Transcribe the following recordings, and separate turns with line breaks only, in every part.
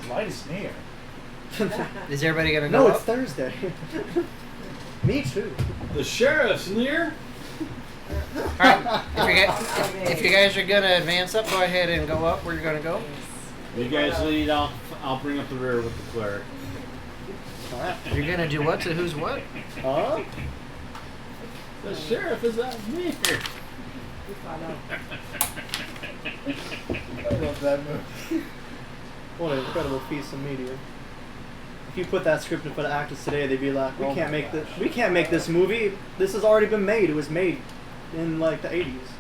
Light is near.
Is everybody gonna go
No,
up?
it's Thursday. Me too.
The sheriff's near.
Alright, if you guys are gonna advance up, go ahead and go up where you're gonna go.
You guys lead. I'll bring up the rear with the cleric.
Alright.
You're gonna do what to who's what?
The sheriff is out near.
I love that movie.
What an incredible piece of media. If you put that script in front of actors today, they'd be like, "We can't make this. We can't make this movie. This has already been made. It was made in like the '80s."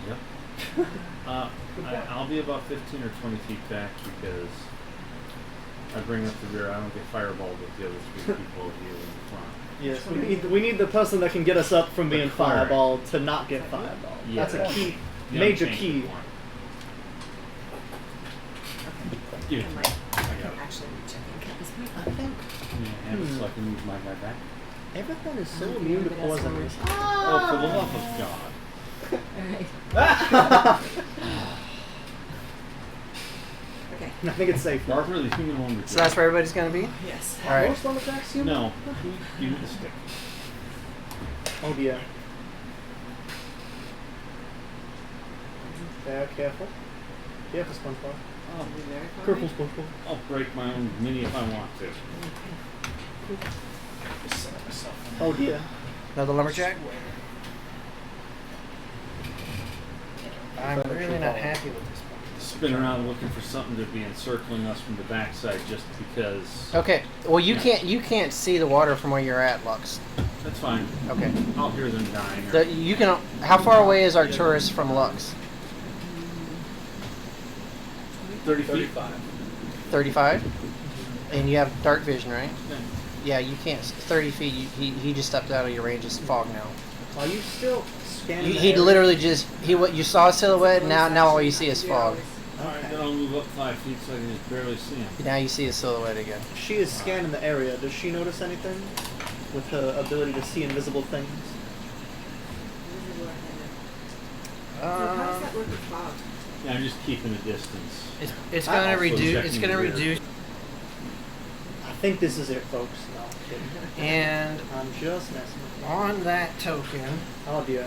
Yep. I'll be about 15 or 20 feet back because I bring up the rear. I don't get fireballed with the other three people here in the front.
Yes, we need the person that can get us up from being
cleric.
fireballed to not get fireballed.
Yeah.
That's a key,
Yeah,
major
change
key.
the one. Give it to me. I got it.
Actually reach, I think, at this point.
I think
Yeah, and so I can move my guy back.
everything is so immune to poison.
Oh, for the love of God.
Alright. Okay.
I think it's safe.
Barbara, the human one.
So that's where everybody's gonna be?
Yes.
Alright.
Most lumberjacks human?
No. Give me the stick.
Oh dear. Yeah, careful. Careful, SpongeBob.
Oh,
Careful, SpongeBob.
I'll break my own mini if I want to.
Just set myself in.
Oh dear.
Another lumberjack? I'm really not happy with this one.
Spin around looking for something to be encircling us from the backside just because.
Okay. Well, you can't see the water from where you're at, Lux.
That's fine.
Okay.
I'll hear them dying.
You can. How far away is Arcturus from Lux?
30 feet.
35. And you have dark vision, right?
Yeah.
Yeah, you can't. 30 feet. He just stepped out of your range. It's fog now.
Are you still scanning? the
He
area?
literally just what you saw a silhouette. Now all you see is fog.
Alright, then I'll move up 5 feet so I can just barely see him.
Now you see a silhouette again.
She is scanning the area. Does she notice anything with her ability to see invisible things?
How does that work with fog?
Yeah, I'm just keeping a distance.
It's gonna
Also
reduce.
checking
It's gonna
the rear.
reduce.
I think this is it, folks. No, I'm kidding.
And
I'm just messing with you.
on that token,
Oh dear.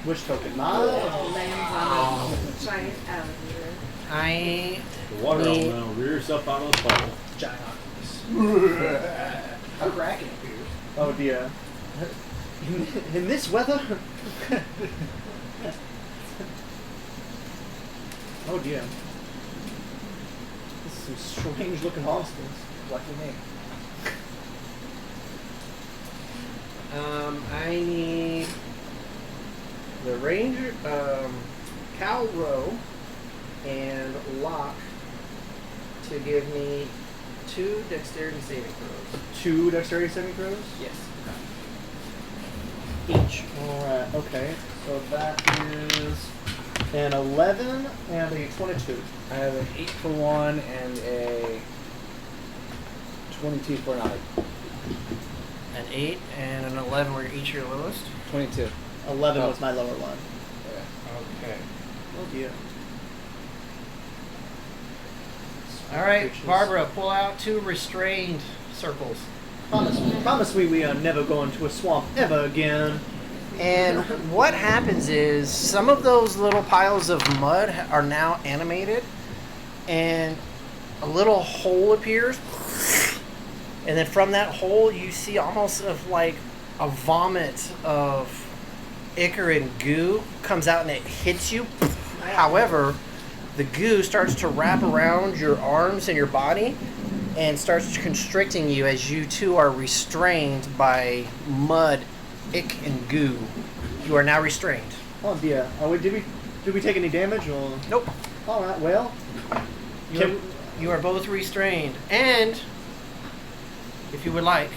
Which token? Mine?
Lands on a giant alligator.
I
The water
need-
elemental rears up out of the puddle.
Giant octopus. A kraken appears.
Oh dear. In this weather? Oh dear. This is some strange looking monsters.
Lucky me.
I need the ranger, Cal Rowe, and Locke to give me 2 dexterity saving throws.
2 dexterity saving throws?
Yes.
Each. Alright, okay. So that is an 11 and a 22.
I have an 8 for one and a 22 for another.
An 8 and an 11 were each your lowest.
22.
11
Oh.
was my lower one.
Okay.
Oh dear.
All right,
Bitches.
Barbara, pull out 2 restrained circles.
Promise we are never going to a swamp ever again.
And what happens is some of those little piles of mud are now animated, and a little hole appears, and then from that hole you see almost of like a vomit of ichor and goo comes out and it hits you. However, the goo starts to wrap around your arms and your body and starts constricting you as you two are restrained by mud, ick, and goo. You are now restrained.
Oh dear. Did we take any damage or?
Nope.
All right. Well.
You are both restrained. And, if you would like,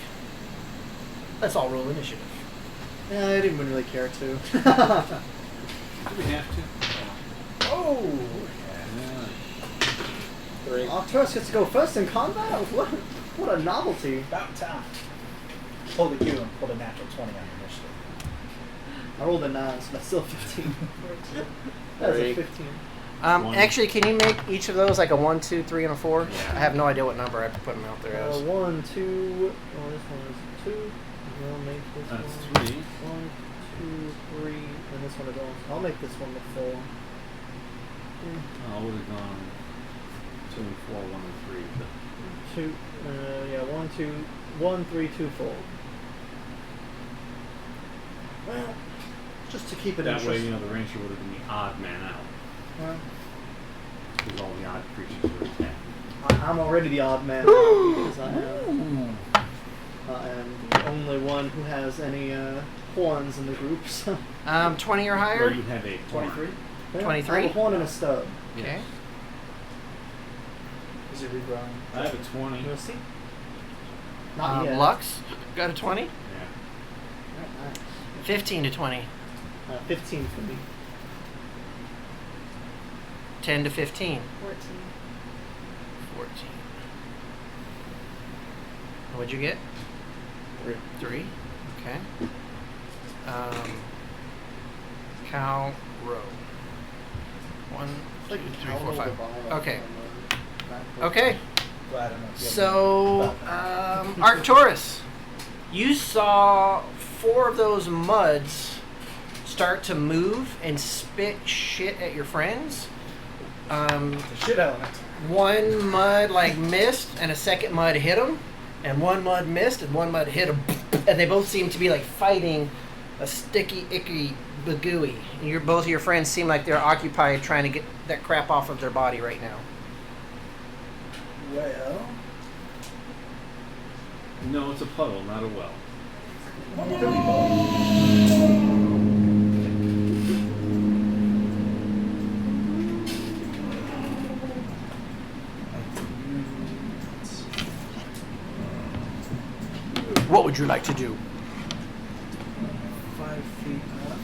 let's all roll initiative.
Yeah, I didn't really care to.
Do we have to?
Oh.
Yeah.
3.
Arcturus gets to go first in combat? What a novelty.
About time. Pull the Q and pull a natural 20 on your initiative.
I rolled a 9, so that's still 15. That was a
3.
15.
One.
Actually, can you make each of those like a 1, 2, 3, and a 4?
Yeah.
I have no idea what number I have to put them out there as.
1, 2. Oh, this one is 2. I'll make this
That's
one.
3.
1, 2, 3, and this one is all. I'll make this one the 4.
I would have gone 2 and 4, 1 and 3. But
2. Yeah, 1, 2, 1, 3, 2, 4. Well, just to keep it
that way,
interesting.
the rancher would have been the odd man out.
Well,
Because all the odd creatures were attacked.
I'm already the odd man out because I am the only one who has any horns in the group. So.
20 or
Or
higher?
you have a
23?
Yeah,
23?
I have a horn and a stub.
Okay.
Is it regrowing?
I have a 20.
We'll see. Not yet.
Lux, got a 20?
Yeah.
Alright.
15 to 20.
15 for me.
10 to 15.
14.
14. What'd you get?
3.
3. Okay. Cow row. 1, 2, 3, 4, 5. Okay. Okay.
Glad I'm not the
So, Arcturus, you saw 4 of those muds start to move and spit shit at your friends.
the shit element.
One mud missed, and a second mud hit him, and one mud missed, and one mud hit him, and they both seem to be fighting a sticky, icky bagooey. And both of your friends seem like they're occupied trying to get that crap off of their body right now.
Well,
No, it's a puddle, not a well.
could be both.
What would you like to do?
5 feet up.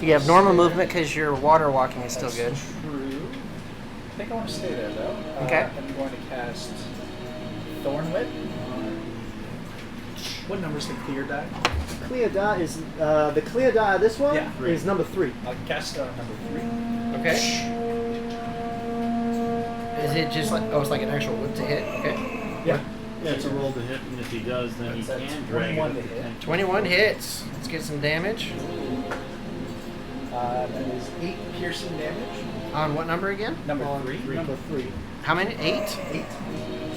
You have normal movement because your water walking is still good.
True. I think I want to stay there though.
Okay.
I'm going to cast Thorn Whip. What number is the clear die?
Clear die is the clear die. This one
Yeah.
is number 3.
I'll cast number 3.
Okay. Is it just it's like an actual whip to hit? Okay.
Yeah.
Yeah, it's a roll to hit, and if he does, then he
That's
can
a
drag
21
it
to
up to
hit.
10.
21 hits. Let's get some damage.
That is 8 piercing damage.
On what number again?
Number
On
3.
Number 3.
How many? 8?
8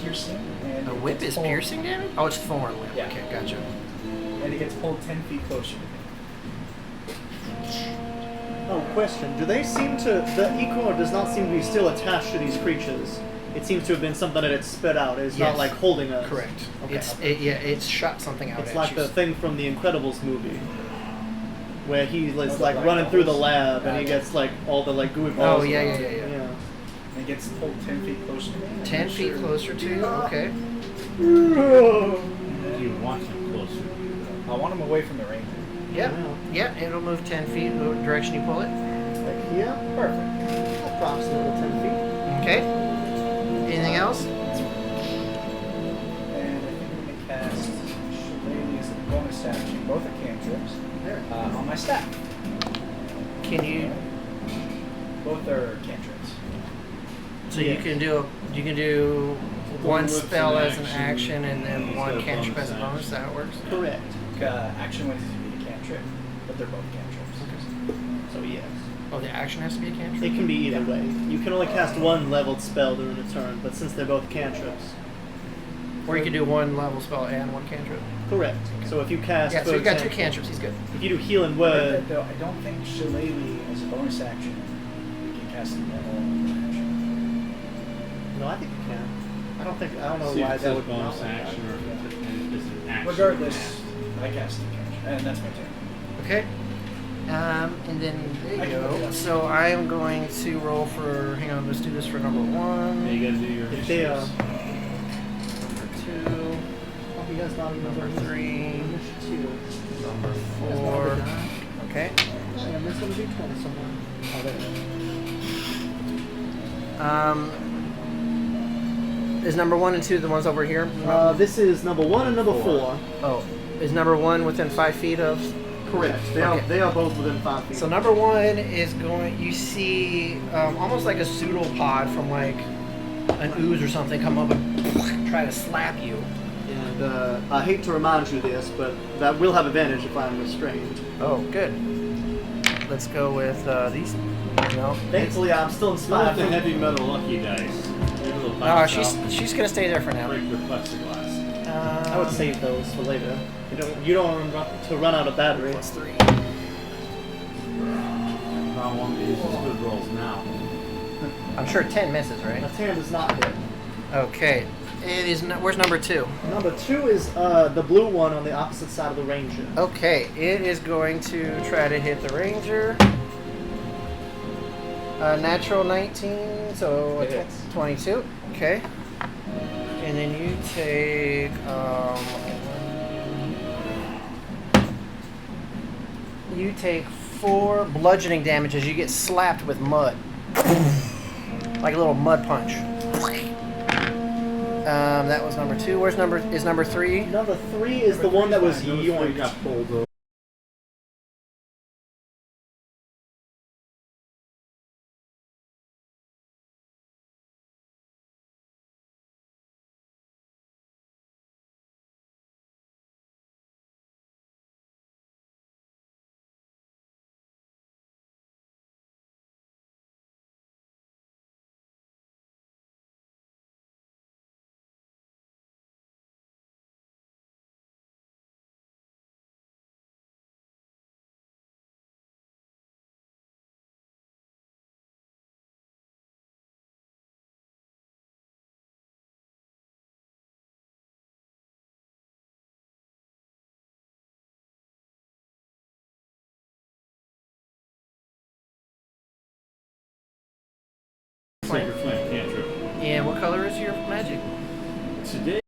piercing. And
A
it
whip
gets
is
pulled-
piercing damage? Oh, it's thorn whip.
Yeah.
Okay, gotcha.
And it gets pulled 10 feet closer to me.
Oh, question. Do they seem to... The Equor does not seem to be still attached to these creatures. It seems to have been something that it's spit out. It's
Yes.
not like holding us.
Correct.
Okay.
It's shot something out
It's
at
like
you.
the thing from the Incredibles movie. Where he is
Oh, the
like
black
running through the
bubbles?
lab and he
Gotcha.
gets all the gooey balls.
Oh, yeah,
around.
yeah.
And it gets pulled 10 feet closer to me. I'm
10
not
feet
sure.
closer to you? Okay.
Do you want him closer to you, though?
I want him away from the ranger.
Yep. Yeah, it'll move 10 feet in the direction you pull it.
Like here,
Perfect.
approximately 10 feet.
Okay. Anything else?
And I think I'm going to cast Shillelagh as a bonus action. Both are cantrips. On my staff.
Can you?
Both are cantrips.
So you can do one
whip's
spell
an
as an action and then
He's
one
got a
cantrip
bonus
as a bonus.
action.
That works.
Correct.
Action wins to be a cantrip, but they're both cantrips.
So yes.
Oh, the action has to be a cantrip.
It can be either way. You can only cast one leveled spell during a turn, but since they're both cantrips.
Or you can do one level spell and one cantrip.
Correct. So if you cast,
Yeah,
for
so you've got 2
example,
cantrips. He's good.
If you do healing
But
word,
though, I don't think Shillelagh as a bonus action you can cast a normal action.
no, I think you can. I don't know
See if
why
it
that
says
would
bonus
not.
action or if it's an action.
Regardless, I cast the cantrip, and that's my turn.
Okay. And then there
I
you
can
go.
look it up.
So I am going to roll for. Hang on, let's do this for number 1.
Yeah, you gotta do your
If they
initiatives.
Number 2.
Oh, he has not
Number 3.
Initiative.
Number
That's
4.
not a die.
Okay.
Yeah, there's gonna be 20 somewhere. Oh, there.
Is number 1 and 2 the ones over here?
This is number 1 and number 4.
Oh, is number 1 within 5 feet of?
Correct. They are both within 5 feet.
So number 1 is going. You see almost like a pseudopod from like an ooze or something come up and try to slap you.
And I hate to remind you this, but that will have advantage if I'm restrained.
Oh, good. Let's go with these. No.
Thankfully, I'm still
Not
inspired.
the heavy metal lucky dice. It'll
No,
bounce off,
she's gonna stay there for now.
break your plexiglass.
I would save those for later. You don't want to run out of battery.
+3.
I want to use these good rolls now.
I'm sure 10 misses,
A
right?
10 does not hit.
Okay. It is. Where's number 2?
Number 2 is the blue one on the opposite side of the ranger.
Okay, it is going to try to hit the ranger. Natural 19, so
It hits.
22. Okay. And then you take you take 4 bludgeoning damage as you get slapped with mud, like a little mud punch. That was number 2. Where's number 3?
Number 3 is the one that was
Number 3
yoinked.
got pulled over. Sacred Flame cantrip.
Yeah. What color is your magic?
Today.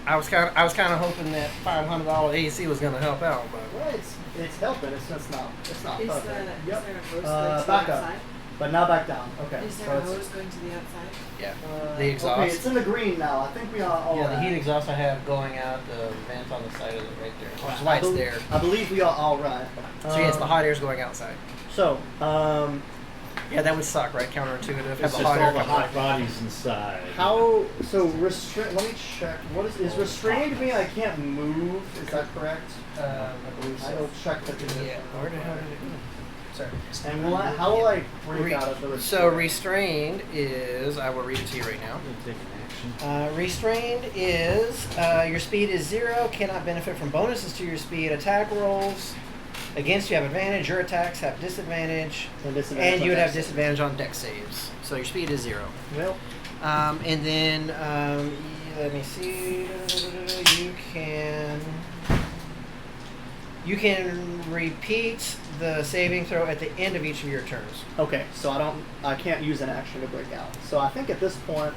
I was kind of hoping that $500 AC was gonna help out, but
Well, it's helping. It's not
Is
perfect.
there a
Yep.
hose going to the
Back up.
outside?
But now back down. Okay.
Is
so
there a
it's-
hose going to the outside?
yeah.
Uh,
The exhaust.
Okay, it's in the green now. I think we are all
Yeah, the
right.
heat exhaust I have going out the vent on the side of it right there. There's
I
lights
bel-
there.
I believe we are all right.
So yes, the hot air is going outside.
So,
Yeah, that would suck, right? Counterintuitive. Have
It's
the
just
hot
all
air
the
come
hot
out.
bodies inside.
restrain. Let me check. What is restrained me? I can't move. Is that correct?
I believe
I
so.
will check the condition.
Yeah. Where the hell did it go? Sorry.
And how will I break out of the restraint?
So restrained is, I will read it to you right now.
I'm gonna take an action.
Restrained is your speed is 0, cannot benefit from bonuses to your speed. Attack rolls against you have advantage. Your attacks have disadvantage, and you would have disadvantage on dex saves. So your speed is 0.
Well,
And then let me see. You can repeat the saving throw at the end of each of your turns.
okay. So I can't use an action to break out. So I think at this point,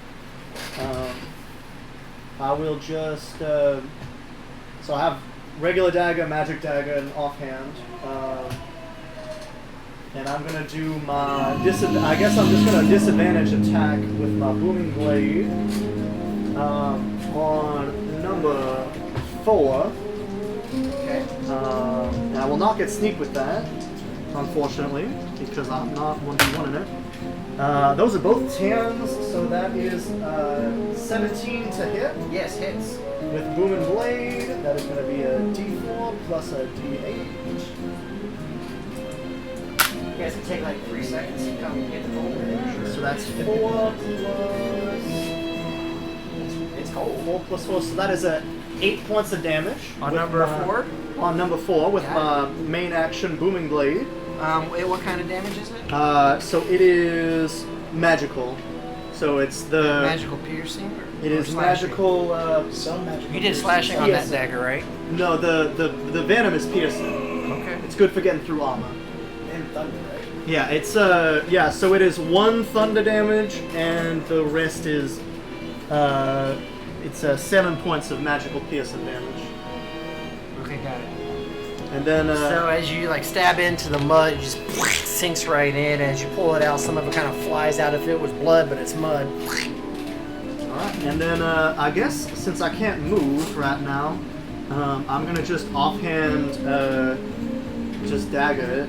I will just. So I have regular dagger, magic dagger, and offhand. And I'm gonna do my I guess I'm just gonna disadvantage attack with my booming blade on number 4.
Okay.
And I will not get sneak with that, unfortunately, because I'm not 1d1 in it. Those are both 10s, so that is 17 to hit.
Yes, hits.
With Boom and Blade, that is going to be a d4 plus a d8.
You guys can take like 3 seconds to come get the gold.
So that's 4 plus...
It's cold.
4 plus 4, so that is a 8 points of damage.
On
with
number
my-
4?
on number 4 with my main action booming blade.
What kind of damage is it?
So it is magical. So it's the
Magical piercing?
It
or
is
slashing?
magical.
Some magical.
You did slashing on
Yes.
that dagger, right?
No, the venom is piercing.
Okay.
It's good for getting through armor.
And thunder, right?
Yeah, it's so it is 1 thunder damage and the rest is it's 7 points of magical piercing damage.
Okay, got it.
And then
So as you like stab into the mud, it just sinks right in. As you pull it out, some of it kind of flies out. If it was blood, but it's mud.
alright, and then I guess since I can't move right now, I'm gonna just offhand just dagger it.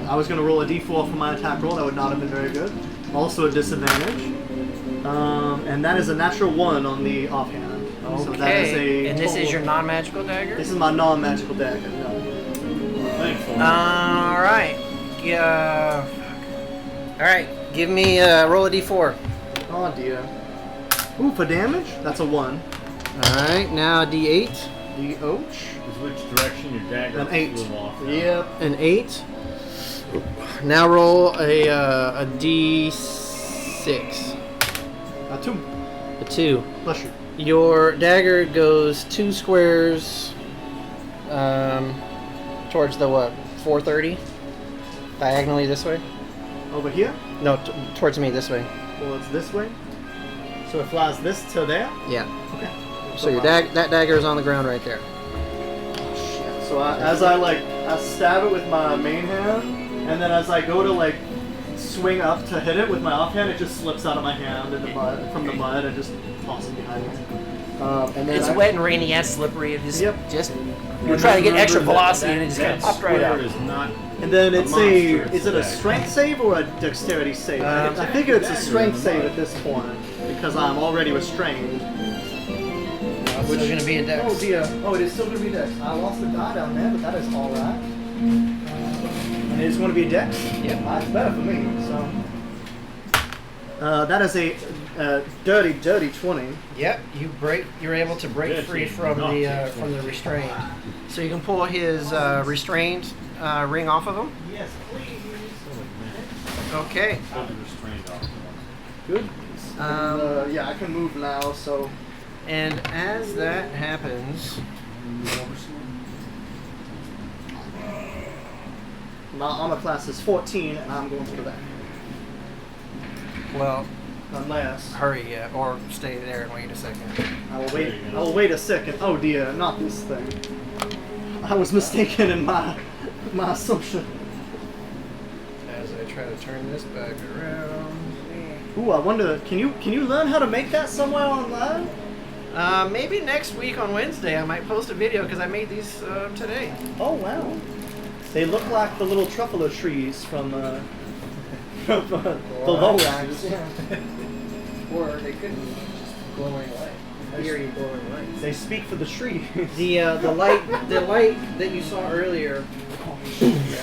I was gonna roll a d4 for my attack roll. That would not have been very good. Also a disadvantage. And that is a natural 1 on the offhand. So that is
Okay. And this is
total-
your non-magical dagger?
This is my non-magical dagger. No.
Thankful.
All right. Yeah. All right. Give me roll a d4.
Oh dear. Ooh, for damage? That's a 1.
All right. Now a d8.
The ouch.
Is which direction your dagger
An 8.
flew off?
Yep.
An 8. Now roll a d6.
A 2.
A 2.
Bless you.
Your dagger goes 2 squares towards the what? 430? Diagonally this way?
Over here?
No, towards me this way.
Well, it's this way. So it flies this to there?
Yeah.
Okay.
So your that dagger is on the ground right there.
Shit. So as I stab it with my main hand, and then as I go to like swing up to hit it with my offhand, it just slips out of my hand in the mud, from the mud, and just tosses behind me. And then
It's wet and rainy and slippery. It just,
Yep.
we're trying to get extra
Remember
velocity and it just kind of
that
popped right
square
out.
is not.
And then it's
monster,
is it a
dagger.
strength save or a dexterity save? I think it's a strength save at this point because I'm already restrained.
It's still going to be a dex.
Oh dear. Oh, it is still going to be dex. I lost the die down there, but that is all right. And it is going to be a dex.
Yep.
That's better for me. So that is a dirty 20.
Yep, you're able to break
Dirty.
free from the restraint. So you can pull his restrained ring off of him.
Yes, please.
Okay.
Pull the restraint off.
Good. Yeah, I can move now. So
And as that happens,
my armor class is 14, and I'm going to the back.
well,
Unless
hurry or stay there and wait a second.
I will wait. I will wait a second. Oh dear, not this thing. I was mistaken in my assumption.
As I try to turn this back around.
Ooh, I wonder. Can you learn how to make that somewhere online?
Maybe next week on Wednesday I might post a video because I made these today.
Oh wow. They look like the little truffalo trees from the Lorax. Yeah.
Or they could be just glowing light. Eerie glowing light.
They speak for the tree.
The light that you saw earlier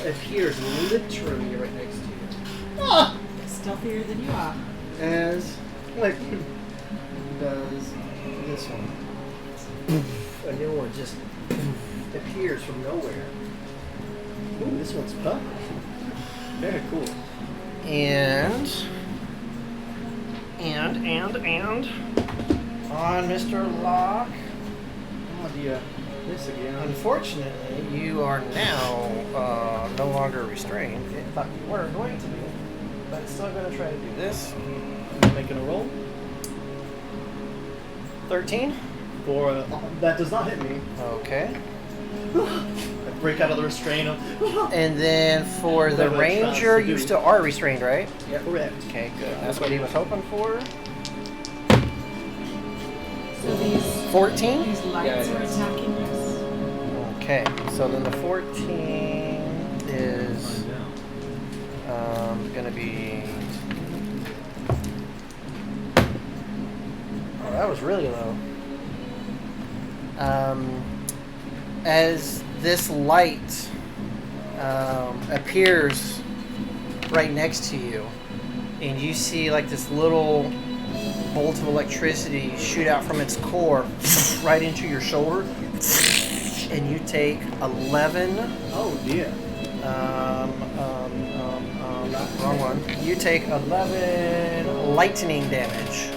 appears literally right next to you.
Stealthier than you are.
As
Like
does this one. A new one just appears from nowhere.
ooh, this one's purple. Very cool.
And on Mr. Locke.
Oh dear. This again.
Unfortunately, you are now no longer restrained. I thought you were going to be, but it's still going to try to do this.
I'm making a roll
13.
for that does not hit me.
Okay.
I break out of the restraint.
And then for the
Whatever it tries
ranger,
to
you
do.
still are restrained, right?
Yeah, correct.
Okay, good. That's what he was hoping for.
So these
14.
lights are attacking us.
Okay, so then the 14 is gonna be. Oh, that was really low. As this light appears right next to you, and you see like this little bolt of electricity shoot out from its core right into your shoulder. damage, and you take 11.
Oh dear.
Wrong one. You take 11 lightning damage.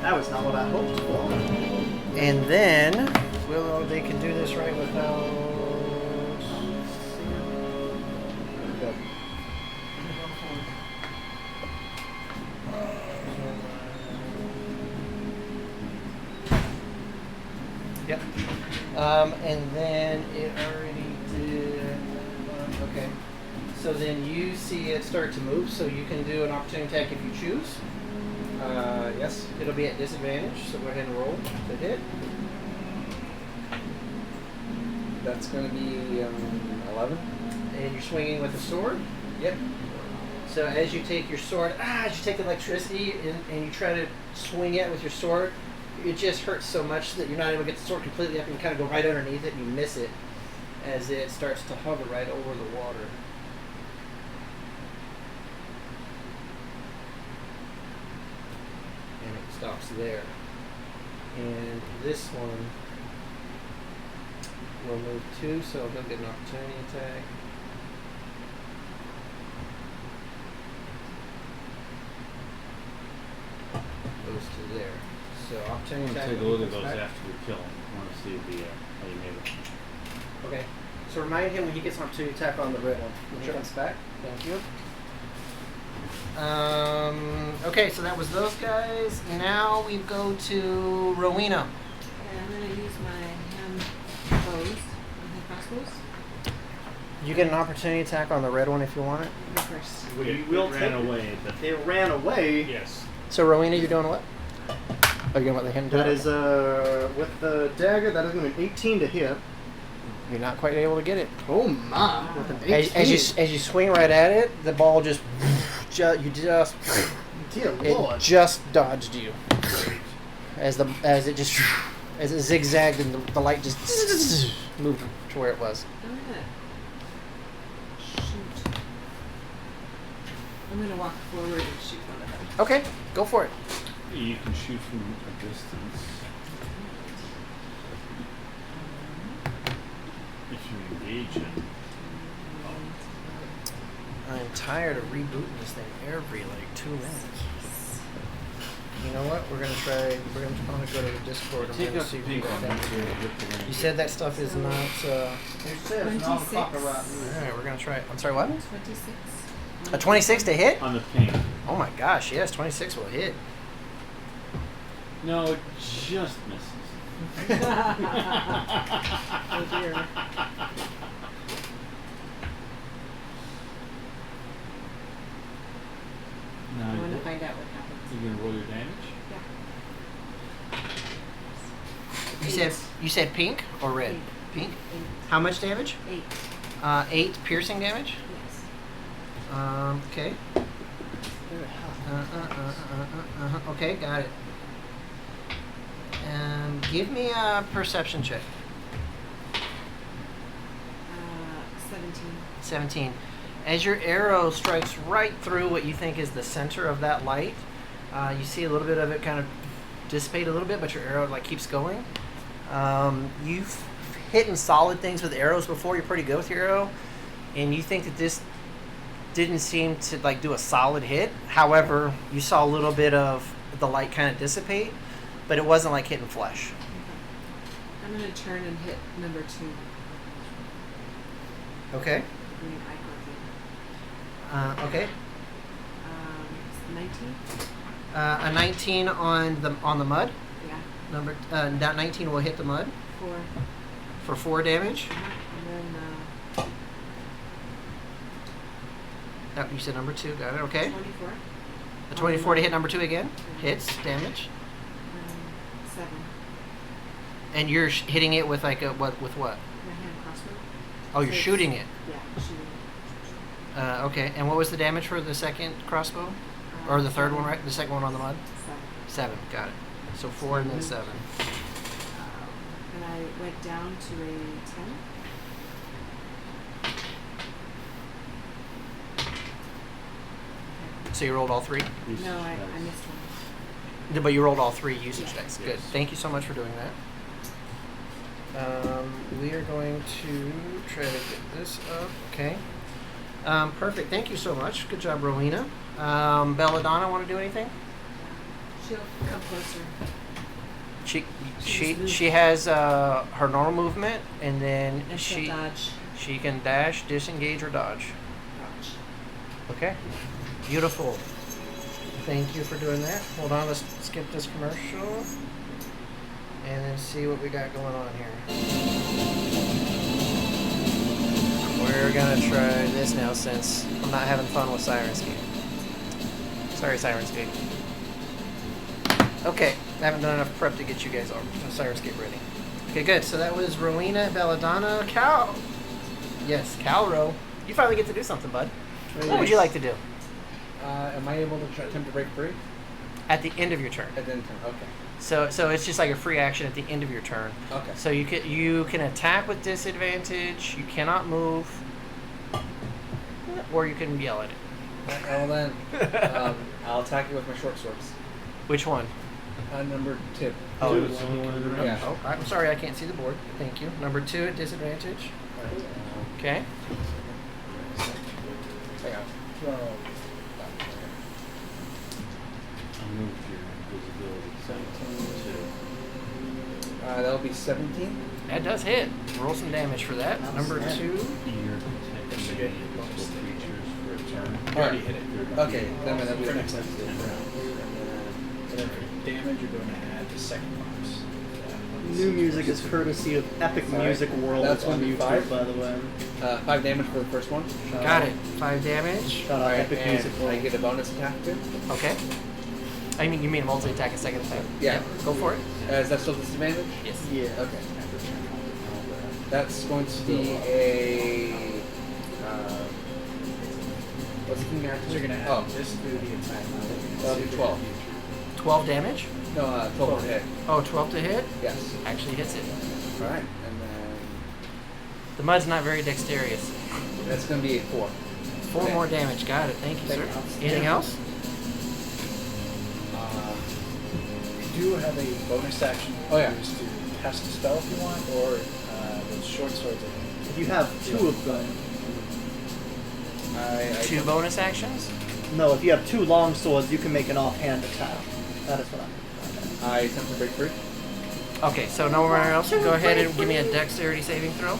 That was not what I hoped for.
And then, well, they can do this right without. Yep. And then it already did. Okay. So then you see it start to move, so you can do an opportunity attack if you choose.
Yes.
It'll be at disadvantage, so go ahead and roll to hit.
That's going to be 11.
And you're swinging with a sword.
Yep.
So as you take your sword, as you take the electricity and you try to swing it with your sword, it just hurts so much that you're not able to get the sword completely up and kind of go right underneath it and you miss it as it starts to hover right over the water. And it stops there. And this one will move 2, so he'll get an opportunity attack. Goes to there. So
I'm
opportunity
gonna
attack.
take a look at
goes
those
back.
after we kill him. I want to see how you made it.
Okay. So remind him when he gets an opportunity attack on the red one. When he
Sure.
comes back. Thank you. Okay, so that was those guys. Now we go to Rowena.
Okay, I'm gonna use my hand bows, my hand crossbows.
You get an opportunity attack on the red one if you want it.
Go first.
We will
ran
take it.
away. But
They ran away.
yes.
So Rowena, you're doing what? Oh, you're doing what they can do?
That is with the dagger. That is going to be an 18 to hit.
You're not quite able to get it.
Oh my! With an 18.
As you swing right at it, the ball just dear
Lord.
it just dodged you. As it zigzagged and the light just moved to where it was.
I'm gonna shoot. I'm gonna walk forward and shoot one of them.
Okay, go for it.
You can shoot from a distance if you engage it.
I'm tired of rebooting this thing every 2 minutes. You know what? I'm gonna go to the Discord and we're
Take
gonna
up
see
the
if we
pink
got
one.
that. You said that stuff is not.
You said it's not
26.
copyright.
All right, we're gonna try it. I'm sorry, what?
26.
A 26 to hit?
On the pink.
Oh my gosh, yes, 26 will hit.
No, it just misses.
Oh dear.
No,
I want to find out what happens.
you gonna roll your damage?
Yeah.
You said pink or red?
8.
Pink.
8.
How much damage?
8.
8 piercing damage.
Yes.
Okay. Okay, got it. Give me a perception check.
17.
17. As your arrow strikes right through what you think is the center of that light, you see a little bit of it kind of dissipate a little bit, but your arrow keeps going. You've hit solid things with arrows before. You're pretty good with your arrow, and you think that this didn't seem to do a solid hit. However, you saw a little bit of the light kind of dissipate, but it wasn't like hitting flesh.
I'm going to turn and hit number 2.
Okay.
Green icon thing.
Okay.
19?
A 19 on the mud.
Yeah.
That 19 will hit the mud
4.
for 4 damage.
And then
You said number 2. Got it. Okay.
24.
A 24 to hit number 2 again. Hits damage.
7.
And you're hitting it with with what?
My hand crossbow.
Oh, you're
So
shooting it.
Yeah, shooting it.
Okay. And what was the damage for the second crossbow? Or the third one, right? The second one on the mud?
7.
7. Got it. So 4 and then 7.
And I went down to a 10.
So you rolled all 3?
No, I missed one.
But you rolled all 3 usage dice. Good.
Yes.
Thank you so much for doing that. We are going to try to get this up. Okay. Perfect. Thank you so much. Good job, Rowena. Belladonna, want to do anything?
She'll come closer.
She has her normal movement, and then
She'll dodge.
she can dash, disengage, or dodge. Okay. Beautiful. Thank you for doing that. Hold on, let's skip this commercial and then see what we got going on here. We're gonna try this now since I'm not having fun with Sirenscape. Sorry, Sirenscape. Okay, I haven't done enough prep to get you guys all Sirenscape ready. Okay, good. So that was Rowena, Belladonna, Cal. Yes, Calro. You finally get to do something, bud. What would you like to do?
Am I able to attempt to break free?
At the end of your turn.
At the end of turn. Okay.
So it's just like a free action at the end of your turn.
Okay.
So you can attack with disadvantage. You cannot move, or you can yell at it.
Well then, I'll attack it with my short swords.
Which one?
Number 2.
Oh,
Dude, it's the only one in the room.
Yeah.
Oh, I'm sorry, I can't see the board. Thank you. Number 2 at disadvantage. Okay.
Hang on.
I moved your invisibility 17
That'll be 17.
That does hit. Roll some damage for that. Number 2.
to you're protecting multiple creatures for a turn.
Already
hit it.
Okay, then that'll be
For
the
next
next
episode.
round.
And then for damage, you're going to add the second box.
New music is courtesy of Epic
Sorry.
Music World
That's
on
gonna be
YouTube,
5.
by the way.
5 damage for the first one.
Got it. 5 damage.
Shout out
Alright,
Epic Music
and
World.
I get a bonus attack too.
Okay. You mean multi-attack, a second attack?
Yeah.
Yep, go for it.
Is that still disadvantage?
Yes.
Yeah.
Okay. That's going to be a. What's the thing you have
So you're going to add
Oh,
this through the attack.
that'll be 12.
12 damage?
No, 12 to hit.
Oh, 12 to hit?
Yes.
Actually hits it.
Alright, and then
The mud's not very dexterous.
that's going to be a 4.
4
Okay.
more damage. Got it. Thank you, sir.
Thank you.
Anything else?
You do have a bonus action
Oh, yeah.
use to cast a spell if you want, or those short swords.
If you have 2 of them.
I
2 bonus actions?
No, if you have 2 long swords, you can make an offhand attack. That is what I'm
I attempt to break free.
Okay, so nowhere else. Go ahead and give me a dexterity saving throw.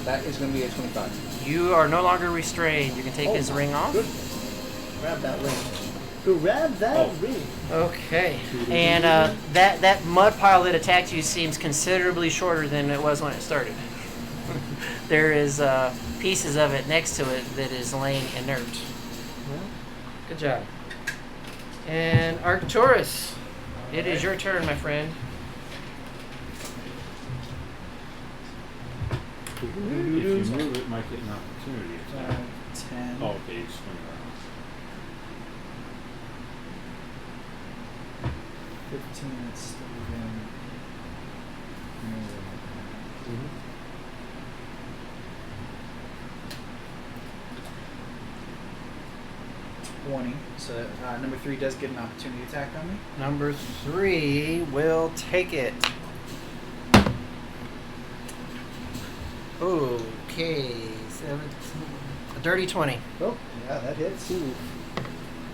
That is going to be a 25.
You are no longer restrained. You can take his ring off.
Grab that ring. Grab that ring.
Okay. And that mud pile that attacked you seems considerably shorter than it was when it started. There is pieces of it next to it that is laying inert. Good job. And Arcturus, it is your turn, my friend.
If you move it, might get an opportunity attack.
10.
Oh, okay, you swing around.
15, it's still within.
Mm-hmm.
20. So number 3 does get an opportunity attack on me.
Number 3 will take it. Okay, 17. A dirty 20.
Oh, yeah, that hits.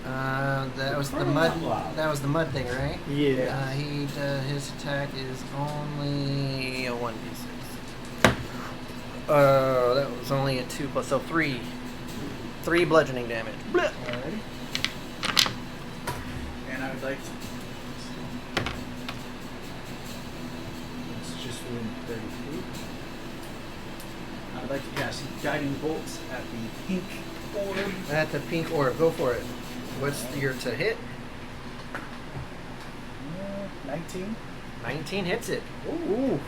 That was the mud. That was the mud thing, right?
Yeah.
His attack is only a 1d6. That was only a 2 plus, so 3. 3 bludgeoning damage. Blech.
Alrighty. And I would like to. It's just within 30 feet. I would like to cast Guiding Bolts at the pink orb.
At the pink orb, go for it. What's your to hit?
19.
19 hits it.
Ooh.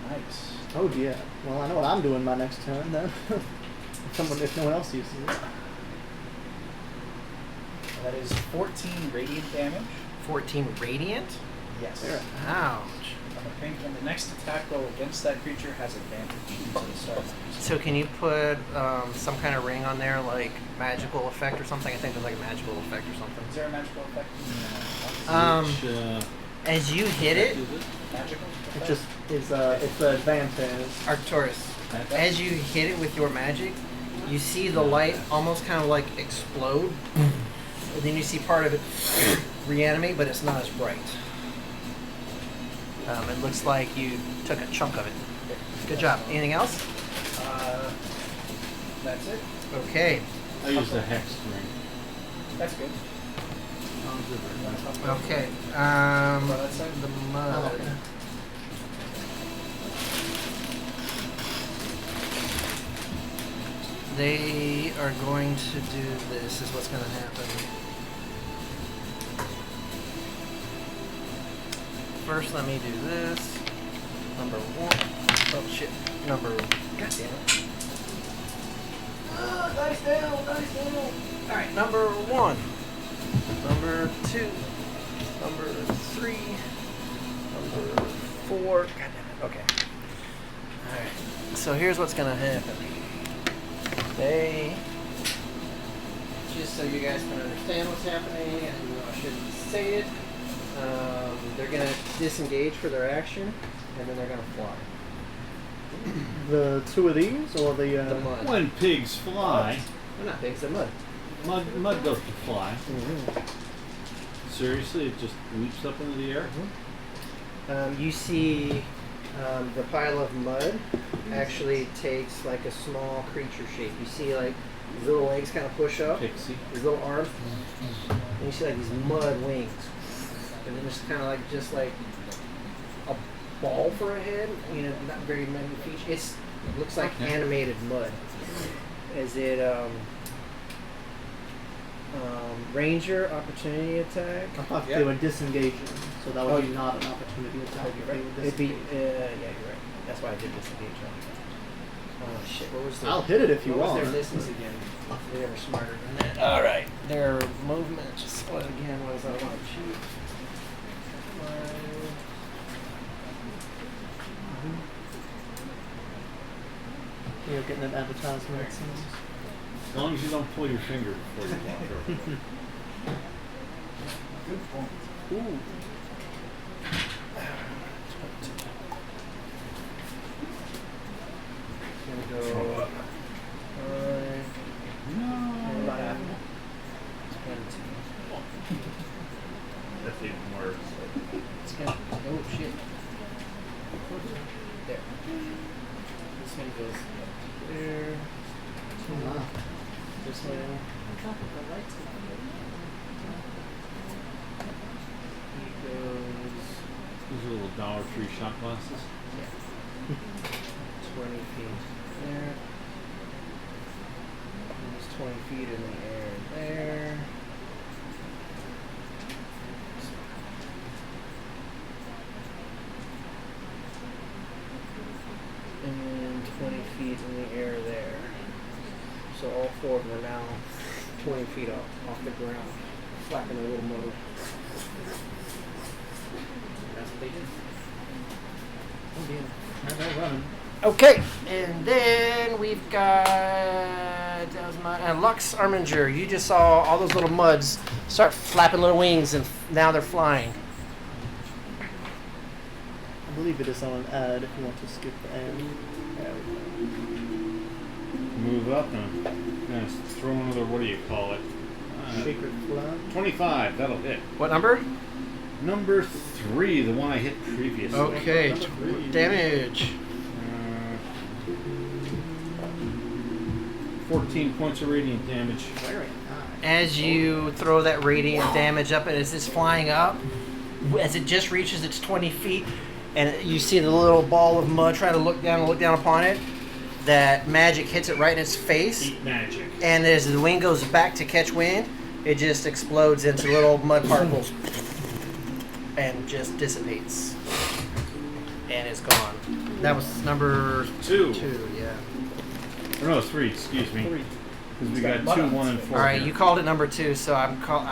Nice.
Oh dear. Well, I know what I'm doing my next turn then. If no one else uses it.
That is 14 radiant damage.
14 radiant?
Yes.
There.
Ouch.
On the pink, and the next attack roll against that creature has advantage to the start.
So can you put some kind of ring on there, like magical effect or something? I think there's like a magical effect or something.
Is there a magical effect?
Um,
Which,
As you hit it,
Magical.
It just is it's the advantage.
Arcturus, as you hit it with your magic, you see the light almost kind of like explode, and then you see part of it reanimate, but it's not as bright. It looks like you took a chunk of it. Good job. Anything else?
That's it.
Okay.
I use the hex ring.
That's good.
Okay.
Well, that's it.
The mud. They are going to do this. Is what's going to happen. First, let me do this. Number one. Oh shit. Number. God damn it. Dice down. Dice down. All right. Number one. Number 2, number 3, number 4. God damn it. Okay. Alright. So here's what's going to happen. They, just so you guys can understand what's happening, and I shouldn't say it, they're going to disengage for their action, and then they're going to fly.
The two of these, or the
mud.
When pigs fly,
They're not pigs, they're mud.
mud doesn't fly.
Mm-hmm.
Seriously, it just leaps up into the air?
You see the pile of mud actually takes like a small creature shape. You see like these little legs kind of push up,
Pixie.
these little arms, and you see like these mud wings. And then it's kind of like just like a ball for a head, you know, not very many features. It looks like
Okay.
animated mud. Is it ranger opportunity attack?
I thought
Yeah.
they were disengaging, so that would
Oh,
be not an opportunity attack. if they were
It'd be,
disengaging.
yeah, you're right. That's why I did disengage on it. Oh shit, what was their,
I'll hit it if you
what
want.
was their distance again? They were smarter than that. Alright. Their movement, just what again was I want to shoot?
You're getting an advertisement. It seems.
As long as you don't pull your finger before you walk over.
Good point.
Ooh.
Gonna go.
No.
20.
That's even worse.
It's gonna. Oh shit. There. This one goes there.
Wow.
This one. He goes.
These are little Dollar Tree shot glasses.
Yeah. 20 feet there. And there's 20 feet in the air there. And 20 feet in the air there. So all 4 of them are now 20 feet off the ground, flapping their little motor. That's what they did.
How's that running?
Okay, and then we've got that was my Lux Arminger. You just saw all those little muds start flapping little wings, and now they're flying.
I believe it is on an ad if you want to skip the ad. There we go.
Move up and gonna throw another, what do you call it?
Sacred flag.
25, that'll hit.
What number?
Number 3, the one I hit previously.
Okay,
Number 3.
damage.
14 points of radiant damage.
Very nice.
As you throw that radiant damage up, and as it's flying up, as it just reaches its 20 feet, and you see the little ball of mud trying to look down upon it, that magic hits it right in its face,
Eat magic.
and as the wing goes back to catch wind, it just explodes into little mud particles and just dissipates and is gone. That was number
2.
2, yeah.
Or no, 3, excuse me.
3.
Because we
It's
got
got
2,
mud on
1, and
its
4.
All right,
here.
you called it number 2, so I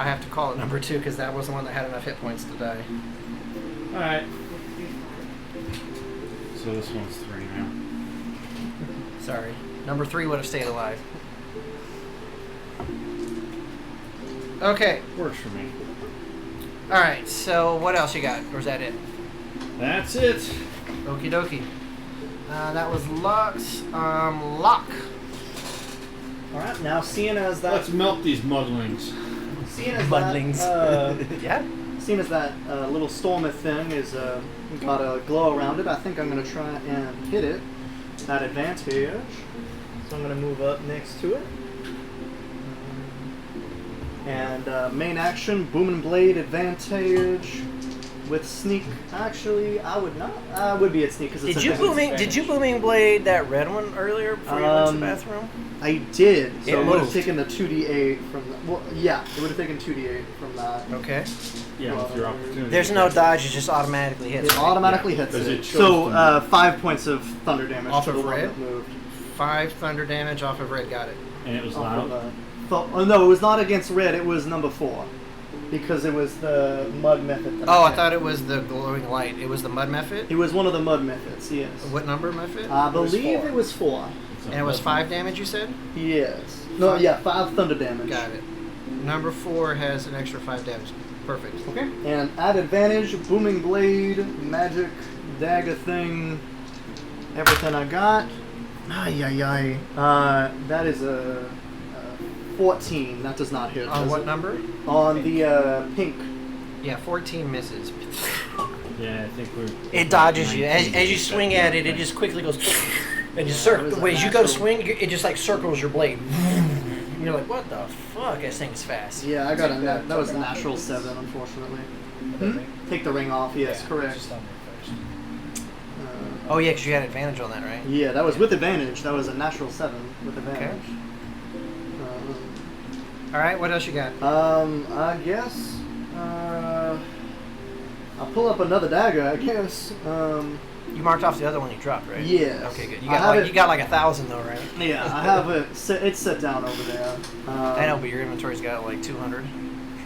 have to call it number 2 because that was the one that had enough hit points to die.
Alright. So this one's 3 now.
Sorry, number 3 would have stayed alive. Okay,
Works for me.
All right. So what else you got? Or is that it?
That's it.
Okie dokie. That was Lux. Lock.
All right, now seeing as that,
Let's melt these mudlings.
seeing as
Mudlings.
that,
Yeah.
seeing as that little stormith thing is got a glow around it, I think I'm gonna try and hit it at advantage. So I'm gonna move up next to it. And main action, boom and blade advantage with sneak. Actually, I would not. I would be at sneak because it's
Did you
advantage.
Did you booming blade that red one earlier before you went to the bathroom?
I did. So
It
it would have
moved.
taken the 2d8 from the. Well, yeah, it would have taken 2d8 from that.
Okay.
Yeah, with your opportunity.
There's no dodge. It just automatically hits.
It
right?
automatically
Yeah,
hits
'cause
it.
it shows
So
the
5 points of thunder damage
Off
to
of
the one
red?
that moved.
5 thunder damage off of red. Got it.
And it was
Off of,
loud.
oh no, it was not against red. It was number 4, because it was the mud method. That
Oh, I
had.
thought it was the glowing light. It was the mud method.
It was one of the mud methods. Yes.
What number method?
I
was
believe
4.
it was 4.
And it was 5 damage. You said.
Yes. No, yeah, 5 thunder damage.
Got it. Number 4 has an extra 5 damage. Perfect.
Okay. And at advantage, booming blade, magic dagger thing, everything I got. Ay. That is a 14. That does not hit.
On
does
what
it?
number?
On the pink.
Yeah, 14 misses.
Yeah, I think we're.
It dodges you. As you
19,
swing at it, it just quickly goes and just
Yeah, it
circle.
was a
As you go to
natural-
swing, it just like circles your blade. And you're like, what the fuck? This thing's fast.
Yeah, I got a
Take
that. That was a
take
natural
off.
7, unfortunately.
The ring?
Take the ring off. Yes,
Yeah,
correct.
Just on there first.
Oh yeah, because you had advantage on that, right?
Yeah, that was with advantage. That was a natural 7 with advantage.
All right, what else you got?
I guess I'll pull up another dagger. I guess.
You marked off the other one you dropped, right?
Yes.
Okay, good. You
I
got
have
like,
it-
you got like 1,000 though, right?
Yeah, I have it. It's set down over there.
I know, but your inventory's got like 200.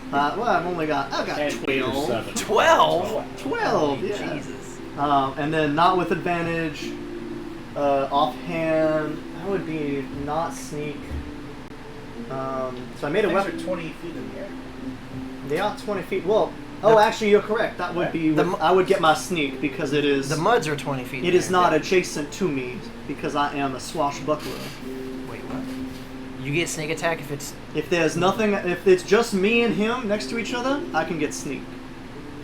Well, I've got
And 8 or
12.
7.
12.
12. Yeah.
Jesus.
And then not with advantage. Offhand, that would be not sneak. So I made a
Things
weapon.
are 20 feet in the air.
They are 20 feet. Well, oh, actually, you're correct. That would be.
The
I would get my sneak because it is.
The muds are 20 feet.
It
in
is
there.
not adjacent to me because I am a swashbuckler.
Wait, what? You get sneak attack if it's
If there's nothing, if it's just me and him next to each other, I can get sneak.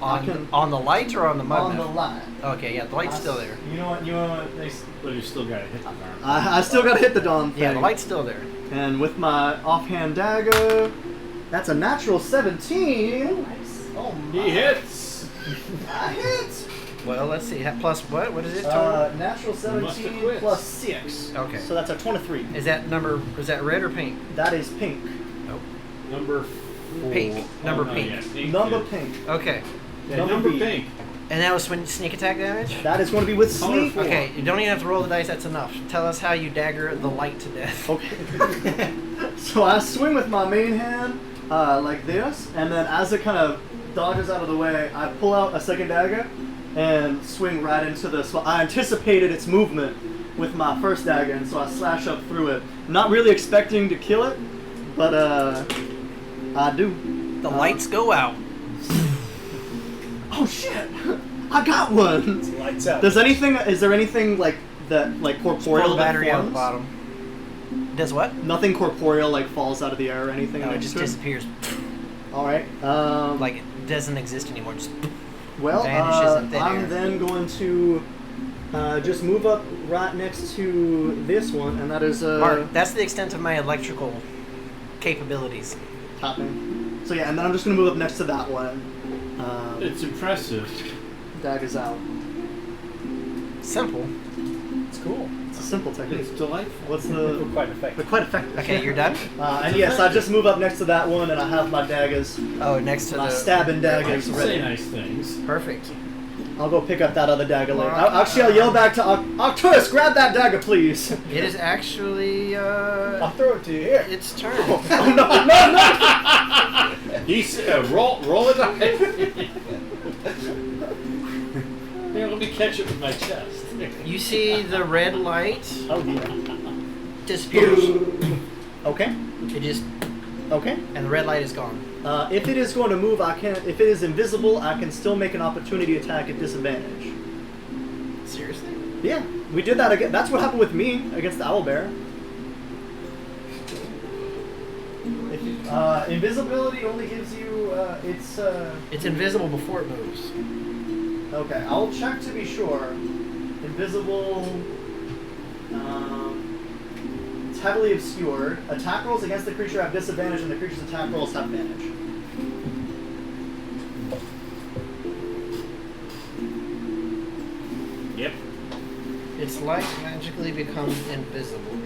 on the light or on the mud
On the
map?
line.
Okay, yeah, the light's still there.
You know what? You know what?
But you still got to hit the darn.
I still gotta hit the dawn thing.
Yeah, the light's still there.
And with my offhand dagger, that's a natural 17. Oh my.
He hits!
I hit.
Well, let's see. Plus what? What is it total?
Natural
You must have
17
quit.
plus 6.
Okay.
So that's a 23.
Is that number? Is that red or pink?
That is pink.
Nope.
Number 4.
Pink. Number pink.
Yeah, pink.
Number
is-
pink.
Okay.
Yeah,
Number
number
B.
pink.
And that was when sneak attack damage.
That is going to be with sneak.
Colorful.
Okay, you don't even have to roll the dice. That's enough. Tell us how you dagger the light to death.
Okay. So I swing with my main hand like this, and then as it kind of dodges out of the way, I pull out a second dagger and swing right into the. So I anticipated its movement with my first dagger, and so I slash up through it. Not really expecting to kill it, but I do.
The lights go out.
Oh shit! I got one.
Lights out.
Is there anything like that, like
Pull
corporeal
the
that
battery out of the
forms?
bottom. Does what?
Nothing corporeal like falls out of the air or anything.
No, it
next
just
to it?
disappears.
All right.
Like it doesn't exist anymore. Just
Well,
vanishes in thin air.
I'm then going to just move up right next to this one, and that is
Mark, that's the extent of my electrical capabilities.
tapping. So yeah, and then I'm just going to move up next to that one.
It's impressive.
Daggers out.
Simple.
It's cool.
It's a simple technique.
It's delightful.
What's
We're
the?
quite
They're
effective.
quite effective.
Okay, you're done?
And yes, I just move up next to that one, and I have my daggers,
Oh, next to
my
the...
stabbing
I
daggers
can say
ready.
nice things.
Perfect.
I'll go pick up that other dagger later. Actually, I'll yell back to Arcturus, grab that dagger, please.
It is actually,
I'll throw it to you here.
its turn.
Oh no!
He's roll it up. Here, let me catch it with my chest.
You see the red light
Oh yeah.
disappears.
Okay.
It just
Okay.
and the red light is gone.
If it is going to move, I can. If it is invisible, I can still make an opportunity attack at disadvantage.
Seriously?
Yeah, we did that again. That's what happened with me against the owlbear. Invisibility only gives you.
It's invisible before it moves.
Okay, I'll check to be sure. Invisible. It's heavily obscured. Attack rolls against the creature have disadvantage, and the creature's attack rolls have advantage.
Yep.
Its light magically becomes invisible.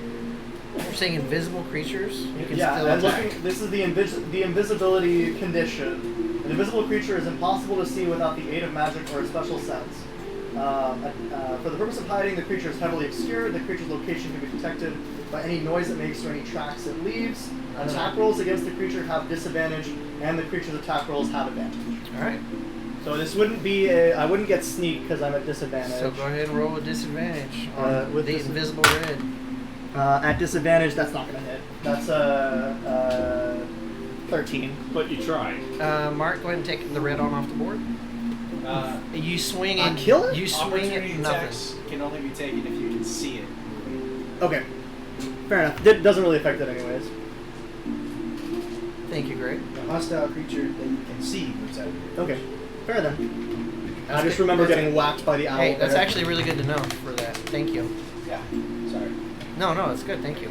You're saying invisible creatures? You can
Yeah,
still
and
attack.
looking. This is the invisibility condition. An invisible creature is impossible to see without the aid of magic or a special sense. For the purpose of hiding, the creature is heavily obscured. The creature's location can be detected by any noise it makes or any tracks it leaves. Attack rolls against the creature have disadvantage, and the creature's attack rolls have advantage.
Alright.
So this wouldn't be I wouldn't get sneak because I'm at disadvantage.
So go ahead and roll with disadvantage on
with
the
dis-
invisible red.
At disadvantage, that's not gonna hit. That's 13.
But you tried.
Mark, go ahead and take the red on off the board. You swing
I
it.
kill it?
You swing
Opportunity
it. Nothing.
attacks can only be taken if you can see it moving.
Okay, fair enough. It doesn't really affect it anyways.
Thank you, Greg.
A hostile creature that you can see moves out of your
Okay, fair then. I
That's
just
good.
remember
That's
getting whacked by the owl.
Hey, that's
there.
actually really good to know for that. Thank you.
Yeah, sorry.
No, it's good. Thank you.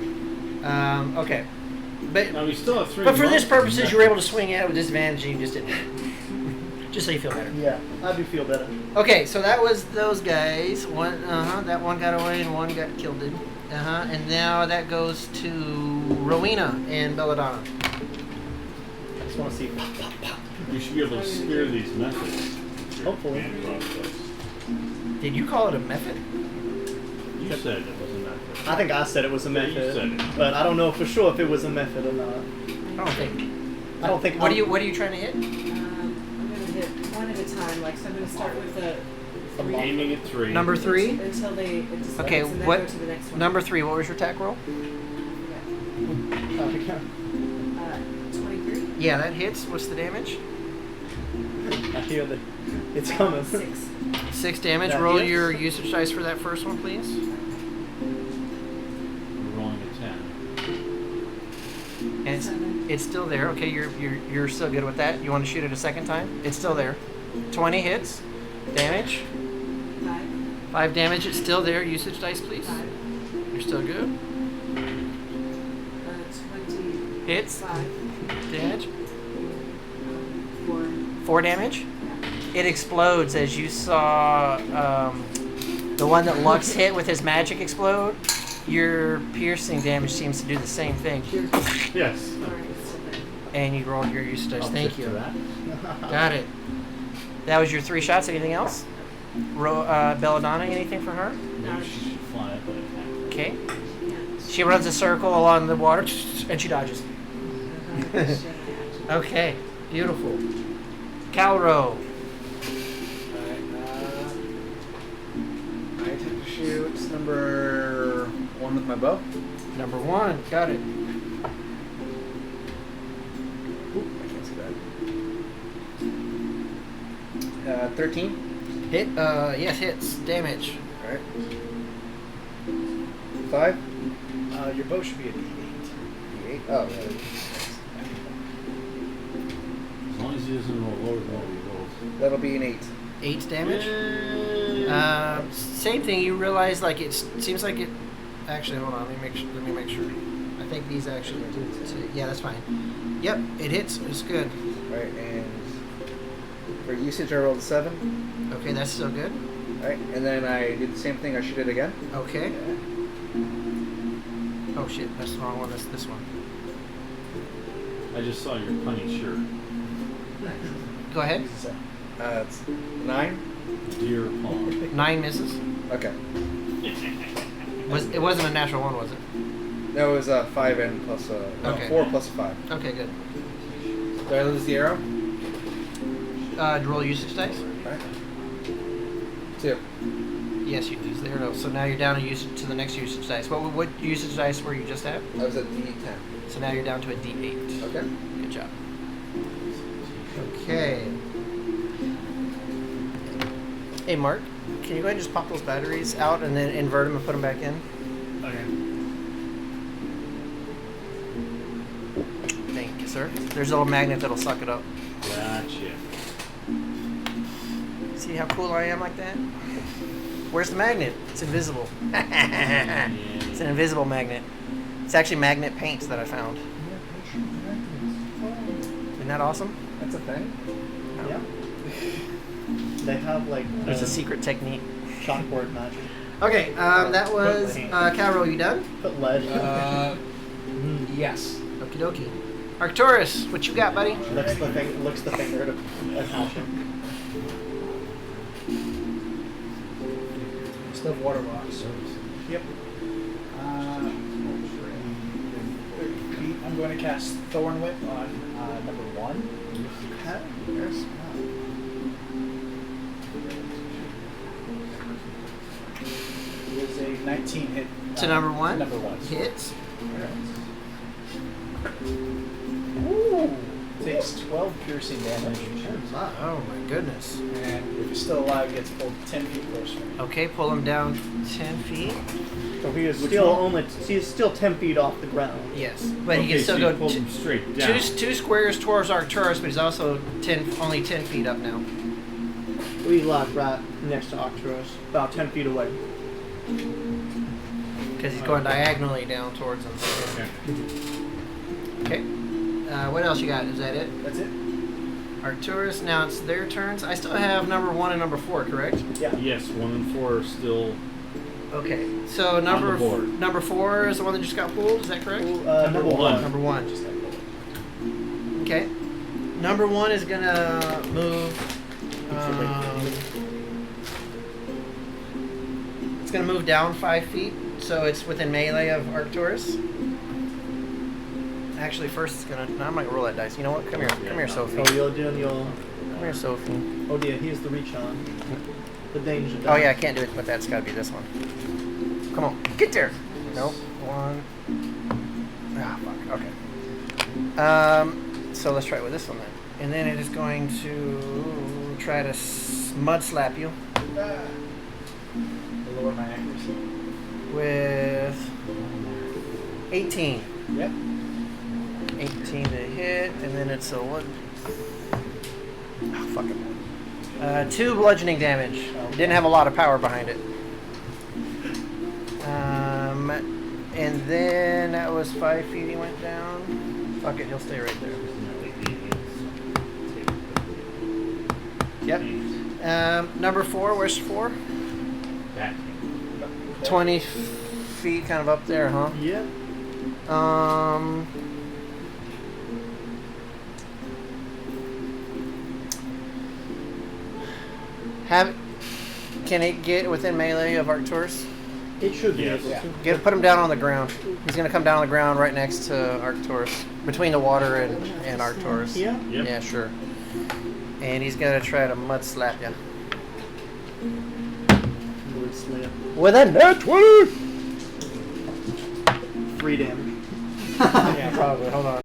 Okay.
Now we still have 3
But for this
months.
purposes, you were able to swing it with disadvantage and you just didn't. Just so you feel better.
Yeah, I do feel better.
Okay, so that was those guys. One, that one got away and one got killed. And now that goes to Rowena and Belladonna.
I just want to see pop, pop, pop.
You should be able to spear these methods. with your
Hopefully.
hand process.
Did you call it a method?
You said it was a method.
I think I said it was a
Yeah, you
method,
said it.
but I don't know for sure if it was a method or not.
I don't think.
I don't think.
What are you trying to hit?
I'm gonna hit one at a time. Like, so I'm gonna start with the three
Aiming at 3.
Number 3.
until they it displays,
Okay,
and then
what
go to the next one.
number 3? What was your attack roll?
Yeah. 23.
Yeah, that hits. What's the damage?
I hear that it's coming.
6.
6 damage.
That
Roll
hits.
your usage dice for that first one, please.
We're rolling a 10.
And it's still there. Okay, you're still good with that. You want to shoot it a second time? It's still there. 20 hits. Damage.
5.
5 damage. It's still there. Usage dice, please.
5.
You're still good.
25.
Hits. Damage.
4.
4 damage.
Yeah.
It explodes as you saw the one that Lux hit with his magic explode. Your piercing damage seems to do the same thing.
Yes.
Alright, so then.
And you rolled your usage dice.
I'll
Thank
stick
you.
to that.
Got it. That was your 3 shots. Anything else? Belladonna, anything for her?
Maybe she should fly up and attack.
Okay.
Yeah.
She runs a circle along the water and she dodges. Okay. Beautiful. Calro.
Alright, I attempt to shoot. It's number 1 with my bow.
Number 1. Got it.
Ooh, I can't see that. 13.
Hit. Yes, hits. Damage.
Alright. 5. Your bow should be a D8. D8? Oh, yeah.
As long as he doesn't roll lower than what he rolls.
That'll be an 8.
8 damage.
Yay.
Same thing. You realize like it seems like it. Actually, hold on. Let me make sure. I think these actually do. Yeah, that's fine. Yep, it hits. It's good.
Alright, and for usage I rolled a 7.
Okay, that's still good.
Alright, and then I did the same thing. I shoot it again.
Okay. Oh shit, that's the wrong one. That's this one.
I just saw your punny shirt.
Go ahead.
It's 9.
Deer paw.
9 misses.
Okay.
It wasn't a natural 1, was it?
That was 5 and plus
Okay.
4 plus 5.
Okay, good.
Do I lose the arrow?
Roll usage dice.
Alright. 2.
Yes, you lose there. So now you're down to the next usage dice. What usage dice were you just at?
I was at D10.
So now you're down to a D8.
Okay.
Good job. Okay. Hey, Mark, can you go ahead and just pop those batteries out and then invert them and put them back in?
Okay.
Thank you, sir. There's a little magnet that'll suck it up.
Gotcha.
See how cool I am like that? Where's the magnet? It's invisible. It's an invisible magnet. It's actually magnet paints that I found. Isn't that awesome?
That's a thing.
Yeah. They have like
There's a secret technique.
chalkboard magic.
Okay, that was Carol. You done?
Put lead.
Yes.
Okie dokie. Arcturus, what you got, buddy?
Licks the finger to attach it.
Still have water rocks.
Yep.
30 feet. I'm going to cast Thorn Whip on number 1.
Okay. There's
It was a 19 hit.
To number 1?
Number 1.
Hits.
Ooh. Takes 12 piercing damage.
Oh my goodness.
And if he's still alive, gets pulled 10 feet closer.
Okay, pull him down 10 feet.
So he is still 10 feet off the ground.
Yes, but he
Okay,
can still
so
go
you pulled him straight down.
two squares towards Arcturus, but he's also only 10 feet up now.
We lie right next to Arcturus, about 10 feet away.
Because he's going diagonally down towards him.
Okay.
Okay. What else you got? Is that it?
That's it.
Arcturus, now it's their turns. I still have number 1 and number 4, correct?
Yeah.
Yes, 1 and 4 are still.
Okay, so
the board.
number 4 is the one that just got pulled, is that correct?
Number one.
Number 1.
Just got pulled.
Okay. Number 1 is gonna move. It's gonna move down 5 feet, so it's within melee of Arcturus. Actually, first it's gonna. No, I'm not gonna roll that dice. You know what? Come here, Sophie.
Oh, you're doing your.
Come here, Sophie.
Oh dear, here's the reach on. The danger.
Oh yeah, I can't do it, but that's gotta be this one. Come on, get there. Nope. 1. Ah, fuck. Okay. So let's try it with this one then. And then it is going to try to mud slap you
I'll lower my accuracy.
with 18.
Yep.
18 to hit, and then it's a what? Oh, fuck it. 2 bludgeoning damage. Didn't have a lot of power behind it. And then that was 5 feet he went down. Fuck it, he'll stay right there. Yep. Number 4, where's 4?
Back.
20 feet kind of up there, huh?
Yeah.
Can it get within melee of Arcturus?
It should be
Yes.
able to.
Put him down on the ground. He's gonna come down on the ground right next to Arcturus, between the water and Arcturus.
Yeah.
Yep.
Yeah, sure. And he's gonna try to mud slap you
Would slip.
with a net 20.
3 damage.
Yeah, probably. Hold on.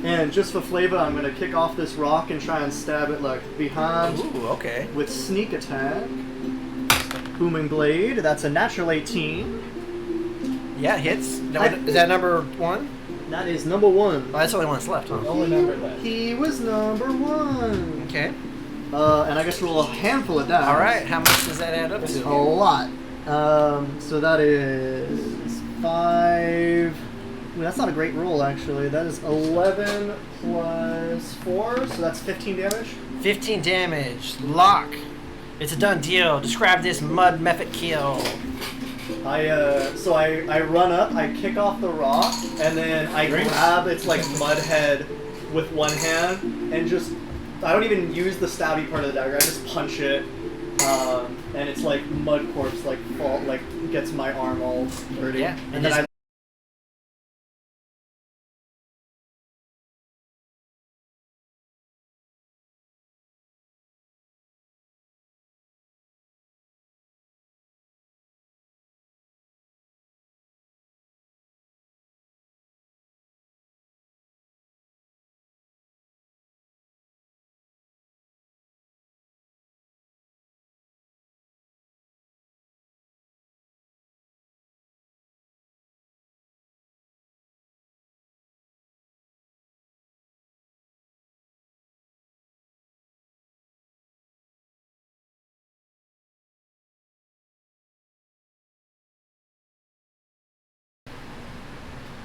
And just for flavor, I'm gonna kick off this rock and try and stab it like behind
Ooh, okay.
with sneak attack. Booming blade. That's a natural 18.
Yeah, hits. Is that number 1?
That is number 1.
Oh, that's the only one that's left, huh?
Only number left.
He was number 1.
Okay.
And I guess roll a handful of dice.
All right. How much does that add up
A
to?
lot. So that is 5. Ooh, that's not a great roll, actually. That is 11 plus 4, so that's 15 damage.
15 damage. Lock. It's a done deal. Describe this mud method kill.
So I run up, I kick off the rock, and then I grab its like mud head with one hand, and just I don't even use the stabby part of the dagger. I just punch it, and it's like mud corpse gets my arm all dirty.
Yeah,
and then I.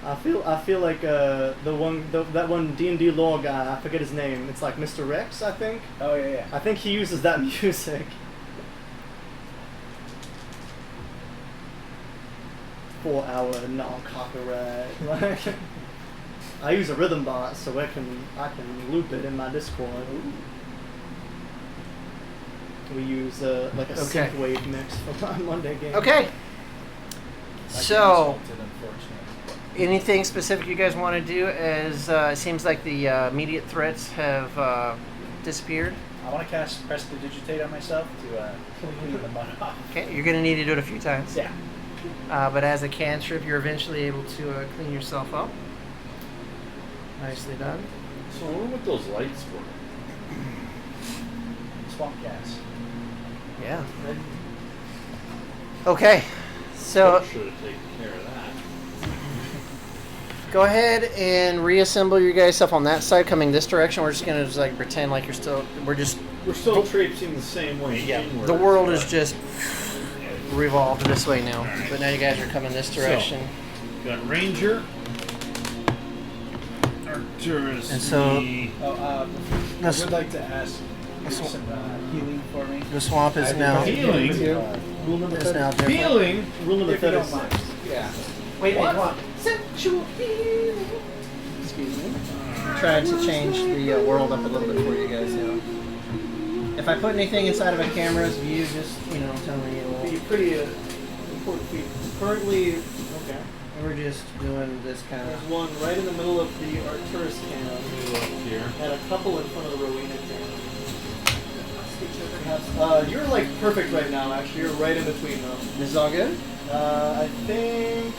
I feel like that one D&D lore guy, I forget his name. It's like Mr. Rex, I think.
Oh yeah.
I think he uses that music. 4-hour non-copyright. Like, I use a rhythm bot, so I can loop it in my Discord. We use like a synthwave mix for my Monday game.
Okay. So,
Unfortunately.
anything specific you guys want to do? As it seems like the immediate threats have disappeared.
I want to cast Prestidigitate on myself to clean the mud off.
Okay, you're going to need to do it a few times.
Yeah.
But as a cantrip, you're eventually able to clean yourself up. Nicely done.
So I wonder what those lights were.
Swamp gas.
Yeah. Okay. So
Should have taken care of that.
go ahead and reassemble your guys' stuff on that side, coming this direction. We're just gonna like pretend like we're still
traipsing the same way.
Yeah.
inward.
The world is just revolved this way now. But now you guys are coming this direction.
Got Ranger, Arcturus,
And so-
me.
I
This-
would like to ask for some healing for me.
The swamp is now
Healing?
Rule number
is now
30.
different.
Healing.
Rule number
If you don't
36.
mind. Yeah.
Wait,
What?
come on. Sensual healing. Excuse me. Trying to change the world up a little bit for you guys now. If I put anything inside of a camera's view, just tell me.
Be pretty important feat. Currently, okay.
We're just doing this kind
There's
of.
one right in the middle of the Arcturus camp,
Up here.
and a couple in front of the Rowena camp. You're like perfect right now. Actually, you're right in between them.
This is all good.
I think,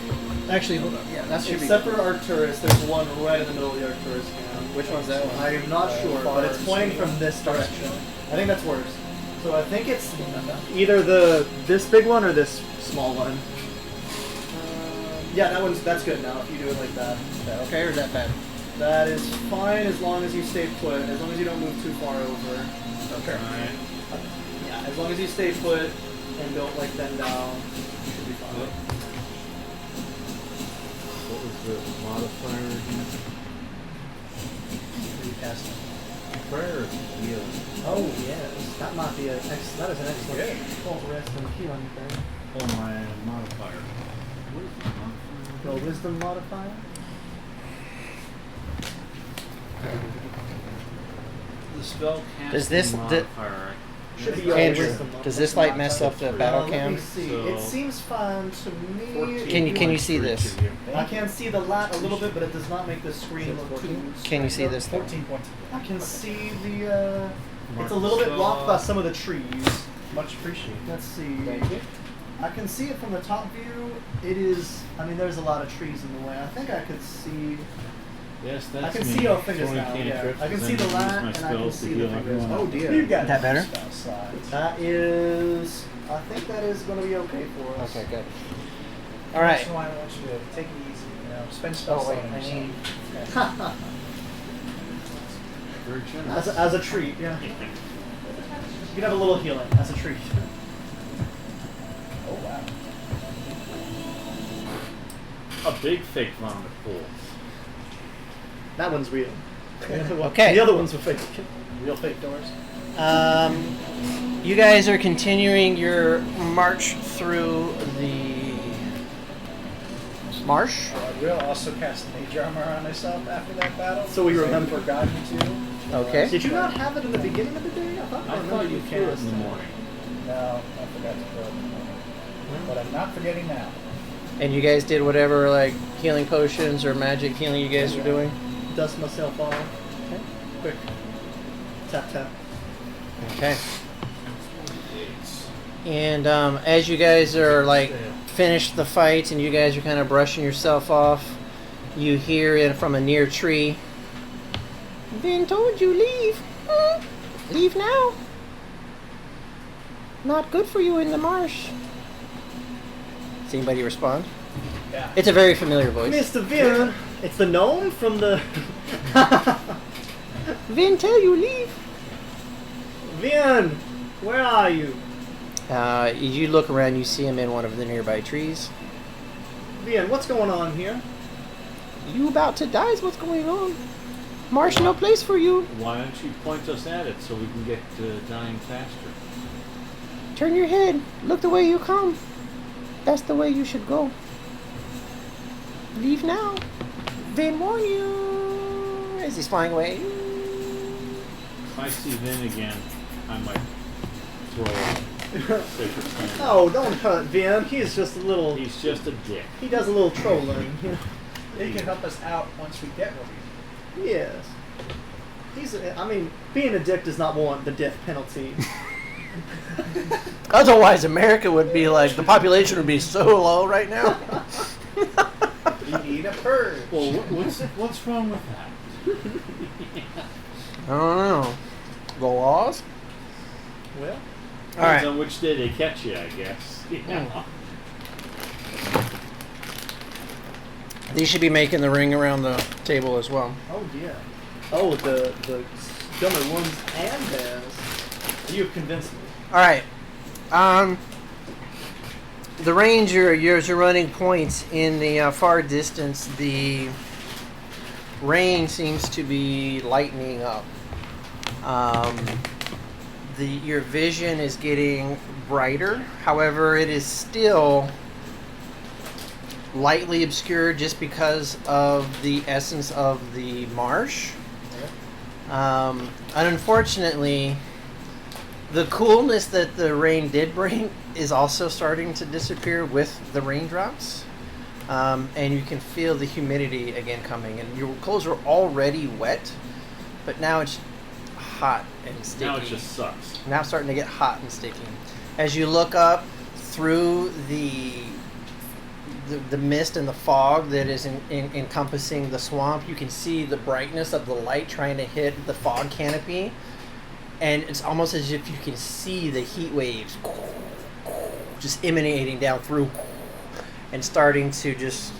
Actually, hold on. Yeah, that should
except
be.
for Arcturus, there's one right in the middle of the Arcturus camp.
Which one's that one?
I am not sure, but it's pointing from this direction. I think that's worse. So I think it's either this big one or this small one. Yeah, that's good now. If you do it like that.
Is that okay or is that bad?
That is fine as long as you stay put. As long as you don't move too far over.
Okay.
Alright.
Yeah, as long as you stay put and don't like bend down, you should be fine.
What was the modifier again? Prayer is healing.
Oh yes, that might be that is an excellent short rest and healing thing.
Oh, my modifier. What is the modifier?
The wisdom modifier.
The spell casting
Does this-
modifier.
Should be
Andrew,
wisdom
does this light mess up the battle
Let
cam?
me see.
So-
It seems fine to me.
Can you see this?
I can see the light a little bit, but it does not make the screen look too.
Can you see this thing?
14 points.
I can see the. It's a little bit blocked by some of the trees.
Much appreciated.
Let's see.
Thank you.
I can see it from the top view. It is. I mean, there's a lot of trees in the way. I think I could see.
Yes, that's
I can
me.
see your fingers
20
now. Yeah.
cantrips,
I can
and
see
then
the
use
line
my
and I can
spells to
see the
heal
fingers.
everyone
Oh
else.
dear.
Is that better?
Spell slots.
That is. I think that is going to be okay for us.
Okay, good. All
All
right.
right. So I want you to take it easy. You know, spend spell
Oh, wait,
slot on
I
yourself.
need-
Okay.
Very generous.
As a treat, yeah. You can have a little healing as a treat.
Oh wow.
A big fake vomit pool.
That one's real.
Okay.
The other ones were fake.
Real fake doors.
You guys are continuing your march through the marsh.
I will also cast mage armor on myself after that battle.
So we
because I
remember.
forgot you to.
Okay.
Did you not have it in the beginning of the day? I
thought you threw it in the morning.
No, I forgot to throw it in the morning. But I'm not forgetting now.
And you guys did whatever like healing potions or magic healing you guys are doing.
Dust myself off.
Okay.
Quick. Tap tap.
Okay. And as you guys are like finished the fight and you guys are kind of brushing yourself off, you hear it from a near tree. Vin told you leave. Leave now. Not good for you in the marsh. Does anybody respond?
Yeah.
It's a very familiar voice.
Mr. Vin! It's the gnome from the.
Vin tell you leave.
Vin! Where are you?
You look around, you see him in one of the nearby trees.
Vin, what's going on here?
You about to die is what's going on. Marsh no place for you.
Why don't you point us at it so we can get dying faster?
Turn your head. Look the way you come. That's the way you should go. Leave now. Vin warn you. As he's flying away.
If I see Vin again, I might throw a sacred flame.
Oh, don't hurt Vin. He is just a little.
He's just a dick.
He does a little trolling.
They can help us out once we get where we
Yes. I mean, being a dick does not warrant the death penalty.
Otherwise, America would be like, the population would be so low right now.
We need a purge.
Well, what's wrong with that?
I don't know. The laws?
Well,
All
Depends
right.
on which day they catch you, I guess. Yeah.
These should be making the ring around the table as well.
oh dear. Oh, the dumber ones and bears. You've convinced me.
All right. The ranger, you're running points in the far distance. The rain seems to be lightening up. Your vision is getting brighter. However, it is still lightly obscured just because of the essence of the marsh. And unfortunately, the coolness that the rain did bring is also starting to disappear with the raindrops. And you can feel the humidity again coming. And your clothes are already wet, but now it's hot and sticky.
Now it just sucks.
Now it's starting to get hot and sticky. As you look up through the mist and the fog that is encompassing the swamp, you can see the brightness of the light trying to hit the fog canopy. And it's almost as if you can see the heat waves just emanating down through and starting to just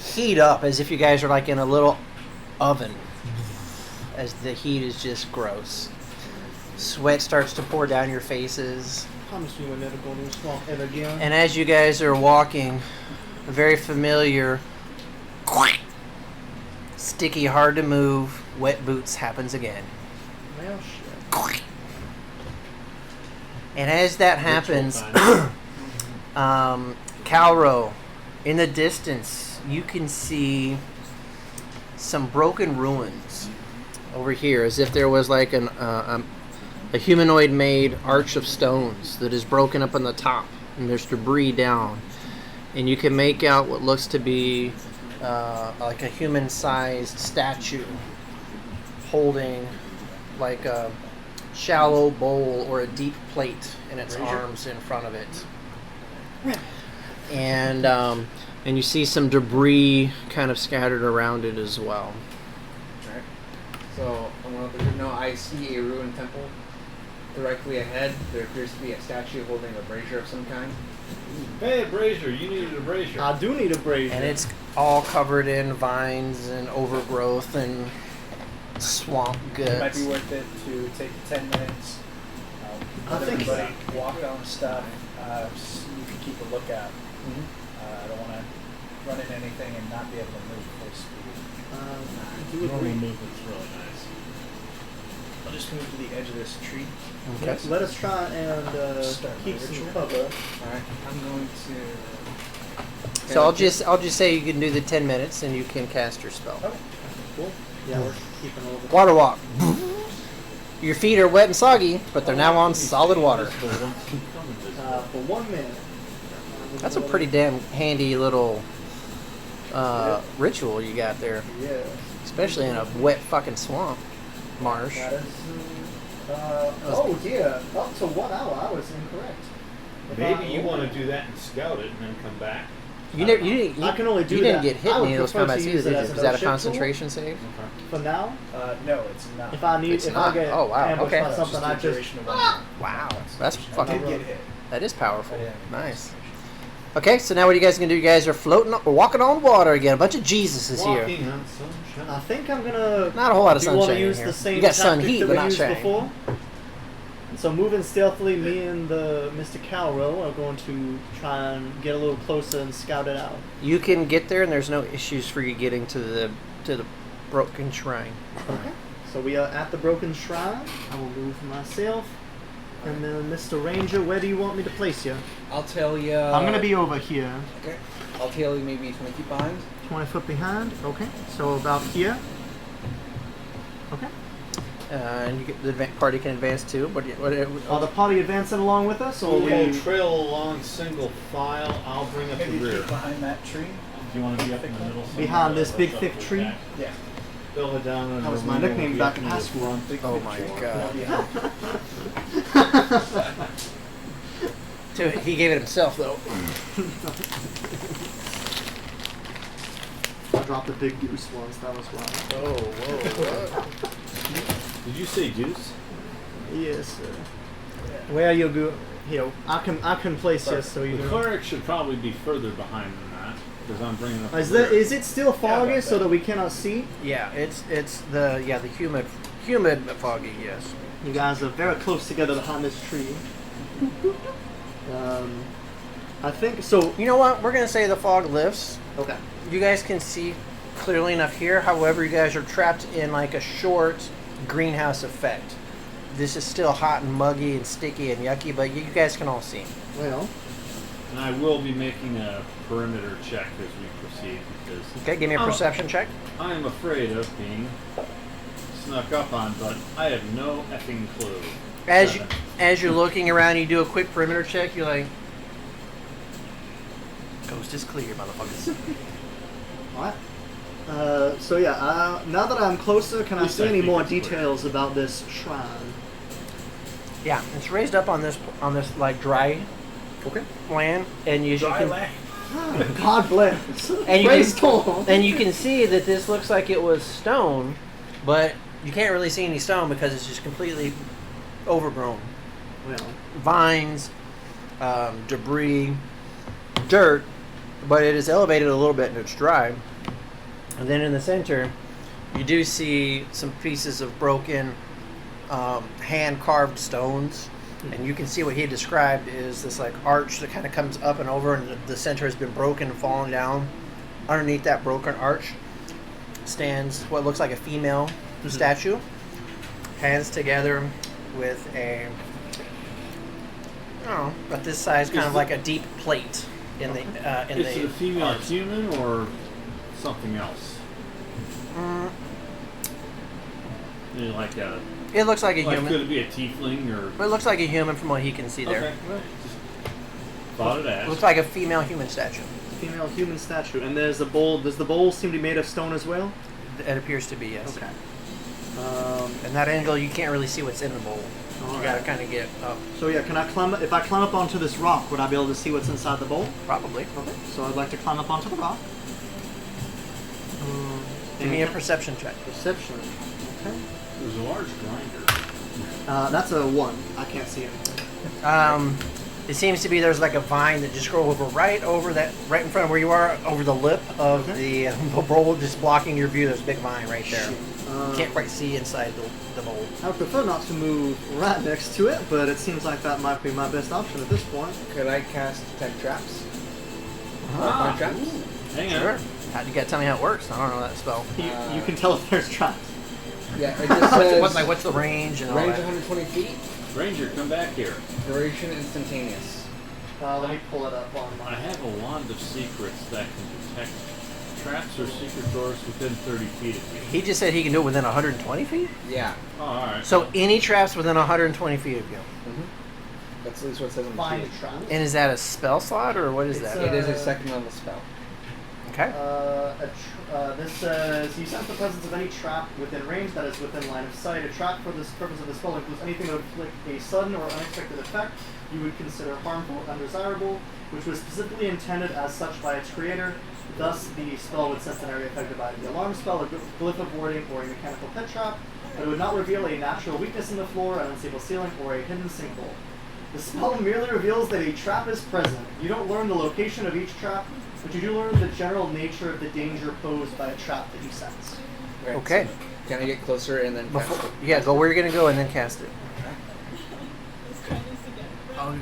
heat up as if you guys are like in a little oven as the heat is just gross. Sweat starts to pour down your faces.
Promise you we're never going to the swamp ever again.
And as you guys are walking, a very familiar sticky, hard to move, wet boots happens again.
Well, shit.
And as that happens, Calro, in the distance, you can see some broken ruins over here, as if there was like a humanoid-made arch of stones that is broken up on the top, and there's debris down. And you can make out what looks to be like a human-sized statue holding like a shallow bowl or a deep plate in its arms in front of it. And And you see some debris kind of scattered around it as well.
Alright. So I'm gonna let the group know I see a ruined temple directly ahead. There appears to be a statue holding a brazier of some kind.
Hey, a brazier, you needed a brazier.
I do need a brazier.
And it's all covered in vines and overgrowth and swamp
It might be
guts.
worth it to take 10 minutes.
I
Let
think
everybody walk on stuff so you can keep a lookout. I don't want to run into anything and not be able to move full speed.
I do
Normal
agree.
movement's really nice.
I'll just move to the edge of this tree.
Okay.
Let us try and
Start my
keep some
ritual.
cover.
Alright, I'm going to...
So I'll just say you can do the 10 minutes and you can cast your spell.
Oh,
Cool. Yeah, we're keeping all the.
Water walk. Your feet are wet and soggy, but they're now on solid water.
For
1 minute.
That's a pretty damn handy little ritual you got there,
Yeah.
especially in a wet fucking swamp marsh.
That is. Oh dear, up to 1 hour. I was incorrect. If
Maybe
I-
you want to do that and scout it and then come back.
You didn't.
I can only do
You didn't
that.
get hit
I
in
would
any of those
prefer to
combats
use
either,
it
did
as
you?
an
Was that a
no-shit tool.
concentration save?
For now,
no, it's not.
if I need,
It's
if
not.
I get
Oh, wow.
ambushed
Okay.
by
It's
something,
just
I
a
just.
duration of 1 minute.
Wow, that's
I
fucking.
did get hit.
That is powerful.
I didn't.
Nice. Okay, so now what are you guys gonna do? You guys are floating, walking on water again. A bunch of Jesuses here.
Walking on sunshine.
I think I'm gonna.
Not a whole lot of
do you want
sunshine
to
in
use
here.
the same
You got sun
tactic
heat,
that
but
we
not
used
shine.
before? So moving stealthily, me and the Mr. Calro are going to try and get a little closer and scout it out.
You can get there, and there's no issues for you getting to the broken shrine.
Okay. So we are at the broken shrine. I will move myself. And then Mr. Ranger, where do you want me to place you?
I'll tell you...
I'm going to be over here.
Okay. I'll tell you maybe 20 feet behind.
20 foot behind. Okay. So about here. Okay.
And the party can advance too.
Are the party advancing along with us? Or
We'll
we...
trail along single file. I'll bring up the
Maybe
rear.
keep behind that tree.
Do you want to be up in the middle? somewhere,
Behind this
or
big,
up
thick
in the
tree?
back?
Yeah.
Build it down.
That was my nickname back in high school.
Oh my god.
Yeah.
He gave it himself though.
I dropped a big goose once. That was wrong.
Oh, whoa.
Did you say deuce?
Yes, sir. Where you go? Here, I can place you so you
The
know.
cleric should probably be further behind than that because I'm bringing up.
Is
the
that
rear.
is it still foggy
about
so
that.
that we cannot see?
Yeah, it's the humid but foggy. Yes.
You guys are very close together behind this tree. I think so.
You know what? We're gonna say the fog lifts.
Okay.
You guys can see clearly enough here. However, you guys are trapped in like a short greenhouse effect. This is still hot and muggy and sticky and yucky, but you guys can all see.
Well,
And I will be making a perimeter check as we proceed because
Okay, give me a perception check.
I am afraid of being snuck up on, but I have no effing clue.
As you're looking around, you do a quick perimeter check. You're like, "Coast is clear, motherfuckers."
what? So yeah. Now that I'm closer, can I
Least
see
I
any
think
more
it's clear.
details about this shrine?
Yeah, it's raised up on this like dry
Okay.
land, and you
Dry
can
Ah, God bless.
And you
Praise
can-
God.
and you can see that this looks like it was stone, but you can't really see any stone because it's just completely overgrown.
Well,
Vines, debris, dirt, but it is elevated a little bit and it's dry. And then in the center, you do see some pieces of broken hand-carved stones. And you can see what he described is this like arch that kind of comes up and over, and the center has been broken and fallen down. Underneath that broken arch stands what looks like a female statue, hands together with a, I don't know, about this size, kind of like a deep plate in the
Is it a female
arms.
human or something else? You know, like a
It looks like a
like
human.
could it be a tiefling or?
But it looks like a human from what he can see there.
Okay, right. Just thought it
It
asked.
looks like a female human statue.
female human statue, and there's a bowl. Does the bowl seem to be made of stone as well?
It appears to be, yes.
Okay.
And that angle, you can't really see what's in the bowl. You gotta kind of get up,
So yeah, can I climb? If I climb up onto this rock, would I be able to see what's inside the bowl?
probably.
Okay. So I'd like to climb up onto the rock.
Give me a perception check.
Perception. Okay.
There's a large grinder.
That's a 1. I can't see anything.
It seems to be there's like a vine that just grows right over that, right in front of where you are, over the lip of the bowl, just blocking your view. There's a big vine right there. You can't quite see inside the bowl.
I would prefer not to move right next to it, but it seems like that might be my best option at this point.
Could I cast detect traps?
Ah,
Traps?
Hang on.
Sure. You gotta tell me how it works. I don't know that spell.
You can tell if there's traps.
Yeah, it just says
What's the range and all
range
that?
120 feet,
Ranger, come back here.
duration instantaneous.
Let me pull it up on
I
my.
have a wand of secrets that can detect traps or secret doors within 30 feet of you.
He just said he can do it within 120 feet?
Yeah.
Oh, alright.
So any traps within 120 feet of you.
That's at least what it says on the
Find
sheet.
traps.
And is that a spell slot or what is
It's
that?
It is a second level spell.
Okay.
This says you sense the presence of any trap within range that is within line of sight. A trap for this purpose of the spell includes anything that would inflict a sudden or unexpected effect you would consider harmful or undesirable, which was specifically intended as such by its creator. Thus, the spell would sense an area affected by the alarm spell, a glyph of warding, or a mechanical pet trap, but it would not reveal a natural weakness in the floor, an unstable ceiling, or a hidden sinkhole. The spell merely reveals that a trap is present. You don't learn the location of each trap, but you do learn the general nature of the danger posed by a trap that you sense.
Right,
Okay.
so can I get closer and then cast
Before,
it?
yeah, go where you're gonna go and then cast it.
I'll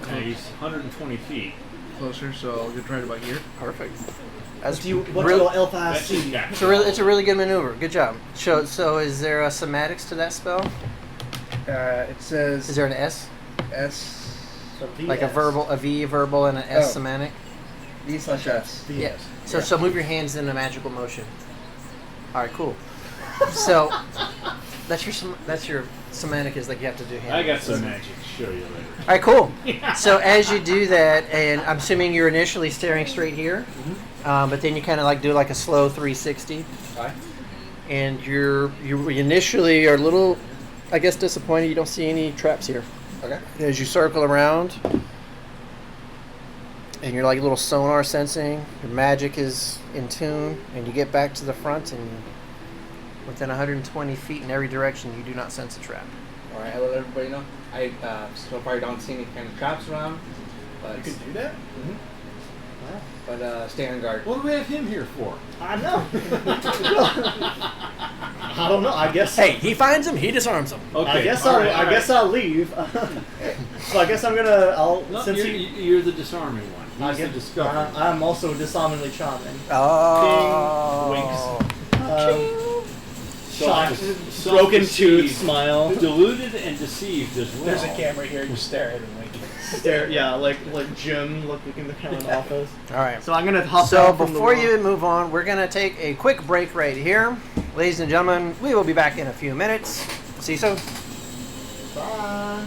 Yeah, he's 120 feet.
closer, so I'll get right about here.
Perfect. That's
What do
really,
your elf eyes
That's just
see?
got
it's a really good maneuver. Good job. So is there a somatics to that spell?
It says
Is there an S?
S
So
Like a
VS.
verbal, a V verbal, and an S
Oh.
semantic?
V/S.
VS.
Yeah. So move your hands in a magical motion. All right, cool. So that's your semantic is like you have to do hand.
I got some magic to show you later.
All right, cool. So as you do that, and I'm assuming you're initially staring straight here, but then you kind of like do like a slow 360,
Alright.
and you initially are a little, I guess, disappointed you don't see any traps here.
Okay.
As you circle around, and you're like a little sonar sensing, your magic is in tune, and you get back to the front, and within 120 feet in every direction, you do not sense a trap.
Alright, I let everybody know. I so far don't see any kind of traps around. But
you can do that.
But stay on guard.
What do we have him here for?
I know. I don't know. I guess.
Hey, he finds him, he disarms him.
Okay.
I guess
all right,
I
all
guess
right.
I'll leave. So I guess I'm gonna.
No,
Since
you're the disarming one.
I
He's the
guess
discoverer.
I'm also disarmingly charming.
Oh.
Shocked,
So
broken
deceived.
tooth smile.
Deluded and deceived as well.
There's a camera here. You stare at it and wink.
Stare, yeah, like Jim looking in the camera in the office.
All right.
So I'm gonna hop
So
down from the
before
rock.
you move on, we're going to take a quick break right here. Ladies and gentlemen, we will be back in a few minutes. See you soon.
Bye.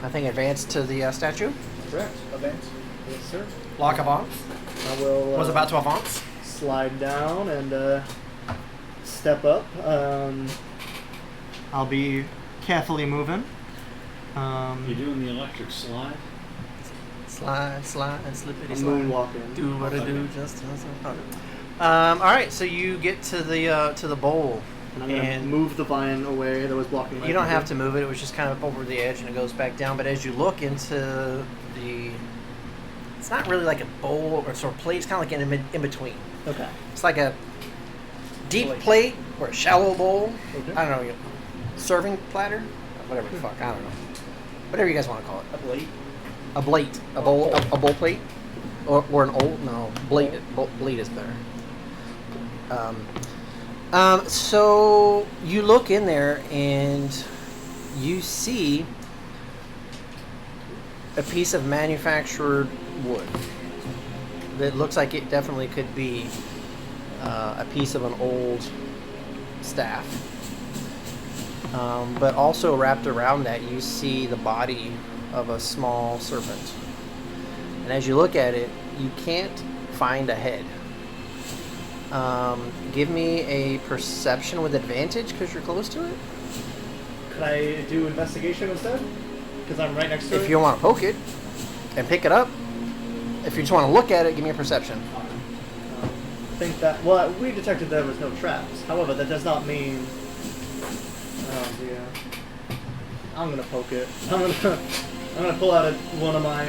I think advance to the statue.
Correct. Advance. Yes, sir.
Lock avance.
I will.
Was about to avance.
Slide down and step up. I'll be carefully moving.
You're doing the electric slide?
Slide, slippity
I'm
slide.
moonwalking.
Do what I do, just all right, so you get to the bowl,
And I'm gonna move the vine away that was blocking my
you don't
view.
have to move it. It was just kind of over the edge, and it goes back down. But as you look into it's not really like a bowl or sort of plate. It's kind of like in between.
Okay.
It's like a deep plate or a shallow bowl.
Okay.
I don't know, serving platter, whatever the fuck. I don't know. Whatever you guys want to call it.
A blade.
A blade, a bowl plate, or an old blade. Blade is better. So you look in there and you see a piece of manufactured wood. that looks like it definitely could be a piece of an old staff. But also wrapped around that, you see the body of a small serpent. And as you look at it, you can't find a head. Give me a perception with advantage because you're close to it.
Could I do investigation instead? Because I'm right next to it.
If you want to poke it and pick it up, if you just want to look at it, give me a perception.
I think that, well, we detected there was no traps. However, that does not mean. Oh dear. I'm gonna poke it. I'm gonna pull out one of my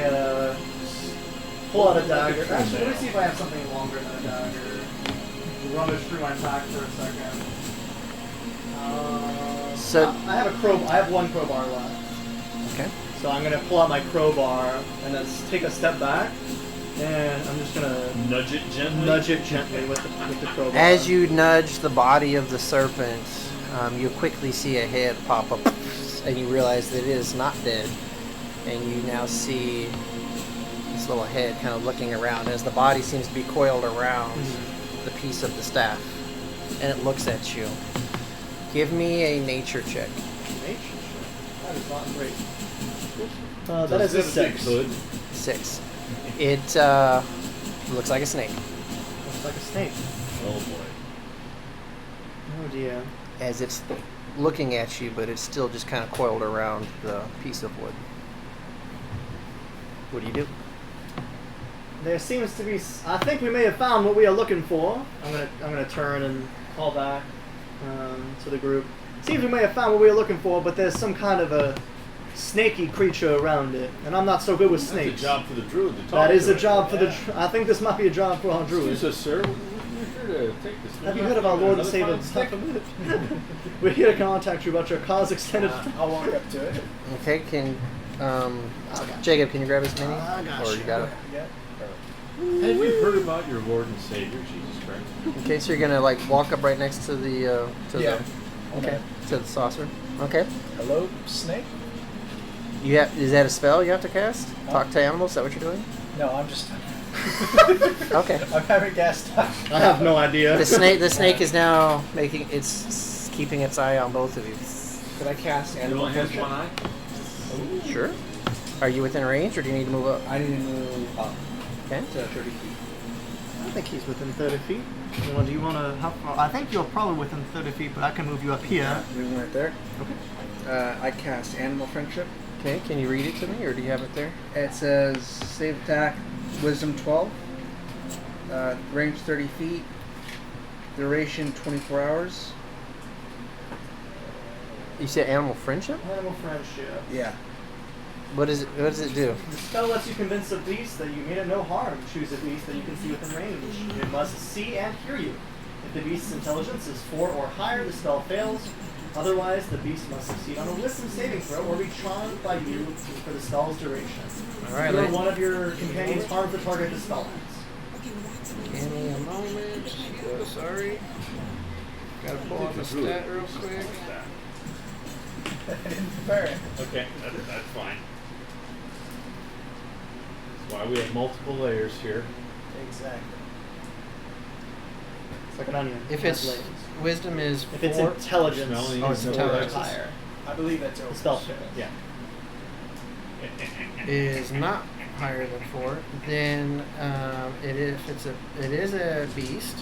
pull out a dagger. Actually, let me see if I have something longer than a dagger. Rummage through my pack for a second.
So
I have a crowbar. I have one crowbar left.
okay.
So I'm gonna pull out my crowbar and then take a step back, and I'm just gonna
Nudge it gently.
nudge it gently with the crowbar.
As you nudge the body of the serpent, you quickly see a head pop up, and you realize that it is not dead. And you now see this little head kind of looking around as the body seems to be coiled around the piece of the staff, and it looks at you. Give me a nature check.
Nature check. That is not great. That is a 6.
Good.
6. It looks like a snake.
Looks like a snake.
Oh boy.
Oh dear.
As it's looking at you, but it's still just kind of coiled around the piece of wood. What do you do?
There seems to be. I think we may have found what we are looking for. I'm gonna turn and call back to the group. Seems we may have found what we are looking for, but there's some kind of a snaky creature around it, and I'm not so good with snakes.
That's a job for the druid to talk
That is
to
a job for
yeah.
I think this might be a job for our druid.
Excuse us, sir. We're here to take this.
Have you heard of our Lord and Savior? We're here to contact you about your cause extended.
I'll walk up to it.
Okay, can Jacob, can you grab his mini?
I got
Or
you.
you got it?
Yeah.
Have you heard about your Lord and Savior, Jesus Christ?
Okay, so you're gonna like walk up right next to the
Yeah.
okay, to the saucer. Okay.
Hello, snake?
You have is that a spell you have to cast? Talk to animals, is that what you're doing?
No, I'm just.
Okay.
I'm having gas time.
I have no idea.
The snake is now it's keeping its eye on both of you.
Could I cast
It
animal
only has
friendship?
one eye.
Sure. Are you within range or do you need to move up?
I need to move up
Okay.
to 30 feet.
I think he's within 30 feet. Well, do you want to? How far? I think you're probably within 30 feet, but I can move you up here.
Moving right there.
Okay.
I cast animal friendship.
Okay, can you read it to me or do you have it there?
It says save attack, wisdom 12, range 30 feet, duration 24 hours.
You said animal friendship?
Animal friendship.
Yeah.
What does it do?
The spell lets you convince a beast that you mean it no harm. Choose a beast that you can see within range. It must see and hear you. If the beast's intelligence is 4 or higher, the spell fails. Otherwise, the beast must succeed on a wisdom saving throw or be charmed by you for the spell's duration.
Alright,
If
let's
one of your companions harms the target, the spell ends.
give me a moment. Oh, sorry. Gotta pull up the stat real quick.
I didn't prepare it.
Okay, that's fine. That's why we have multiple layers here.
Exactly.
It's like an onion.
If
It has
it's
layers.
wisdom is
If it's
4.
intelligence,
Smelling
or
is
it's
intelligence.
higher,
I believe that's
the
over.
spell fails.
Yeah.
is not higher than 4, then it is a beast.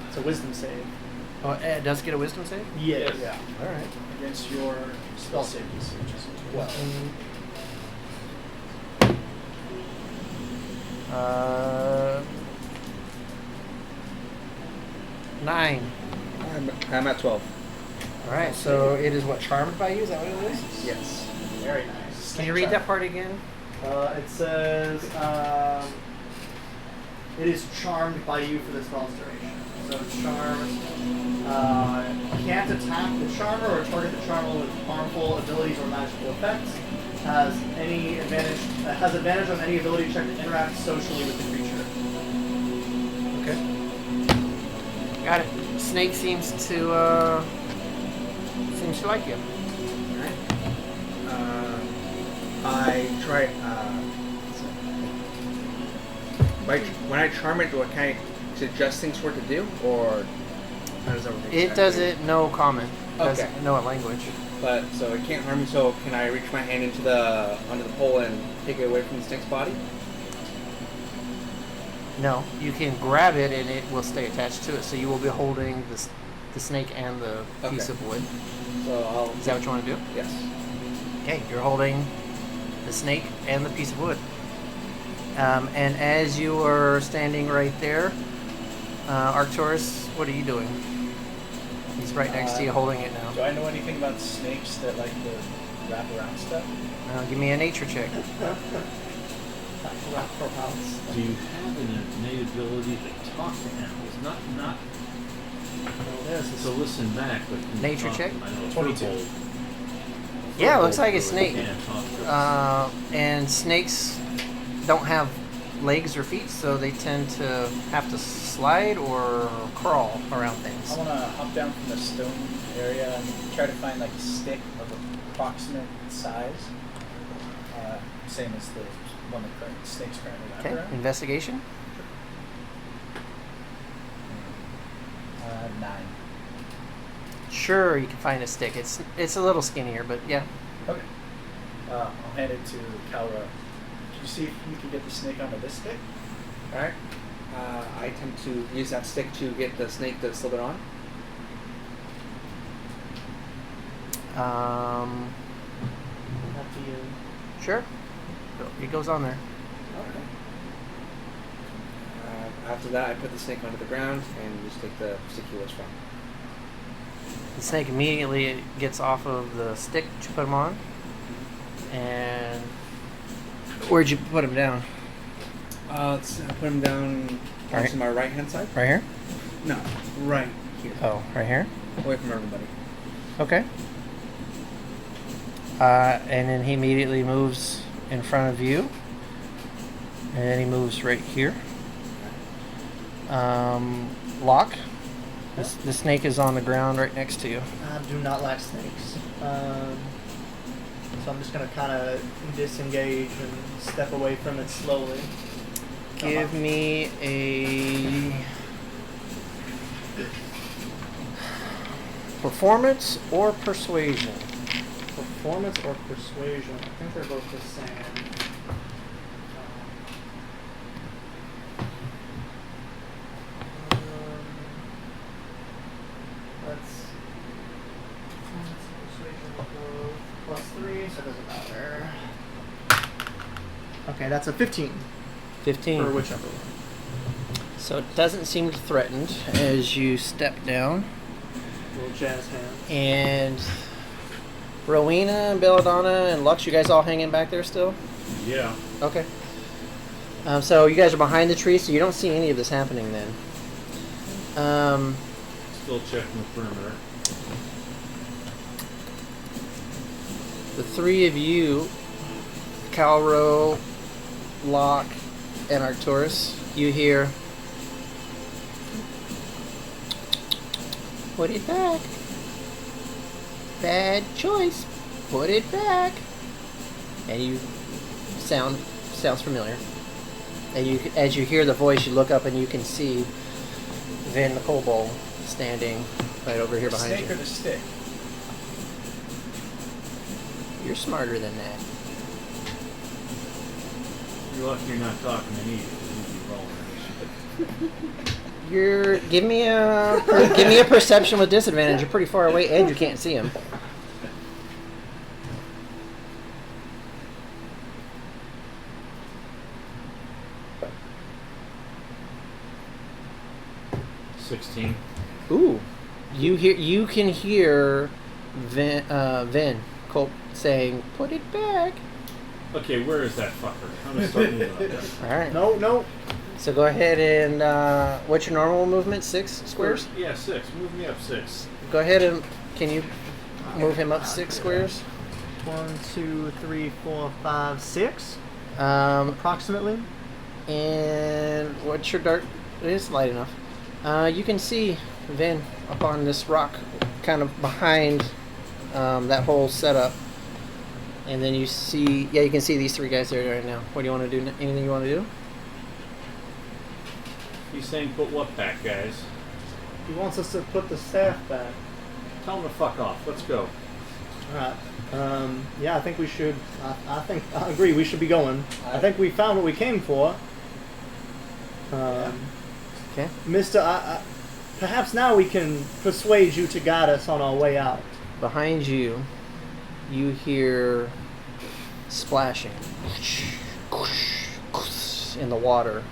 It's a wisdom save.
Oh, it does get a wisdom save.
Yes.
Yeah.
All right.
Against your spell save DC, which is 12.
9.
I'm at 12.
All right. So it is what, charmed by you? Is that what it is?
Yes.
Very nice.
Can you read that part again?
It says it is charmed by you for the spell's duration. So charmed can't attack the charmer or target the charmer with harmful abilities or magical effects. Has advantage on any ability check to interact socially with the creature.
Okay. Got it. Snake seems to like you.
Alright. I try. when I charm it, do I kind of suggest things for it to do, or how does that work?
It doesn't know common.
Okay.
Doesn't know what language.
But so it can't harm me. So can I reach my hand into under the pole and take it away from the snake's body?
No, you can grab it and it will stay attached to it. So you will be holding the snake and the piece
Okay.
of wood.
So
Is that what you want to do?
Yes.
Okay, you're holding the snake and the piece of wood. And as you are standing right there, Arcturus, what are you doing? He's right next to you, holding it now.
Do I know anything about snakes that like to wrap around stuff?
Give me a nature check.
Wrap around.
Do you have an innate ability to talk to animals? Not to listen back, but can you
Nature
talk
check?
to them? I know
22.
Furbolg-
Yeah, it looks
Furbolg
like a
really
snake.
can't talk to us.
And snakes don't have legs or feet, so they tend to have to slide or crawl around
I
things.
want to hop down from the stone area and try to find like a stick of approximate size, same as the one the current snake's currently wrapped
Okay,
around.
investigation.
9.
Sure, you can find a stick. It's a little skinnier, but yeah.
Okay. I'll hand it to Calra. Can you see if you can get the snake onto this stick?
All right. I attempt to use that stick to get the snake to slip it on.
Up to you.
Sure. It goes on there.
Okay. After that, I put the snake onto the ground and just take the stick he was from.
The snake immediately gets off of the stick that you put him on. And where'd you put him down?
Let's put him down
Right.
onto my right hand side.
Right here?
No, right here,
Oh, right here?
away from everybody.
Okay. And then he immediately moves in front of you. And then he moves right here. Lock. The snake is on the ground right next to you.
I do not like snakes. So I'm just gonna kind of disengage and step away from it slowly.
Give me a performance or persuasion.
Performance or persuasion? I think they're both the same. Let's performance and persuasion will go +3, so it doesn't matter. Okay, that's a 15
15.
for whichever one.
So it doesn't seem threatened as you step down.
Little jazz hands.
And Rowena and Belladonna and Lux, you guys all hanging back there still?
Yeah.
Okay. So you guys are behind the tree, so you don't see any of this happening then.
Still checking the perimeter.
The three of you, Calro, Locke, and Arcturus, you hear, "Put it back. Bad choice. Put it back." And you sounds familiar. And you, as you hear the voice, you look up and you can see Vin the Kobold standing right over here
The
behind
snake or
you.
the stick?
You're smarter than that.
You're lucky you're not talking to me. You'd be rolling.
Give me a perception with disadvantage. You're pretty far away and you can't see him.
$16.
Ooh, you can hear Vin Colt saying, "Put it back."
Okay, where is that fucker? I'm gonna start moving up there.
All right.
No.
So go ahead and what's your normal movement? 6 squares.
Yeah, 6. Move me up 6.
Go ahead and can you move him up 6 squares?
1, 2, 3, 4, 5, 6, approximately.
And what's your dart? It is light enough. You can see Vin up on this rock, kind of behind that whole setup. And then you see, you can see these three guys there right now. What do you want to do? Anything you want to do?
He's saying put what back, guys?
He wants us to put the staff back.
Tell him to fuck off. Let's go.
Alright. Yeah, I think we should. I agree. We should be going. I think we found what we came for.
Okay.
Mister, perhaps now we can persuade you to guide us on our way out.
Behind you, you hear splashing in the water.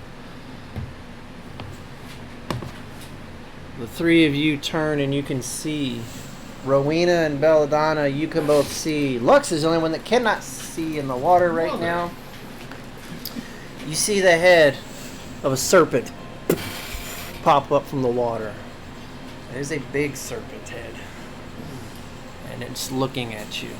The three of you turn and you can see Rowena and Belladonna. You can both see. Lux is the only one that cannot see in the water right now. You see the head of a serpent pop up from the water. It is a big serpent head. And it's looking at you.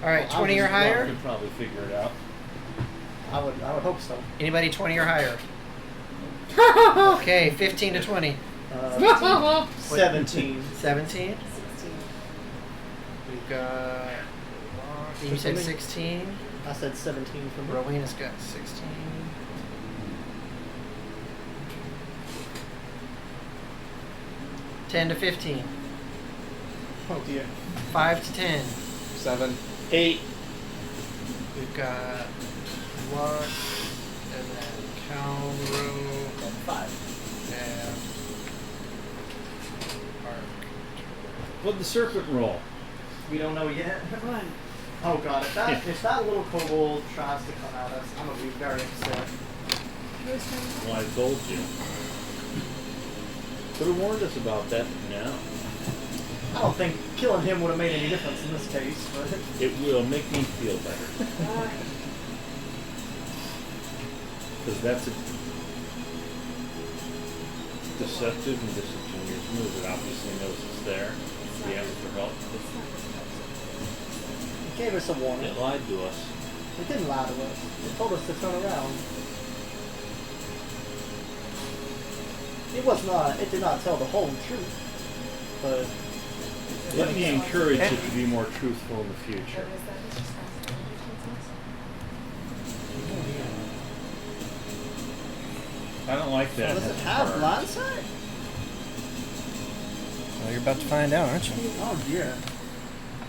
All right, 20 or higher?
Could probably figure it out.
I would hope so.
Anybody 20 or higher? Okay, 15 to 20.
17.
17? We've got... You said 16?
I said 17 for me.
Rowena's got 16. $10 to 15.
Oh dear.
5 to 10.
7.
8.
We've got Lux, and then Calro,
And 5.
and Ark.
What'd the serpent roll?
We don't know yet. Oh god, if that little kobold tries to come at us, I'm gonna be very upset.
Well, I told you. Could have warned us about that now.
I don't think killing him would have made any difference in this case, but
It will make me feel better. Because that's a deceptive and disingenuous move. It obviously knows it's there. We asked for help.
it gave us a warning.
It lied to us.
It didn't lie to us. It told us to turn around. It did not tell the whole truth, but
Let me encourage you to be more truthful in the future. I don't like that.
does it have
part.
blind sight?
Well, you're about to find out, aren't you?
Oh dear.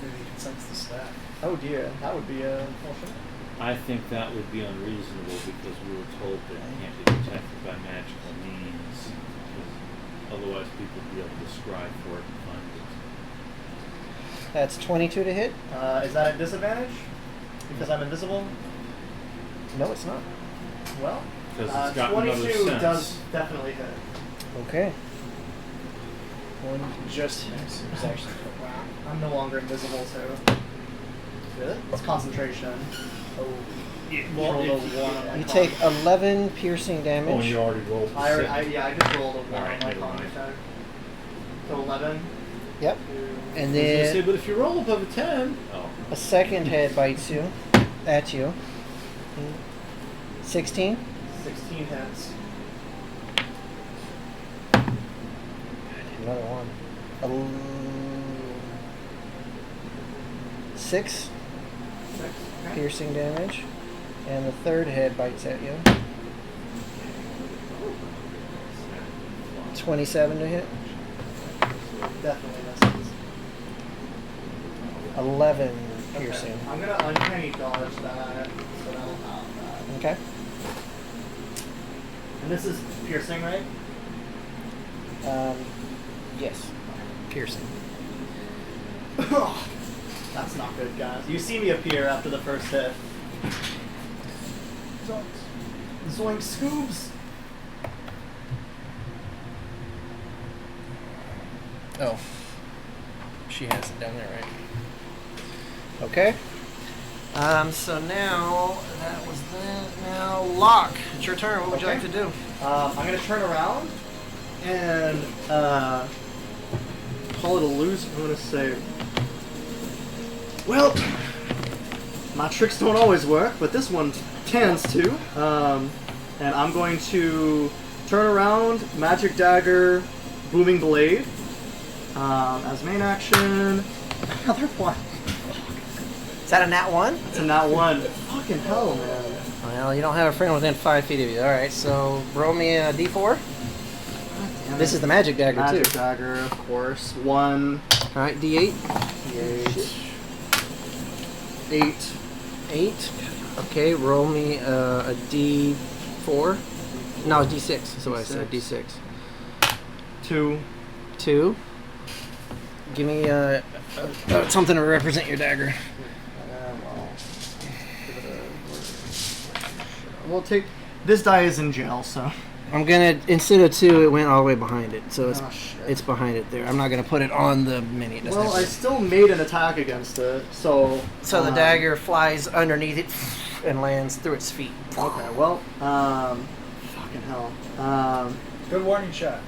Maybe you can sense the staff.
Oh dear. That would be unfortunate.
I think that would be unreasonable because we were told that it can't be detected by magical means. Otherwise, people would be able to scribe for it and find it.
That's 22 to hit?
Is that a disadvantage? Because I'm invisible?
No, it's not.
Well,
Because it's got another
22
sense.
does definitely hit.
Okay.
One just hits. It was actually wow.
I'm no longer invisible, so. Good. It's concentration. Oh.
Well,
Rolled a
if-
1 on my
You
con.
take 11 piercing
Oh, and
damage.
you already rolled the
I
six.
just rolled a 1
Alright,
on my
never
con
mind.
attack. So 11.
Yep. And
I was gonna say,
then
but if you roll above a 10... Oh.
a second head bites you. At you. 16.
16 hits.
another one. 6
Okay.
piercing damage. And the third head bites at you. 27 to hit.
Definitely misses.
11
Okay.
piercing.
I'm gonna uncanny dodge that, so that'll have that.
Okay.
And this is piercing, right?
Yes. Piercing.
That's not good, guys. You see me appear after the first hit. Zoink scoobs.
Oh. She has it down there, right? Okay. So now, that was that. Now, Locke, it's your turn. What would you like to do?
I'm gonna turn around and call it a lose. I'm gonna say, well, my tricks don't always work, but this one tends to. And I'm going to turn around, magic dagger, booming blade as main action. Another one.
Is that a nat 1?
It's a nat 1. Fucking hell, man.
Well, you don't have a friend within 5 feet of you. Alright, so roll me a d4.
Damn
This
it.
is the magic dagger,
Magic
too.
dagger, of course. 1,
Alright, d8.
8.
8. Okay, roll me a d4. No, d6. That's what I said. D6.
2.
2. Give me something to represent your dagger.
We'll take. This die is in jail, so.
I'm gonna, instead of 2, it went all the way behind it. So
Oh, shit.
it's behind it there. I'm not gonna put it on the mini. It doesn't
Well,
have
I
to-
still made an attack against it, so.
So the dagger flies underneath it and lands through its feet.
Okay, well, fucking hell.
Good warning shot.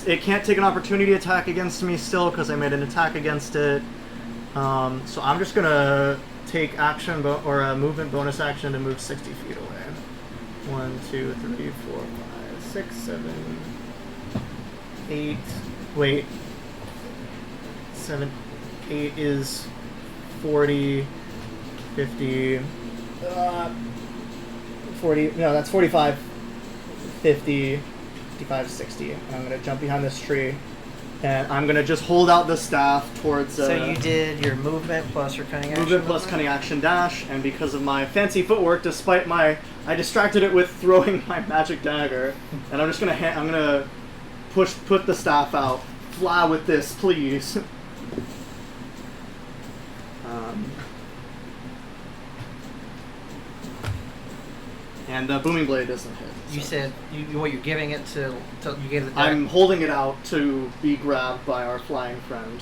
It can't take an opportunity attack against me still because I made an attack against it. So I'm just gonna take action or a movement bonus action to move 60 feet away. 1, 2, 3, 4, 5, 6, 7, 8. Wait. 7, 8 is 40, 50, 40. No, that's 45, 50. 55, 60. I'm gonna jump behind this tree, and I'm gonna just hold out the staff towards.
So you did your movement plus your cunning action.
Movement plus cunning action dash, and because of my fancy footwork, despite I distracted it with throwing my magic dagger, and I'm just gonna I'm gonna put the staff out. Fly with this, please. And the booming blade doesn't hit.
You said you're giving it to you gave the dagger.
I'm holding it out to be grabbed by our flying friend.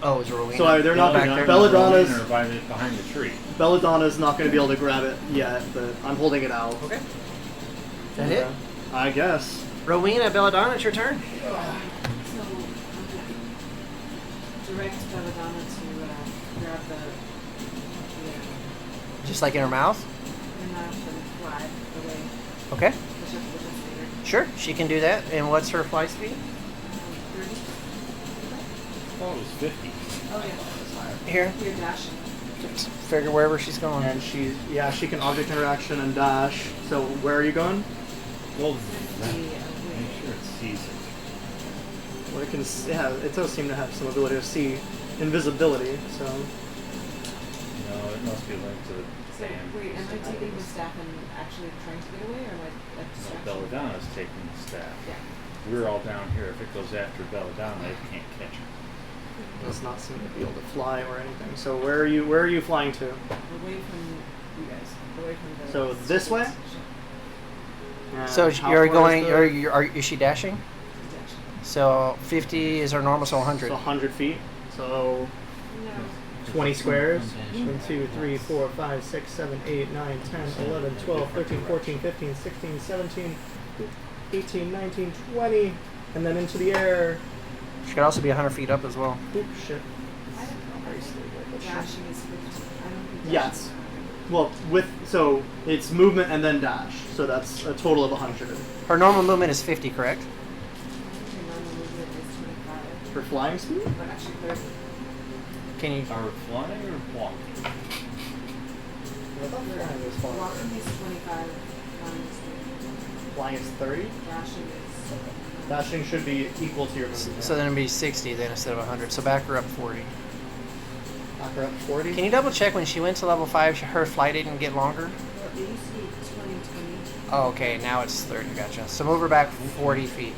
Oh, it's Rowena.
So they're not
back
gonna-
there.
Belladonna's-
Or behind the tree.
Belladonna's not going to be able to grab it yet, but I'm holding it out.
Okay. Is that it?
I guess.
Rowena, Belladonna, it's your turn.
So, direct Belladonna to grab the
Just like in her mouth.
mouth and fly away.
Okay.
Push up with this later.
Sure, she can do that. And what's her fly speed?
30.
I thought it was 50.
Oh yeah.
Here.
You're dashing.
Just figure wherever she's going.
And she can object interaction and dash. So where are you going?
Well,
The,
make sure it sees it.
Well, it does seem to have some ability to see invisibility. So
No, it must be linked to the
So wait, am I taking the staff and actually trying to get away, or like a distraction?
Belladonna's taking the staff.
Yeah.
We're all down here. If it goes after Belladonna, it can't catch it.
does not seem to be able to fly or anything. So where are you flying to?
Away from you guys. Away from the.
So this way? And
So
how
you're
far
going.
is
Is she dashing?
Distraction.
So 50 is her normal, so 100.
So 100 feet. So
No.
20 squares. 1, 2, 3, 4, 5, 6, 7, 8, 9, 10, 11, 12, 13, 14, 15, 16, 17, 18, 19, 20. And then into the air.
She could also be 100 feet up as well.
Oop, shit.
I don't know.
Very stable, but sure.
Dashing is 50. I don't think
Yes. Well, so it's movement and then dash. So that's a total of 100.
Her normal movement is 50, correct?
For flying speed?
Actually, 30.
Can you?
Are we flying or walking?
I thought flying was fun.
Walking is 25. Flying is 30.
Flying is 30.
Dashing is.
Dashing should be equal to your movement.
So then it'd be 60 then instead of 100. So back her up 40.
Knock her up 40.
Can you double check when she went to level 5, her flight didn't get longer?
It used to be 20, 20.
Oh, okay. Now it's 30. Gotcha. So move her back 40 feet.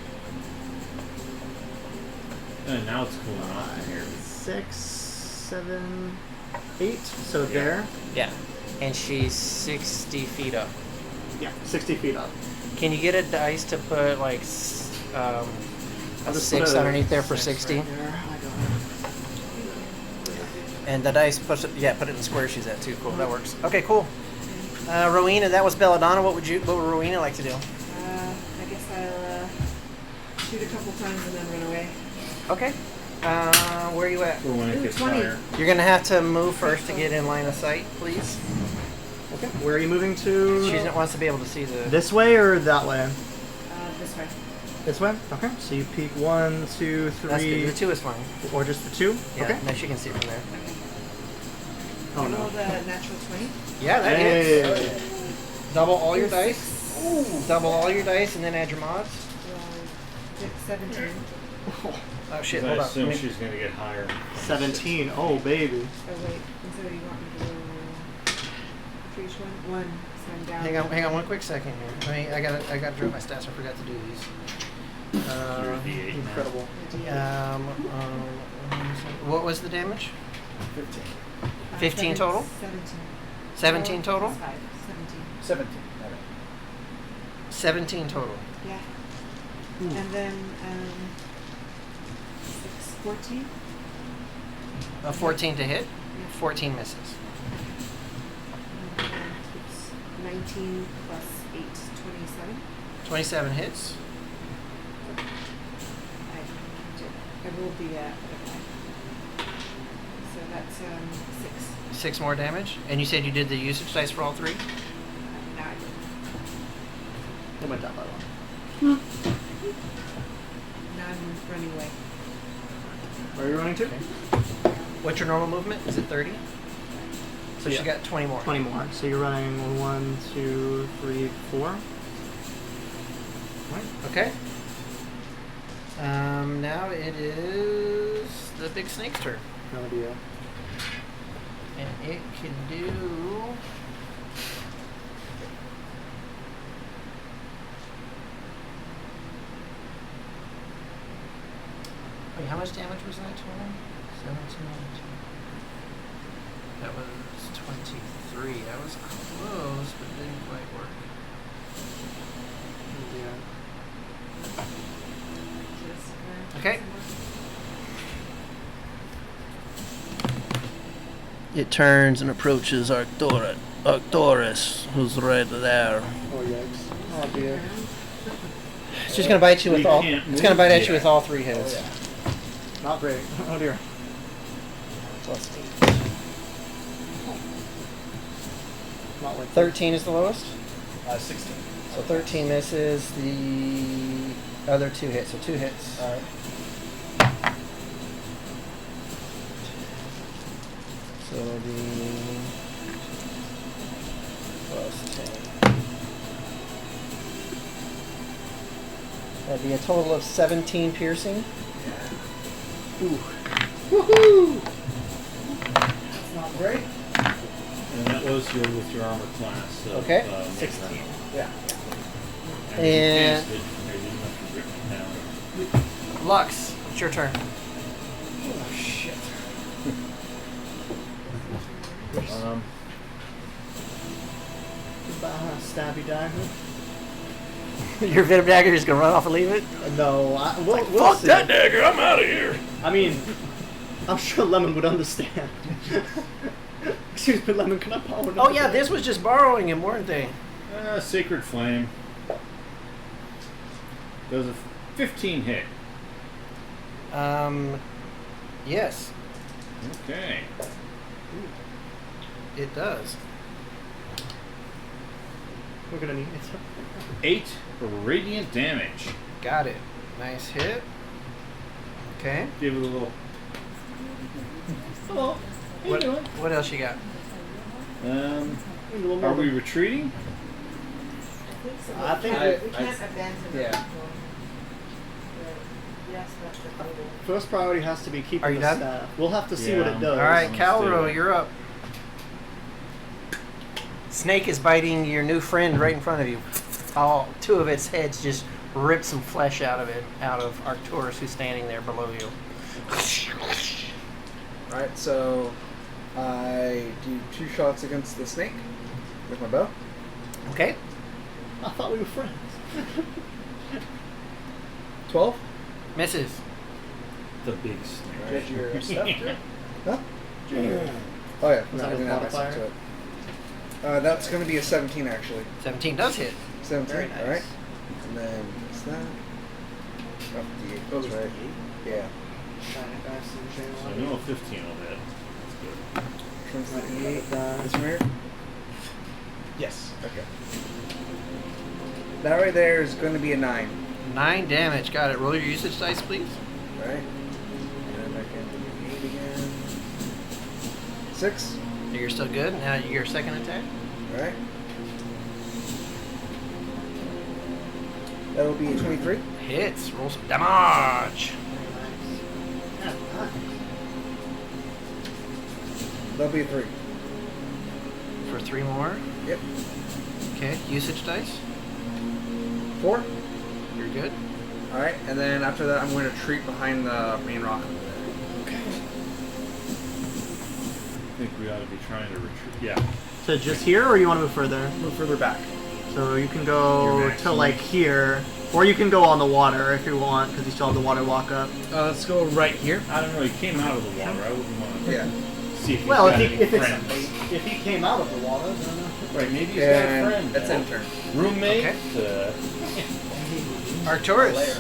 And now it's cooling off in here.
6, 7, 8. So there.
Yeah. And she's 60 feet up.
Yeah, 60 feet up.
Can you get a dice to put like
I'll
a
just
6
put a
underneath there for
6
60?
right there. I got
And the dice puts it, yeah, put it in the square she's at too. Cool, that works. Okay, cool. Rowena, that was Belladonna. What would Rowena like to do?
I guess I'll shoot a couple times and then run away.
Okay. Where are you at?
For when it
Ooh,
gets
20.
higher.
You're gonna have to move first to get in line of sight, please.
Okay. Where are you moving to?
She wants to be able to see the.
This way or that way?
This way.
This way? Okay. So you peek 1, 2, 3.
That's good. The 2 is fine.
Or just the 2?
Yeah.
Okay.
No, she can see from there.
Oh
Roll
no.
the natural 20.
Yeah, that
Hey.
hits. Double all your dice. Double all your dice and then add your mods.
17.
Oh shit!
I
Hold on.
assume
Let me-
she's going to get higher.
17. Oh baby.
Oh, wait. And so you want me to roll for each one? 1. So I'm down.
Hang on one quick second here. I gotta draw my stats. I forgot to do these.
You're a D8 now.
Incredible.
What was the damage?
15.
15 total?
17.
17 total?
5. 17.
17. Okay.
17 total.
Yeah.
Ooh.
And then 6, 14.
14 to hit.
Yeah.
14 misses.
And it's 19 plus 8, 27.
27 hits.
I rolled the butterfly. So that's 6.
6 more damage. And you said you did the usage dice for all 3?
Now I do.
It went down by 1.
Now I'm running away.
Where are you running to?
What's your normal movement? Is it 30? So
Yeah.
she got 20 more.
20 more. So you're running 1, 2, 3, 4. Right.
Okay. Now it is the big snake's turn.
That'll be it.
And it can do... Wait, how much damage was that total? 17. That was 23. That was close, but didn't quite work.
Yeah.
Just,
Okay.
some more.
It turns and approaches Arcturus, who's right there.
Oh yikes. Oh dear.
It's just gonna bite you with
You
all.
can't
It's gonna
move
bite at
yet.
you with all 3 hits.
Not great. Oh dear.
Plus 8.
Not like
13 is the lowest.
16.
So 13 misses. The other 2 hits. So 2 hits.
All right.
So it'll be plus 10. That'd be a total of 17 piercing.
Ooh.
Woohoo!
That's not great.
And that was with your armor class. Of,
Okay.
16.
Yeah.
And-
you didn't have to rip it down.
Lux, it's your turn.
Oh shit.
Stabby dagger.
Your Venom Dagger is gonna run off and leave it?
No, we'll see.
dagger! I'm out of here.
I mean, I'm sure Lemon would understand. Excuse me, Lemon, can I borrow
Oh yeah, this was just borrowing him, weren't they?
Sacred Flame. Does a 15 hit.
Yes,
Okay.
it does.
We're gonna need it.
8 radiant damage.
Got it. Nice hit. Okay.
Give it a little. Hello. How you doing?
What else you got?
Are we retreating?
I think so.
I think
we can't abandon
yeah.
the people. Yes, that's the goal.
First priority has to be keeping
Are you
the
done?
staff. We'll have to see
Yeah.
what it does.
All right,
Let's do
Calro,
it.
you're up. Snake is biting your new friend right in front of you. All two of its heads just rip some flesh out of it, out of Arcturus, who's standing there below you.
Alright, so I do 2 shots against the snake with my bow.
Okay.
I thought we were friends.
12.
Misses.
The big snake.
Did your stuff do it?
Huh? Oh yeah,
Was
no,
that
I
with
didn't add my stuff
modifier?
to it. That's going to be a 17 actually.
17 does hit.
17,
Very nice.
alright. And then what's that? Oh, D8 goes right. Yeah.
So I know a 15 will hit. That's good.
Comes the
Right,
D8.
that.
This one here?
Yes.
Okay. That right there is going to be a 9.
9 damage. Got it. Roll your usage dice, please.
Right? And then back into the 8 again. 6.
You're still good. Now your second attack.
Alright. That'll be a 23.
Hits. Roll some damage.
That'll be a 3.
For 3 more.
Yep.
Okay. Usage dice.
4.
You're good.
Alright, and then after that I'm going to retreat behind the main rock over there.
I think we ought to be trying to retreat. Yeah.
So just here, or you want to move further?
Move further back.
So you can
Your
go
max
to
move.
like here, or you can go on the water if you want, because you still have the water walk up.
Let's go right here.
I don't know. He came out of the water. I wouldn't want to
Yeah.
see if he's
Well,
got
if
any
he
friends.
if he came out of the water, then
Right, maybe he's got a friend.
And that's
though.
end turn.
Roommate.
Arcturus.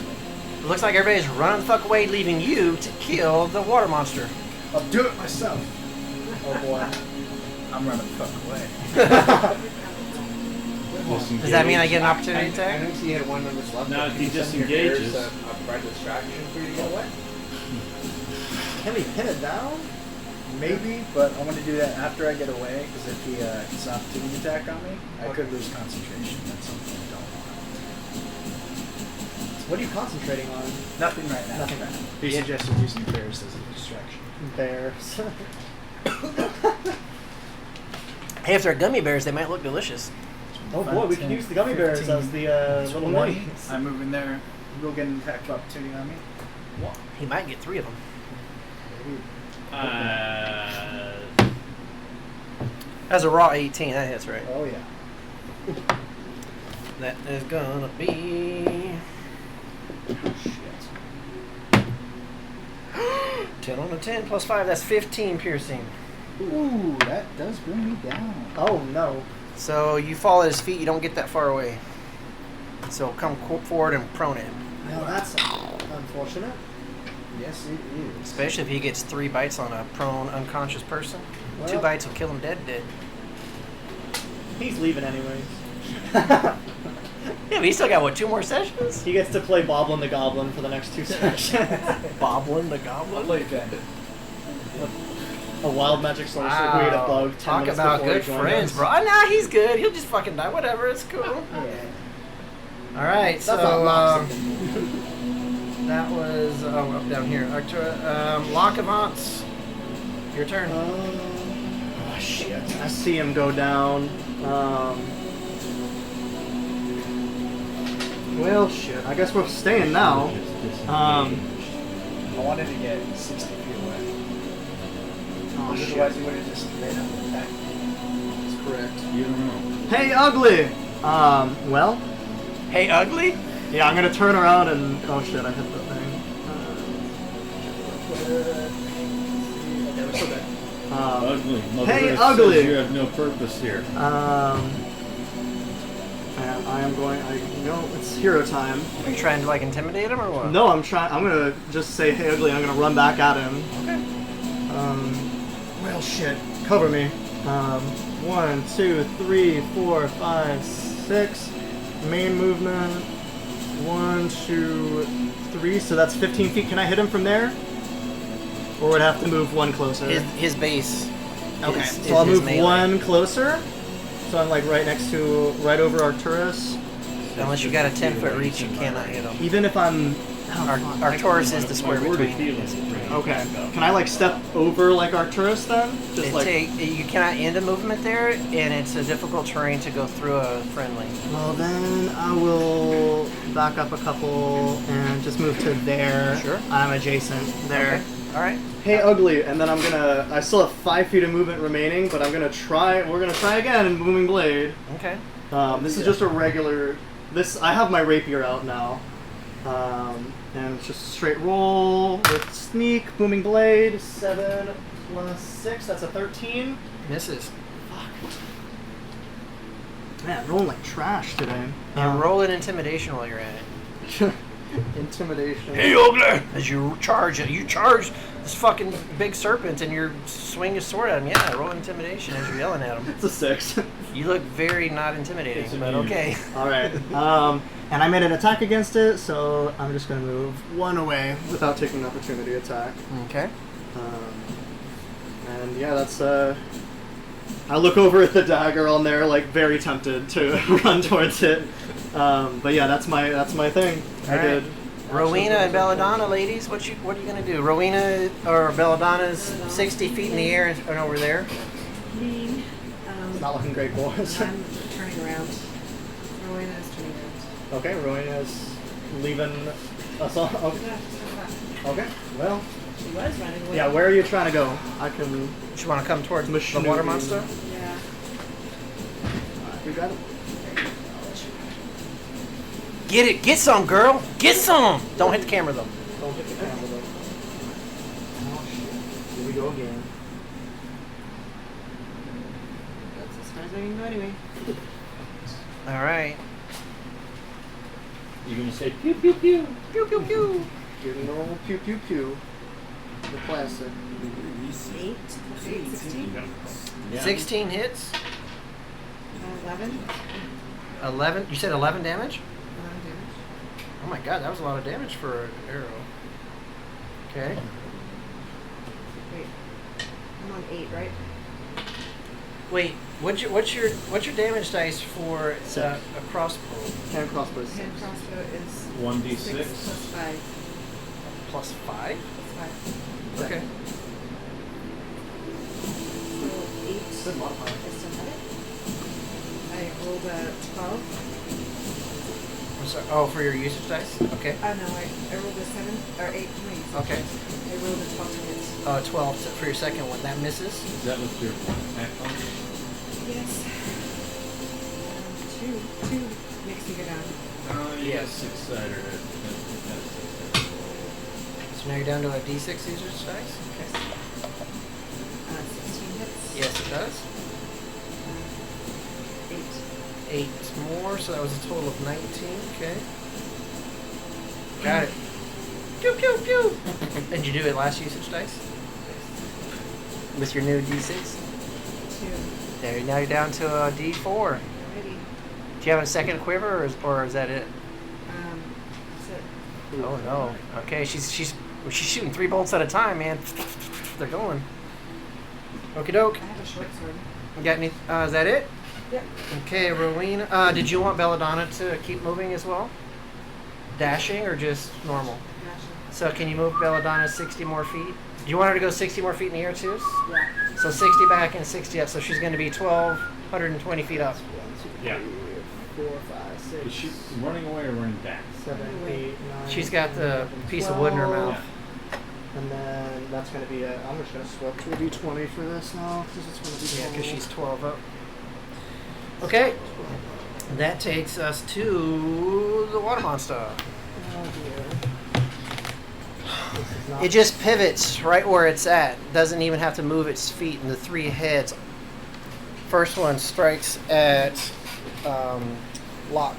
It looks like everybody's running the fuck away, leaving you to kill the water monster.
I'll do it myself. Oh boy. I'm running the fuck away.
Does that mean I get an opportunity
I
attack?
know he had 1 members left.
Now,
but
if he
can you send your bears
disengages-
to provide a distraction for you to get away?
can we pin it down?
Maybe, but I want to do that after I get away, because if he gets an opportunity attack on me, I could lose concentration. That's something I don't want.
What are you concentrating on?
Nothing right now.
Nothing right now.
He suggested using bears as a distraction.
Bears.
Hey, if they're gummy bears, they might look delicious.
Oh boy, we can use the gummy bears as the little
20.
minis.
I'm moving there. You'll get an attack of opportunity on me.
He might get 3 of them. That's a raw 18. That hits, right?
Oh yeah.
That is gonna be
Shit.
10 on a 10 plus 5. That's 15 piercing.
Ooh, that does bring me down.
Oh no.
So you fall at his feet. You don't get that far away. So come forward and prone him.
Well, that's unfortunate.
Yes, it is.
Especially if he gets 3 bites on a prone, unconscious person. 2
Well-
bites will kill him dead.
He's leaving anyways.
Yeah, but he's still got, what, 2 more sessions?
He gets to play Boblin the Goblin for the next 2 sessions.
Boblin the Goblin?
Play Ben.
A wild magic sorcerer who ate a bug 10
Talk
minutes
about
before he
good
joined
friends,
us.
bro. Oh, nah, he's good. He'll just fucking die. Whatever, it's cool.
Yeah.
All right,
That's not
so
locked.
that was up down here. Lock Avance. Your turn.
Oh shit! I see him go down. Well, shit. I guess we're staying now.
I wanted to get 60 feet away.
Oh
Otherwise,
shit!
he would have just made an attack.
That's correct.
You don't know.
Hey, ugly. Well,
Hey, ugly.
yeah. I'm gonna turn around and oh shit! I hit the thing.
Okay, we're still good.
Ugly. Mother
Hey,
Earth
ugly.
says you have no purpose here.
And I am going. It's hero time.
Are you trying to like intimidate him or what?
No, I'm trying. I'm gonna just say, "Hey, ugly." I'm gonna run back at him.
Okay.
Well, shit. Cover me. 1, 2, 3, 4, 5, 6. Main movement. 1, 2, 3. So that's 15 feet. Can I hit him from there? Or would I have to move one closer?
His base.
Okay,
is
so I'll
his
move
melee.
one closer. So I'm like right over Arcturus.
Unless you got a 10-foot reach, you cannot hit him.
Even if I'm...
Arcturus is the square
My wordy
between.
feeling is bringing it
Okay.
back up.
Can I like step over like Arcturus then? Just like...
You cannot end a movement there, and it's a difficult terrain to go through a friendly.
Well then, I will back up a couple and just move to there.
Sure.
I'm adjacent there.
Okay. All right.
Hey, Ugly, and then I still have 5 feet of movement remaining, but we're gonna try again in Booming Blade.
Okay.
This is just a regular, I have my rapier out now. And it's just a straight roll with Sneak, Booming Blade, 7 plus 6, that's a 13.
Misses.
Man, rolling like trash today.
And roll an intimidation while you're at it.
Intimidation.
Hey, Ugly! As you charge this fucking big serpent and you're swinging your sword at him. Yeah, roll intimidation as you're yelling at him.
It's a 6.
You look very not intimidating,
It's
but
immune.
okay.
Alright. And I made an attack against it, so I'm just gonna move one away without taking an opportunity attack.
Okay.
And yeah, that's I look over at the dagger on there, like very tempted to run towards it. But yeah, that's my thing. I
All
did.
right. Rowena and Belladonna, ladies, what are you gonna do? Rowena or Belladonna's 60 feet in the air and over there.
Me,
It's not looking great, boys.
I'm turning around. Rowena is turning around.
Okay, Rowena's leaving us all. Okay.
Yeah,
Okay. Well,
she was running away.
yeah. Where are you trying to go? I can.
You want to come towards the
Machine.
water monster?
Yeah.
You got it.
Get it! Get some, girl! Get some! Don't hit the camera though.
Don't hit the camera though. Oh shit. Here we go again.
That's as far as I can go anyway.
All right.
You're gonna say pew pew pew.
Pew pew pew.
Your normal pew pew pew. The classic.
8, 16,
Yeah.
16 hits.
11.
11. You said 11 damage?
11 damage.
Oh my god, that was a lot of damage for an arrow. Okay.
Wait. I'm on 8, right?
Wait, what's your damage dice for a crossbow?
Hand crossbow.
Hand crossbow is
1d6.
6 plus 5.
Plus 5?
Plus 5.
Okay.
So 8.
Good modifier.
I still have it. I rolled a 12.
I'm sorry. Oh, for your usage dice? Okay.
Oh no, I rolled a 7 or 8. No,
Okay.
I rolled a 12 to hit.
12 for your second one. That misses.
Is that with your attack bonus?
Yes. 2 makes me go down.
You got
Yes.
6-sider.
So now you're down to a d6 usage dice? Okay.
16 hits.
Yes, it does.
8.
8 more, so that was a total of 19. Okay. Got it. Pew pew pew! Did you do it last usage dice? With your new d6?
2.
There, now you're down to a d4.
Alrighty.
Do you have a second quiver, or is that it?
That's it.
Oh no. Okay, she's shooting 3 bolts at a time, man. They're going. Okie doke.
I have a short sword.
You got any? Is that it?
Yep.
Okay, Rowena. Did you want Belladonna to keep moving as well? Dashing or just normal?
Gotcha.
So can you move Belladonna 60 more feet? Do you want her to go 60 more feet in the air too?
Yeah.
So 60 back and 60 up. So she's going to be 1,220 feet up.
Yeah.
4, 5, 6.
Is she running away or running back?
7, 8, 9.
She's got the piece of wood in her
12.
mouth.
And then that's going to be I'm just going to swap to a d20 for this now, because it's going to be
Yeah,
12.
because she's 12 up. Okay. That takes us to the water monster.
Oh dear. This is not
It just pivots right where it's at. Doesn't even have to move its feet. And the 3 heads. First one strikes at Locke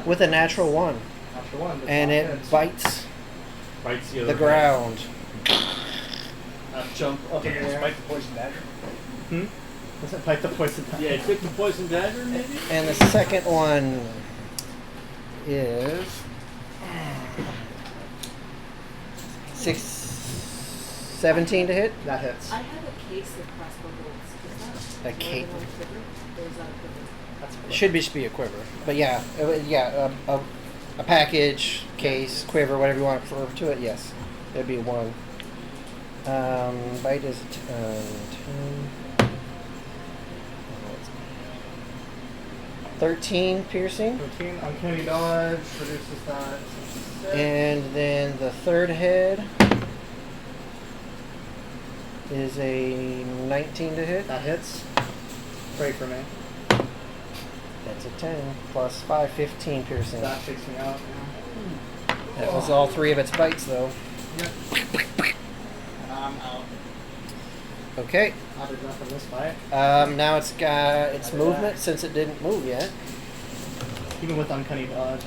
with a natural 1,
after one.
and it bites
Bites the other
the
guy.
ground.
Jump up in the air.
Despite the poison dagger.
Hmm? Doesn't bite the poison dagger.
Yeah, take the poison dagger, maybe?
And the second one is 17 to hit.
That hits.
I have a case of crossbow bolts. Is that
A case.
more than one quiver? Or is that a quiver?
That's a
Should be a quiver, but yeah, a package, case, quiver, whatever you want to refer to it. Yes, it'd be one. Bite is 10. 13 piercing,
13. Uncanny dodge reduces that.
and then the third head is a 19 to hit.
That hits. Pray for me.
That's a 10 plus 5, 15 piercing.
That takes me out. Yeah.
That was all 3 of its bites, though.
Yep. And I'm out.
Okay.
I did nothing this fight.
Now it's got its movement since it didn't move yet.
Even with uncanny dodge,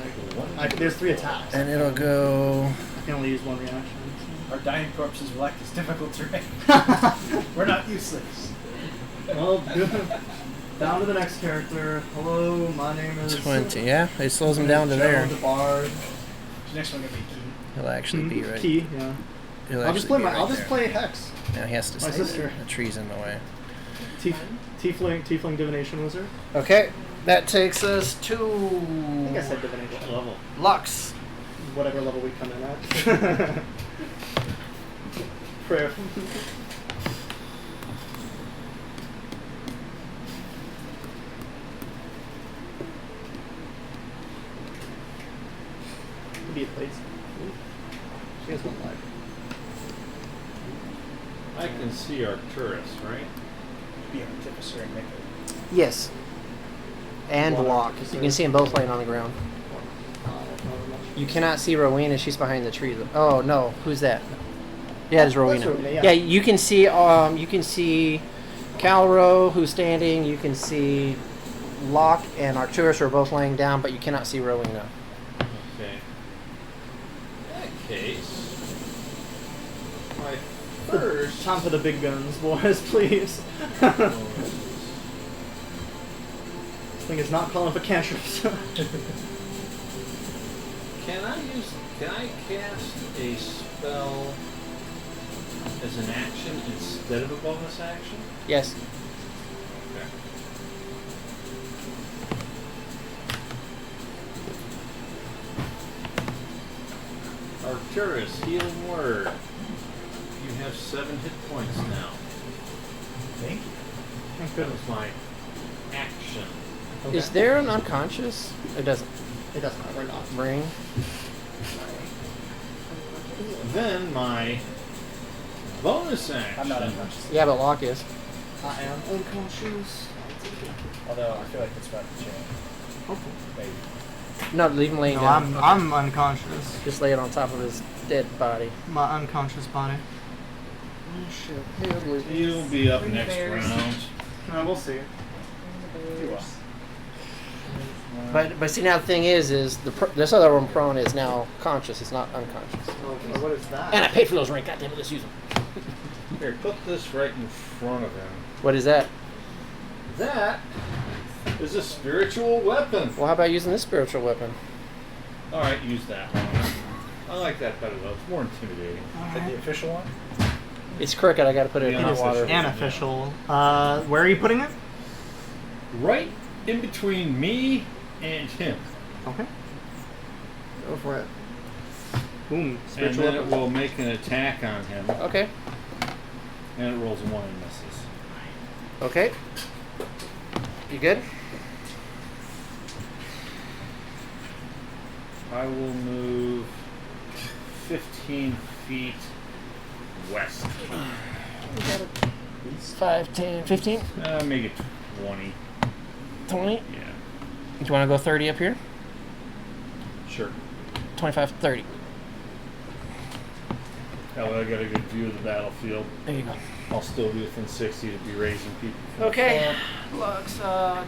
there's 3 attacks.
And it'll go.
I can only use 1 reaction.
Our dying corpses will act as difficult terrain. We're not useless.
Well, good. Down to the next character. Hello, my name is
20. Yeah, it slows him down to there.
The Bard.
The next one gonna be key.
He'll actually be right.
Key, yeah.
He'll
I'll just
actually
play
be
I'll
right
just
there.
play Hex.
Now he has to
my
stay
sister.
there. The tree's in the way.
Tiefling divination wizard.
Okay, that takes us to
I think I said divination.
What level?
Lux.
Whatever level we come in at. Prayer. Be it, please. She has 1 life.
I can see Arcturus, right?
Be an artificer and make it.
Yes. And
Water
Locke.
officer.
You can see them both laying on the ground. You cannot see Rowena. She's behind the tree. Oh no, who's that? Yeah, it's Rowena.
Rowena, yeah.
Yeah, you can see. You can see Calro, who's standing. You can see Locke and Arcturus are both laying down, but you cannot see Rowena.
Okay. In that case, my first.
Time for the big guns, boys, please. This thing is not calling for cantrips.
Can I cast a spell as an action instead of a bonus action?
Yes.
Okay. Arcturus, healing word. You have 7 hit points now.
Thank you.
Thank
That
goodness.
was my action.
Okay.
Is there an unconscious? It doesn't
It doesn't matter, not.
ring.
Then my bonus action.
I'm not unconscious.
Yeah, but Locke is.
I am unconscious.
Although I feel like it's about to change.
Hopefully.
Maybe.
No, leave him laying
No,
down.
I'm unconscious.
Just lay it on top of his dead body.
My unconscious body.
You'll be up
Bring the
next
bears.
round.
No, we'll see.
You will.
But see now the thing is this other one prone is now conscious. It's not unconscious.
Okay, what is that?
And I paid for those rank. Goddamn it, let's use them.
Here, put this right in front of him.
What is that?
That is a spiritual weapon.
Well, how about using this spiritual weapon?
All right, use that one. I like that better though. It's more intimidating.
Is that the official one?
It's crooked. I got to put it in
Yeah,
hot
it's
water.
And official. Where are you putting it?
Right in between me and him.
Okay. Go for it. Boom.
And
Spiritual
then it
weapon.
will make an attack on him.
Okay.
And it rolls a 1 and misses.
Okay. You good?
I will move 15 feet west.
5, 10, 15,
Make it 20.
20.
Yeah.
Do you want to go 30 up here?
Sure.
25, 30.
That way I got a good view of the battlefield.
There you go.
I'll still be within 60 to be raising people. From
Okay. Lux,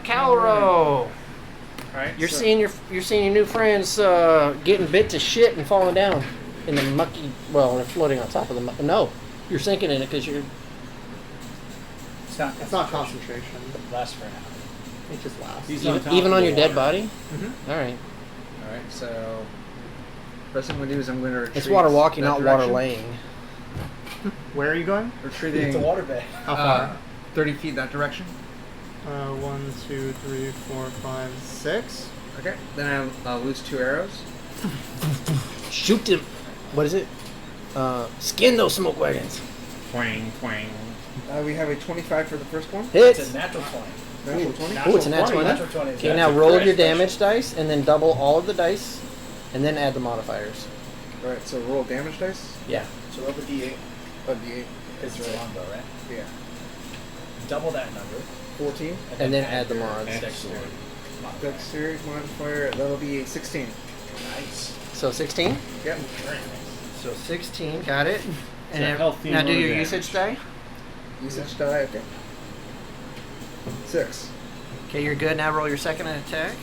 Calro.
Alright.
You're seeing your new friends getting bit to shit and falling down in the mucky. Well, they're floating on top of the. No, you're sinking in it because you're.
It's not concentration.
Lasts for an hour.
It just lasts.
He's on top
Even
of
on
the
your dead
water.
body?
Mm-hmm.
All right.
All right. So first thing I'm gonna do is I'm gonna retreat.
It's water walking,
that
not water
direction.
laying.
Where are you going?
Retreating.
It's a water bed.
How far?
30 feet that direction.
1, 2, 3, 4, 5, 6.
Okay. Then I'll lose 2 arrows.
Shoot them. What is it? Skin those smoke wagons.
Twang, twang.
We have a 25 for the first one.
Hits.
It's a natural 20.
Natural 20.
Oh, it's a nat 20.
Natural 20 is
Okay,
that's
now
a
roll
crit,
your
especially.
damage dice and then double all of the dice and then add the modifiers.
All right. So roll damage dice.
Yeah.
So roll the d8
Of the
because you're a longbow, right?
yeah.
Double that number.
14.
And then add the
your
mods.
dexterity modifier.
Dexterity modifier. That'll be a 16.
Nice.
So 16?
Yep.
Very nice.
So 16, got it.
So
And then-
healthy
now do
amount of
your
damage.
usage die.
Usage die. Okay. 6.
Okay, you're good. Now roll your second attack.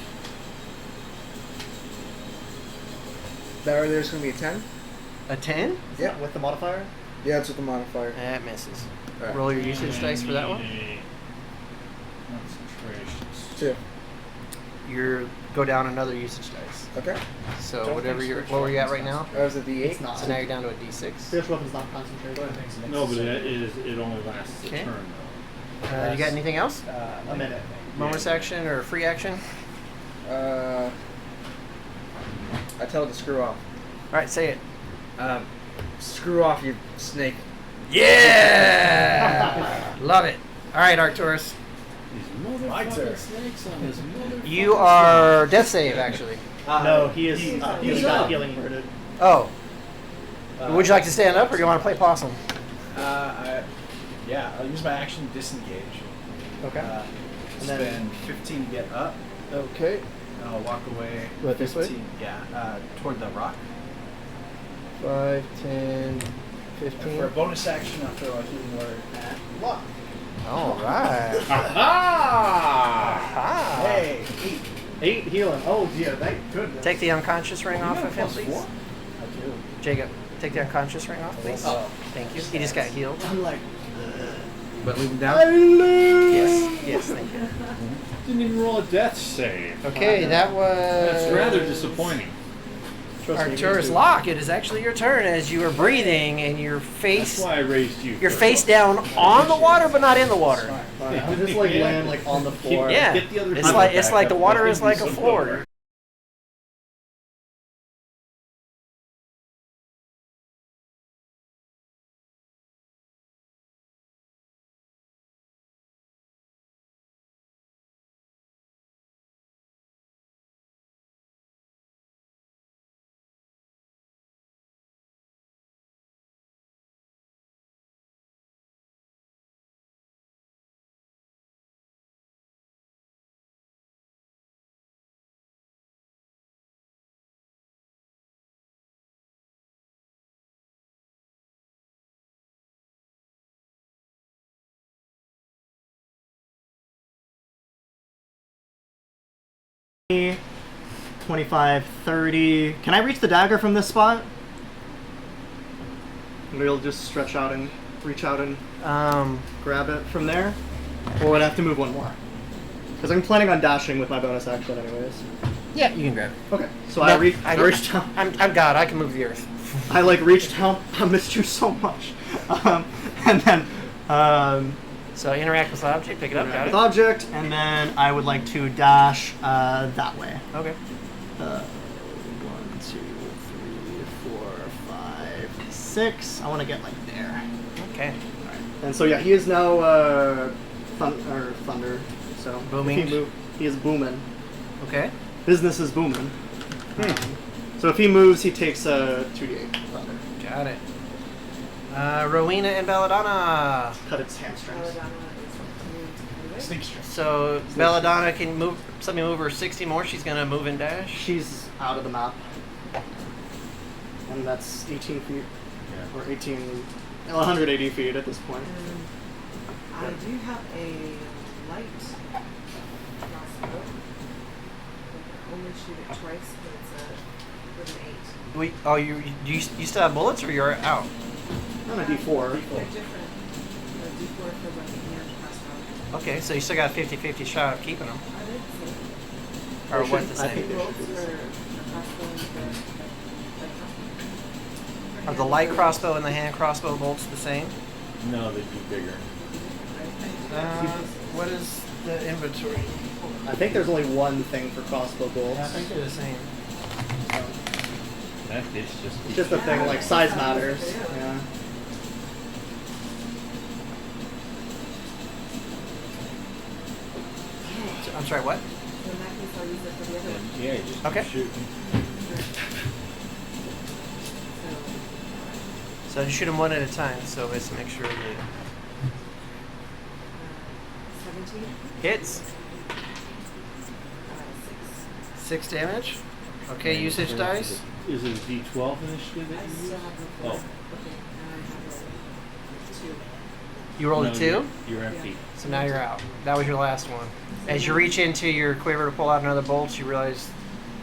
There's gonna be a 10.
A 10?
Yeah.
With the modifier?
Yeah, it's with the modifier.
That misses.
All right.
Roll your usage dice for that one.
Concentrations.
2.
You're go down another usage dice.
Okay.
So
Don't
whatever
think
you're,
spiritual
what were you at
weapons
right now?
That was a D8.
It's not.
So now you're down to a D6.
Spiritual weapon's not concentrated.
No, but it only lasts a
Okay.
turn though.
You got anything else?
A minute, I think.
Bonus action or free action?
I tell it to screw off.
All right, say it.
Screw off, you snake.
Yeah! Love it. All right, Arcturus.
These
My turn.
motherfucking snakes on his motherfucking
You are death save, actually.
No, he is.
he's
He's
up.
got healing worded.
Oh. Would you like to stand up or do you want to play possum?
Yeah, I'll use my action to disengage.
Okay.
And
then-
spend 15 to get up.
Okay.
And I'll walk away.
What, this way?
15, yeah, toward the rock.
5, 10,
And for a
15.
bonus action, I'll throw a healing word at Luck.
All right.
Ah!
Hey,
8 healing. Oh dear, thank goodness.
Take the unconscious ring off of him, please.
I do.
Jacob, take the unconscious ring off, please.
Oh.
Thank you. He just got healed.
I'm like,
But leave him down.
Yes. Yes, thank you.
Didn't even roll a death save.
Okay, that was...
That's rather disappointing.
trust me,
Arcturus
me too.
Locke, it is actually your turn as you are breathing and your
That's
face...
why I raised you.
Your
first.
face down on the water, but not in the water.
I'm just like laying like on the floor.
Yeah,
Get the other
it's
people
like
back
the
up.
water
Let
is
them
like
do
a
some
floor.
work.
Me, 25, 30. Can I reach the dagger from this spot? Maybe I'll just stretch out and reach out and grab it from there. Or would I have to move one more? Because I'm planning on dashing with my bonus action anyways.
Yeah, you can grab it.
Okay, so
No,
I reached out.
I'm God. I can move the earth.
I like reached out. I missed you so much. And then
So interact with the object, pick it up, got
with
it.
object, and then I would like to dash that way.
Okay.
1, 2, 3, 4, 5, 6. I want to get like there.
Okay.
And so yeah, he is now thunder. So if
Booming.
he is booming.
Okay.
Business is booming. So if he moves, he takes a 2d8 thunder.
Got it. Rowena and Belladonna.
Cut its hamstrings.
Sneak strength.
So Belladonna can move. Something move her 60 more. She's gonna move and dash.
She's out of the map. And that's 18 feet. Or 180 feet at this point.
I do have a light crossbow. I can only shoot it twice, but it's with an 8.
You still have bullets or you're out?
On a d4.
They're different. The D4 for the hand crossbow
Okay, so you still got a 50-50 shot of keeping them.
I didn't see.
Or
They
what
should-
the
I think
same?
they
Bolts
should be the
for
same.
crossbow and for
Are the light crossbow and the hand crossbow bolts the same?
No, they'd be bigger.
What is the inventory?
I think there's only one thing for crossbow bolts.
Yeah, I think they're the same.
That it's just.
It's just a thing, like size matters. Yeah.
I'm sorry, what?
So in that case, I'll use it for the other one.
Yeah, you just
Okay.
keep shooting.
So,
So you shoot them one at a time, so let's make sure that
17?
hits.
6.
6 damage. Okay,
And
usage
so
dice.
Is it a D12 initiative
I
that you
still
use?
have the 4.
Oh.
Okay, now I have a 2.
You rolled
No,
a 2,
You're empty.
so now you're out. That was your last one. As you reach into your quiver to pull out another bolt, you realize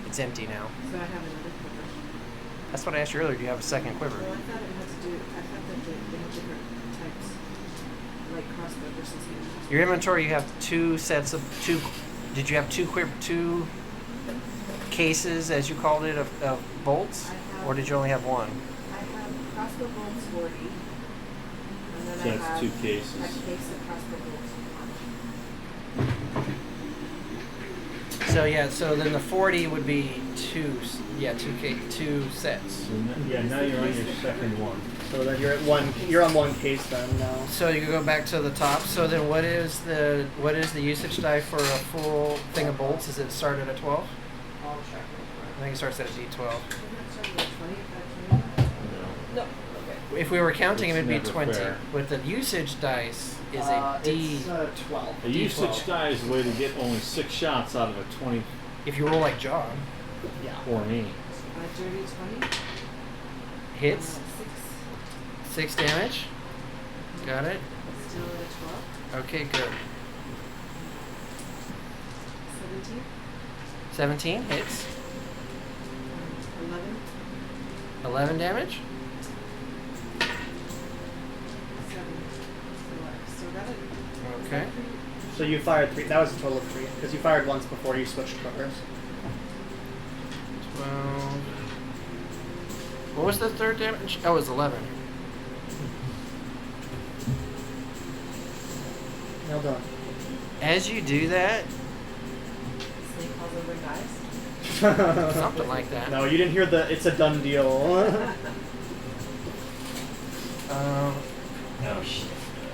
it's empty now.
So I have another quiver.
That's what I asked you earlier. Do you have a second quiver?
Well, I thought it had to do. I thought that they had different types, like crossbow versus hand crossbow.
Your inventory, you have 2 sets of 2. Did you have 2 cases, as you called it, of bolts, or did you only have 1?
I have crossbow bolts 40, and then
So
I
that's
have
2 cases.
a case of crossbow bolts.
So yeah, so then the 40 would be 2 sets.
So yeah, now you're on your second one.
So then you're at one. You're on one case then now.
So you can go back to the top. So then what is the usage die for a full thing of bolts? Is it start at a 12?
I'll check
I think it starts at a D12.
it. Doesn't it start with 20 if that's 20?
No.
No. Okay.
If we were counting,
It's
it would be
never
20.
fair.
But the usage dice is a D.
It's 12.
A usage die is a way to get only 6 shots out of a 20
If you roll like John,
Yeah.
for me.
A dirty 20.
hits
6.
6 damage. Got it.
Still at a 12.
Okay, good.
17.
17 hits.
11.
11 damage.
7. So I still got it.
Okay.
So you fired 3. That was a total of 3 because you fired once before you switched colors.
12. What was the third damage? Oh, it was 11.
Well done.
As you do that,
Snake falls over and dies.
something like that.
No, you didn't hear the. It's a done deal.
Oh shit.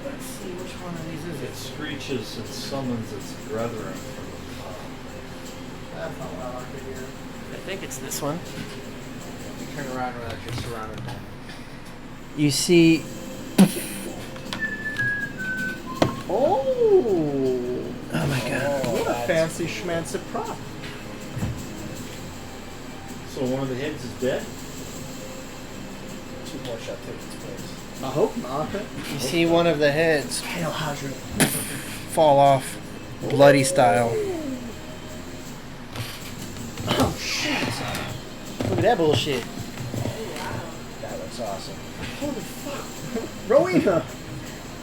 Let's see which one of these is
It
it.
screeches and summons its brethren from the top.
That's not what I like to hear.
I think it's this one.
You turn around and you're surrounded by.
You see.
Oh!
Oh my god.
What a fancy schmancy prop.
So one of the heads is dead?
2 more shall take its place.
I hope not.
You see one of the heads
Hail Hydra.
fall off, bloody style.
Oh shit!
Look at that bullshit.
That looks awesome.
Holy fuck! Rowena!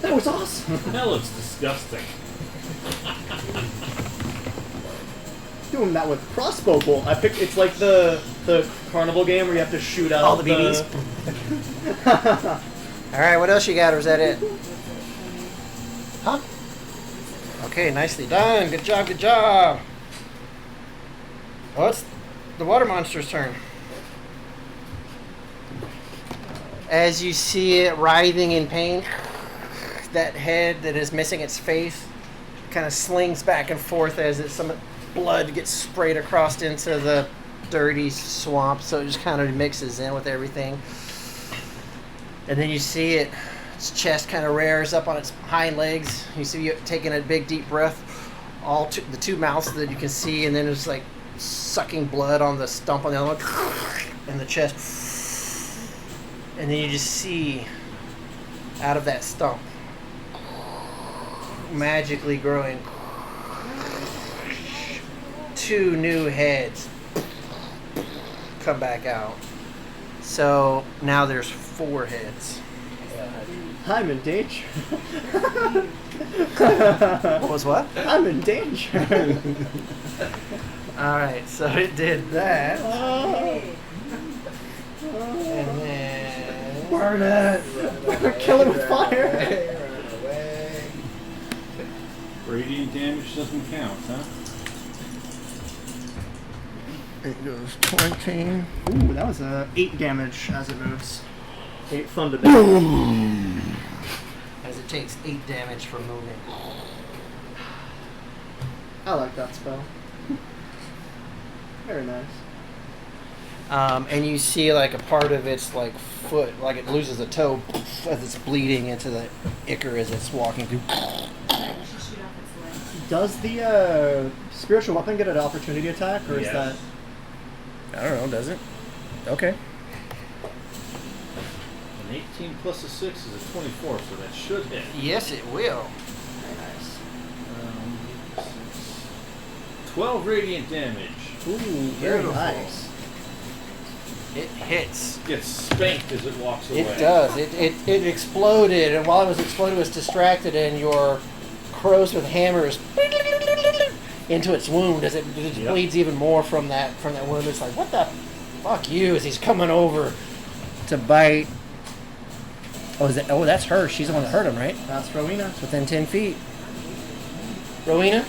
That was awesome!
That looks disgusting.
Doing that with crossbow bolt. I picked. It's like the carnival game where you have to shoot out
All the BBs. All right, what else you got, or is that it? Huh? Okay, nicely done. Good job, good job. Oh, it's the water monster's turn. As you see it writhing in pain, that head that is missing its face kind of slings back and forth as some blood gets sprayed across into the dirty swamp, so it just kind of mixes in with everything. And then you see its chest kind of rears up on its hind legs. You see it taking a big deep breath, the 2 mouths that you can see, and then it's like sucking blood on the stump on the other one, and the chest. And then you just see out of that stump, magically growing, 2 new heads come back out. So now there's 4 heads.
I'm in danger.
What was what?
I'm in danger.
Alright, so it did that.
Hey.
And then.
Burn it. Kill it with fire.
Run away.
Radiant damage doesn't count, huh?
It goes 20.
Ooh, that was 8 damage as it moves. 8 thunder damage.
As it takes 8 damage for moving.
I like that spell. Very nice.
And you see like a part of its like foot, like it loses a toe as it's bleeding into the ichor as it's walking through.
You should shoot off its legs.
Does the spiritual weapon get an opportunity attack, or is
Yes.
that...
I don't know, does it? Okay.
An 18 plus a 6 is a 24, so that should hit.
Yes, it will.
Very nice.
12 radiant damage.
Ooh, very
Beautiful.
nice.
It hits.
Gets spanked as it walks away.
It does. It exploded, and while it was exploding, it was distracted, and your crows with hammers into its wound as it
Yep.
bleeds even more from that wound. It's like, what the fuck you? As he's coming over to bite. Oh, that's her. She's the one that hurt him, right?
That's Rowena.
It's within 10 feet. Rowena,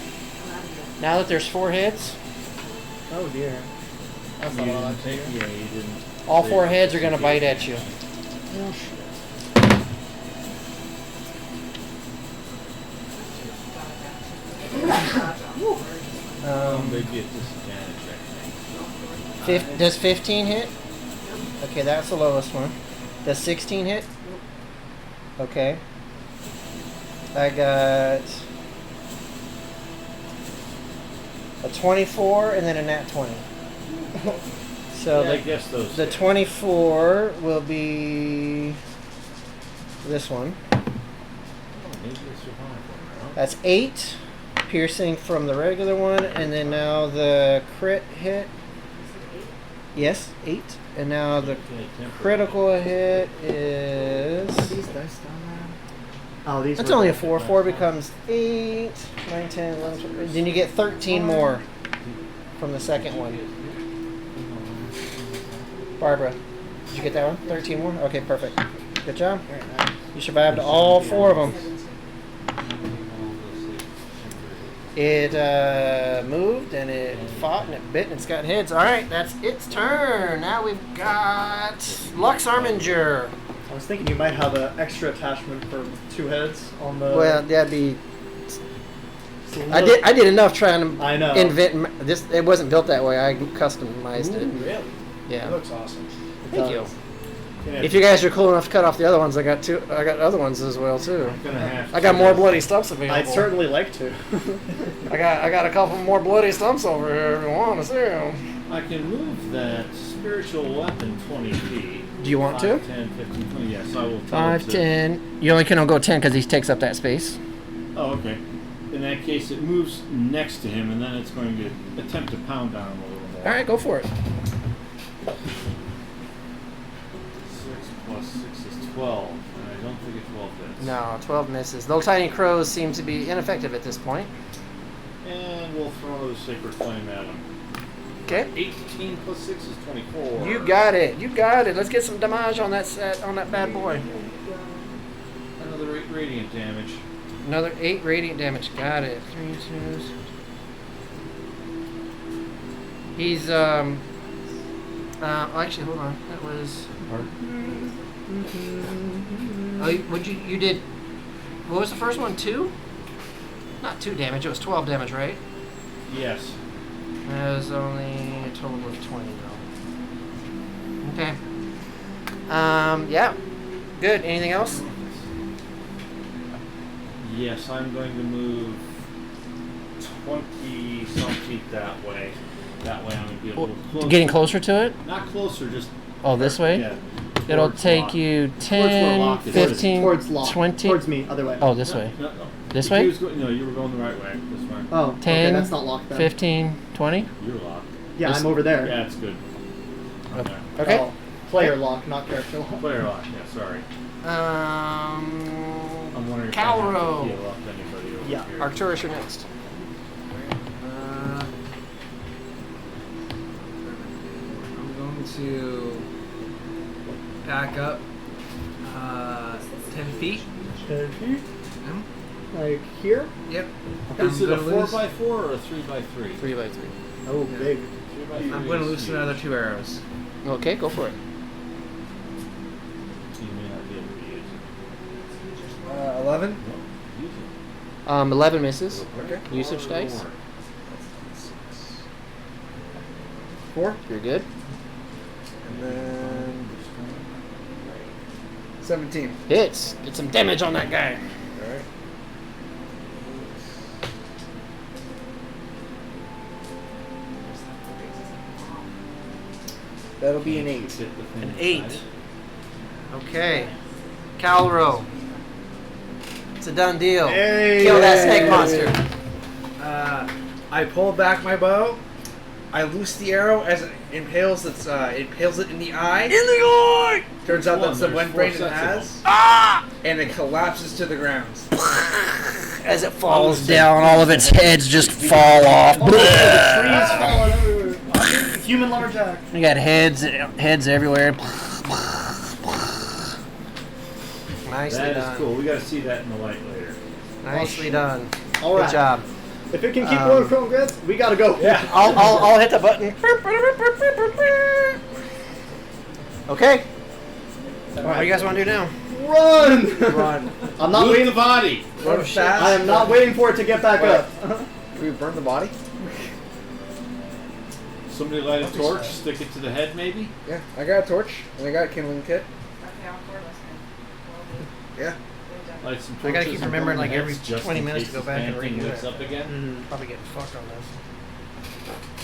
now that there's 4 heads,
Oh dear. That's
You
not what I
didn't
like to
take,
hear.
yeah, you didn't.
all
save
4
it.
heads are going to bite at you.
Oh shit.
They'd be at disadvantage, I think.
Does 15 hit? Okay, that's the lowest one. Does 16 hit? Okay. I got a 24 and then a nat 20. So
Yeah, I guess those.
the 24 will be this one.
Oh, maybe they survived one, huh?
That's 8 piercing from the regular one, and then now the crit hit. Yes, 8. And now the
Okay, temporary.
critical hit is.
These dice down there. Oh, these.
That's
were
only a
the
4.
last
4
one.
becomes 8, 9, 10, 11, 12. Then you get 13 more from the second one. Barbara, did you get that one? 13 more? Okay, perfect. Good job.
Very nice.
You survived all 4 of them. It moved and it fought and it bit and it's got heads. All right, that's its turn. Now we've got Lux Arminger.
I was thinking you might have an extra attachment for 2 heads on the.
Well, that'd be.
It's a
I
little-
did enough trying to
I know.
invent this. It wasn't built that way. I customized it.
Really?
Yeah.
It looks awesome.
Thank you.
Yeah.
If you guys are cool enough to cut off the other ones, I got other ones as well too.
I'm gonna have
I got
to-
more bloody stumps available.
I'd certainly like to.
I got a couple more bloody stumps over here if you want to see them.
I can move that spiritual weapon 20 feet.
Do you want to?
5, 10, 15, 20. Yes, I will. Tell
5,
it to-
10. You only can go 10 because he takes up that space.
Oh, okay. In that case, it moves next to him, and then it's going to attempt to pound on him a little more.
All right, go for it.
6 plus 6 is 12, and I don't think a 12 hits.
No, 12 misses. Little tiny crows seem to be ineffective at this point.
And we'll throw the sacred flame at him.
Okay.
18 plus 6 is 24.
You got it. You got it. Let's get some damage on that bad boy.
Another 8 radiant damage.
Another 8 radiant damage. Got it. 3 2s. He's actually, hold on. That was. Oh, you did. What was the first one? 2? Not 2 damage. It was 12 damage, right?
Yes.
That was only a total of 20 though. Okay. Yeah. Good. Anything else?
Yes, I'm going to move 20 some feet that way. That way I'm going to be a little closer.
Getting closer to it?
Not closer, just.
Oh, this way?
Yeah.
It'll
towards
take
Locke.
you
where
10,
Locke is.
15,
Towards Locke.
20.
Towards me, other way.
Oh, this way.
No.
This
If
way?
he was no, you were going the right way. This way.
Oh, okay,
10,
that's not locked then.
15, 20.
You're locked.
Yeah,
This-
I'm over there.
Yeah, it's good.
Okay. Okay.
Oh, Player lock, not character lock.
Player lock. Yeah, sorry. I'm wondering if I have to
Calro.
heal up anybody over
Yeah.
here.
Arcturus, you're next.
I'm going to back up 10 feet.
10 feet?
Mhm.
Like here?
Yep.
Is it a
gonna
4x4 or a 3x3?
3x3.
Oh,
Yeah.
big.
3x3
I'm going to
is
loosen
huge.
another 2 arrows.
Okay, go for it.
You may not be able to use it.
11.
No, use it.
11 misses.
Okay.
Usage dice.
4.
You're good.
And then 17.
Hits. Get some damage on that guy.
Alright. That'll be an 8.
Hit the thing
An
inside
8.
it.
Okay. Calro. It's a done deal.
Hey!
Kill that snake monster.
I pull back my bow. I loose the arrow as it impales it in the eye.
In the eye!
Turns out that's the
There's
one
4
brain it
sets of
has.
them.
Ah!
And it collapses to the ground.
As it falls down, all of its heads just fall off.
Oh, the trees falling everywhere. Human lumberjack.
You got heads everywhere. Nicely
That is
done.
cool. We got to see that in the light later.
Nicely done.
All right.
Good job.
If it can keep going from grids, we gotta go.
Yeah.
I'll hit the button. Okay. What do you guys want to do now?
Run!
Run.
I'm not
Move
waiting.
the body.
Run fast.
I am not waiting for it to get back
Wait.
up.
Do we burn the body?
Somebody light a torch, stick it to the head maybe?
Yeah. I got a torch and I got a kindling kit.
Okay, I'll forward this
Yeah.
Light some
I gotta
torches
keep
and
remembering,
burn the
like, every
heads just
20
in
minutes
case
to go
this
back and
damn thing
redo
wakes
it.
up again.
Probably getting fucked on this.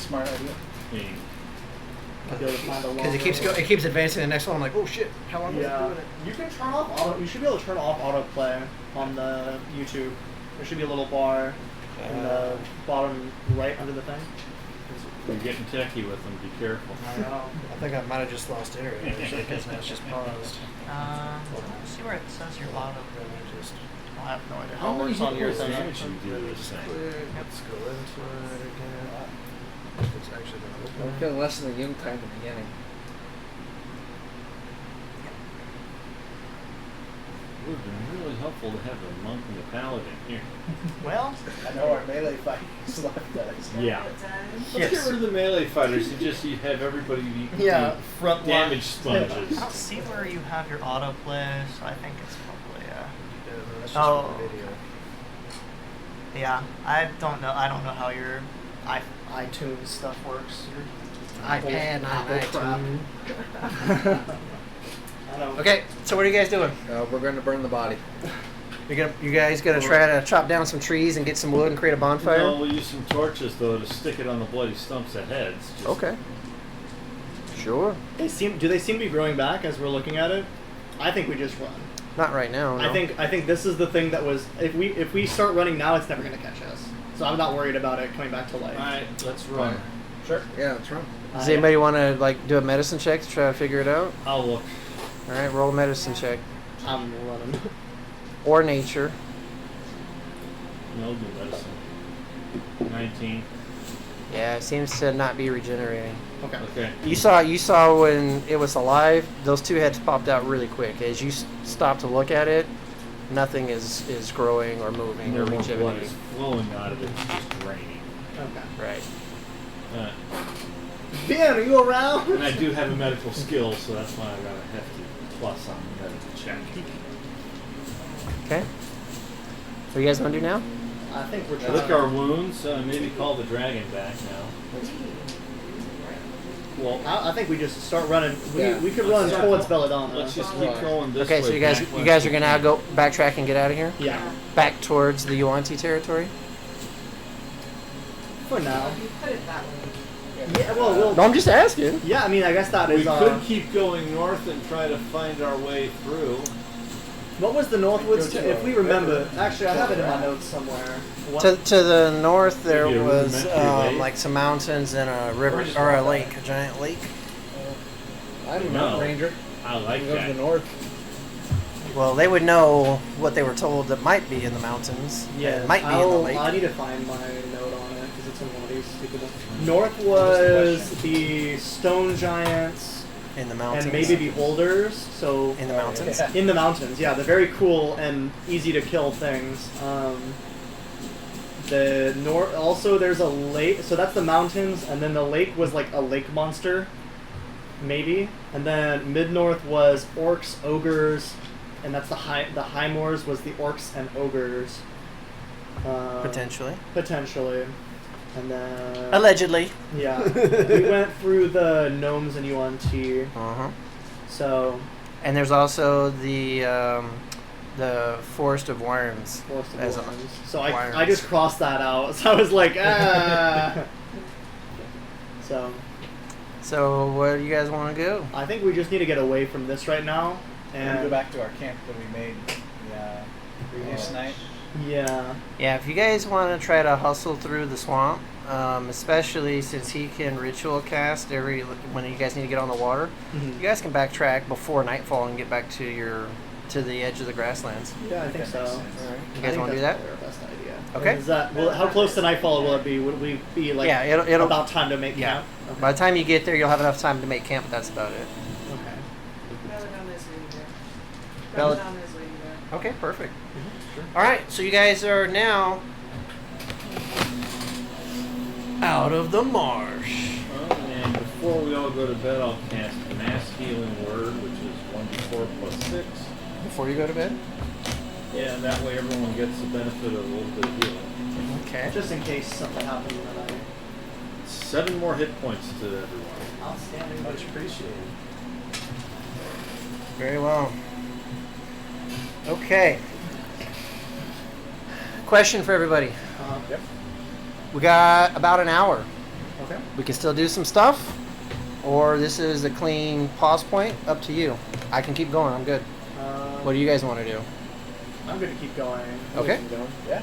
Smart idea.
Because it keeps advancing to the next one. I'm like, oh shit, how long was it
Yeah.
doing it?
You can turn off auto. You should be able to turn off autoplay on the YouTube. There should be a little bar in the bottom right under the thing.
You're getting techie with them, be careful.
I know.
I think I might have just lost internet actually because now it's just paused.
Let's see where it says your bottom.
I have no idea
How
how it
many
works on your
hit
thing.
damage you do to this thing?
Let's go into it again. It's actually
I'm feeling less than the young time in the beginning.
It would have been really helpful to have the monk and the paladin here.
Well,
I know our melee fight is left us.
Yeah.
Let's
Let's get rid of the melee fighters and just you have everybody be
Yeah, front line.
damage sponges.
I don't see where you have your autoplay, so I think it's probably
That's just
Oh.
for the video.
yeah. I don't know how your
iTunes stuff works.
iPad, not
Apple crap.
iTunes.
I know.
Okay, so what are you guys doing?
We're going to burn the body.
You guys gonna try to chop down some trees and get some wood and create a bonfire?
No, we'll use some torches though to stick it on the bloody stumps of heads. Just
Okay. Sure.
Do they seem to be growing back as we're looking at it? I think we just run.
Not right now. No.
I think this is the thing that was if we start running now, it's never gonna catch us. So I'm not worried about it coming back to life.
Alright, let's run.
Sure. Yeah, that's right.
Does anybody want to do a medicine check to try to figure it out?
I'll look.
All right, roll a medicine check
I'm running.
or nature.
No, do medicine. 19.
Yeah, it seems to not be regenerating.
Okay.
Okay.
You saw when it was alive, those two heads popped out really quick. As you stop to look at it, nothing is growing or moving
No
or
more blood
rejuvenating.
is flowing out of it, it's just draining.
Okay.
Right.
Ben, are you around?
And I do have a medical skill, so that's why I got a hefty plus on the medical check.
Okay. What do you guys want to do now?
I think we're
Lick
trying.
our wounds, maybe call the dragon back now.
Well, I think we just start running.
Yeah.
We could run
Let's
towards Belladonna.
Let's just keep going this
Okay,
way.
so you guys are gonna now go backtrack and get out of here,
Yeah.
back towards the Yuan-Ti territory.
For now.
You put it that way.
Yeah. Well,
No, I'm just asking.
yeah. I mean, I guess that
We
is.
could keep going north and try to find our way through.
What was the Northwoods?
Go to
If we
a
remember,
river.
actually, I have it in my notes somewhere. What?
To the north, there
Maybe a
was
rudimentary lake.
like some mountains and a river or a lake, a giant lake.
I'm a
No.
mountain ranger.
I
I
like
can go to
that.
the north.
Well, they would know what they were told that might be in the mountains. and might be in the lake.
I need to find my note on it because it's in one of these stupid ones. North was the stone giants
In the mountains.
and maybe beholders. So
In the mountains.
Yeah.
in the mountains, yeah, they're very cool and easy to kill things. The north also there's a lake, so that's the mountains, and then the lake was like a lake monster, maybe, and then mid north was orcs, ogres, and that's the high moors was the orcs and ogres.
Potentially.
Potentially, and then
Allegedly.
yeah, we went through the gnomes and UNT,
Uh-huh.
so
And there's also the Forest of Worms.
Forest of
As a-
Worms. So I
Worms.
just crossed that out. So I was like, ah. So
So where do you guys want to go?
I think we just need to get away from this right now.
We're gonna go
And
back to our camp that we made the previous night.
yeah,
Yeah, if you guys want to try to hustle through the swamp, especially since he can ritual cast when you guys need to get on the water, you guys can backtrack before nightfall and get back to the edge of the grasslands.
yeah, I think
that
so.
makes sense.
You guys want to do that?
Our best idea.
Okay.
Is that how close to nightfall will it be? Would we be like
Yeah, it'll
about time to make
yeah.
camp? Okay.
By the time you get there, you'll have enough time to make camp, but that's about it.
Okay.
Belladonna is waiting there.
Bella-
Belladonna is waiting there.
Okay, perfect.
Sure.
All right, so you guys are now out of the marsh.
Well, and before we all go to bed, I'll cast Mass Healing Word, which is 1d4 plus 6.
Before you go to bed?
Yeah, and that way everyone gets the benefit of a little bit of healing.
Okay.
Just in case something happens in the night.
7 more hit points to everyone.
Outstanding.
Much appreciated.
Very well. Okay. Question for everybody.
Yep.
We got about an hour.
Okay.
We can still do some stuff, or this is a clean pause point. Up to you. I can keep going. I'm good. What do you guys want to do?
I'm going to keep going.
Okay.
Yeah.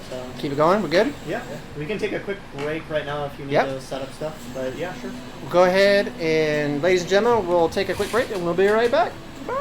So,
Keep it going. We're good.
yeah, we can take a quick break right now if you need
Yep.
to set up stuff. But yeah, sure.
We'll go ahead and, ladies and gentlemen, we'll take a quick break and we'll be right back. Bye.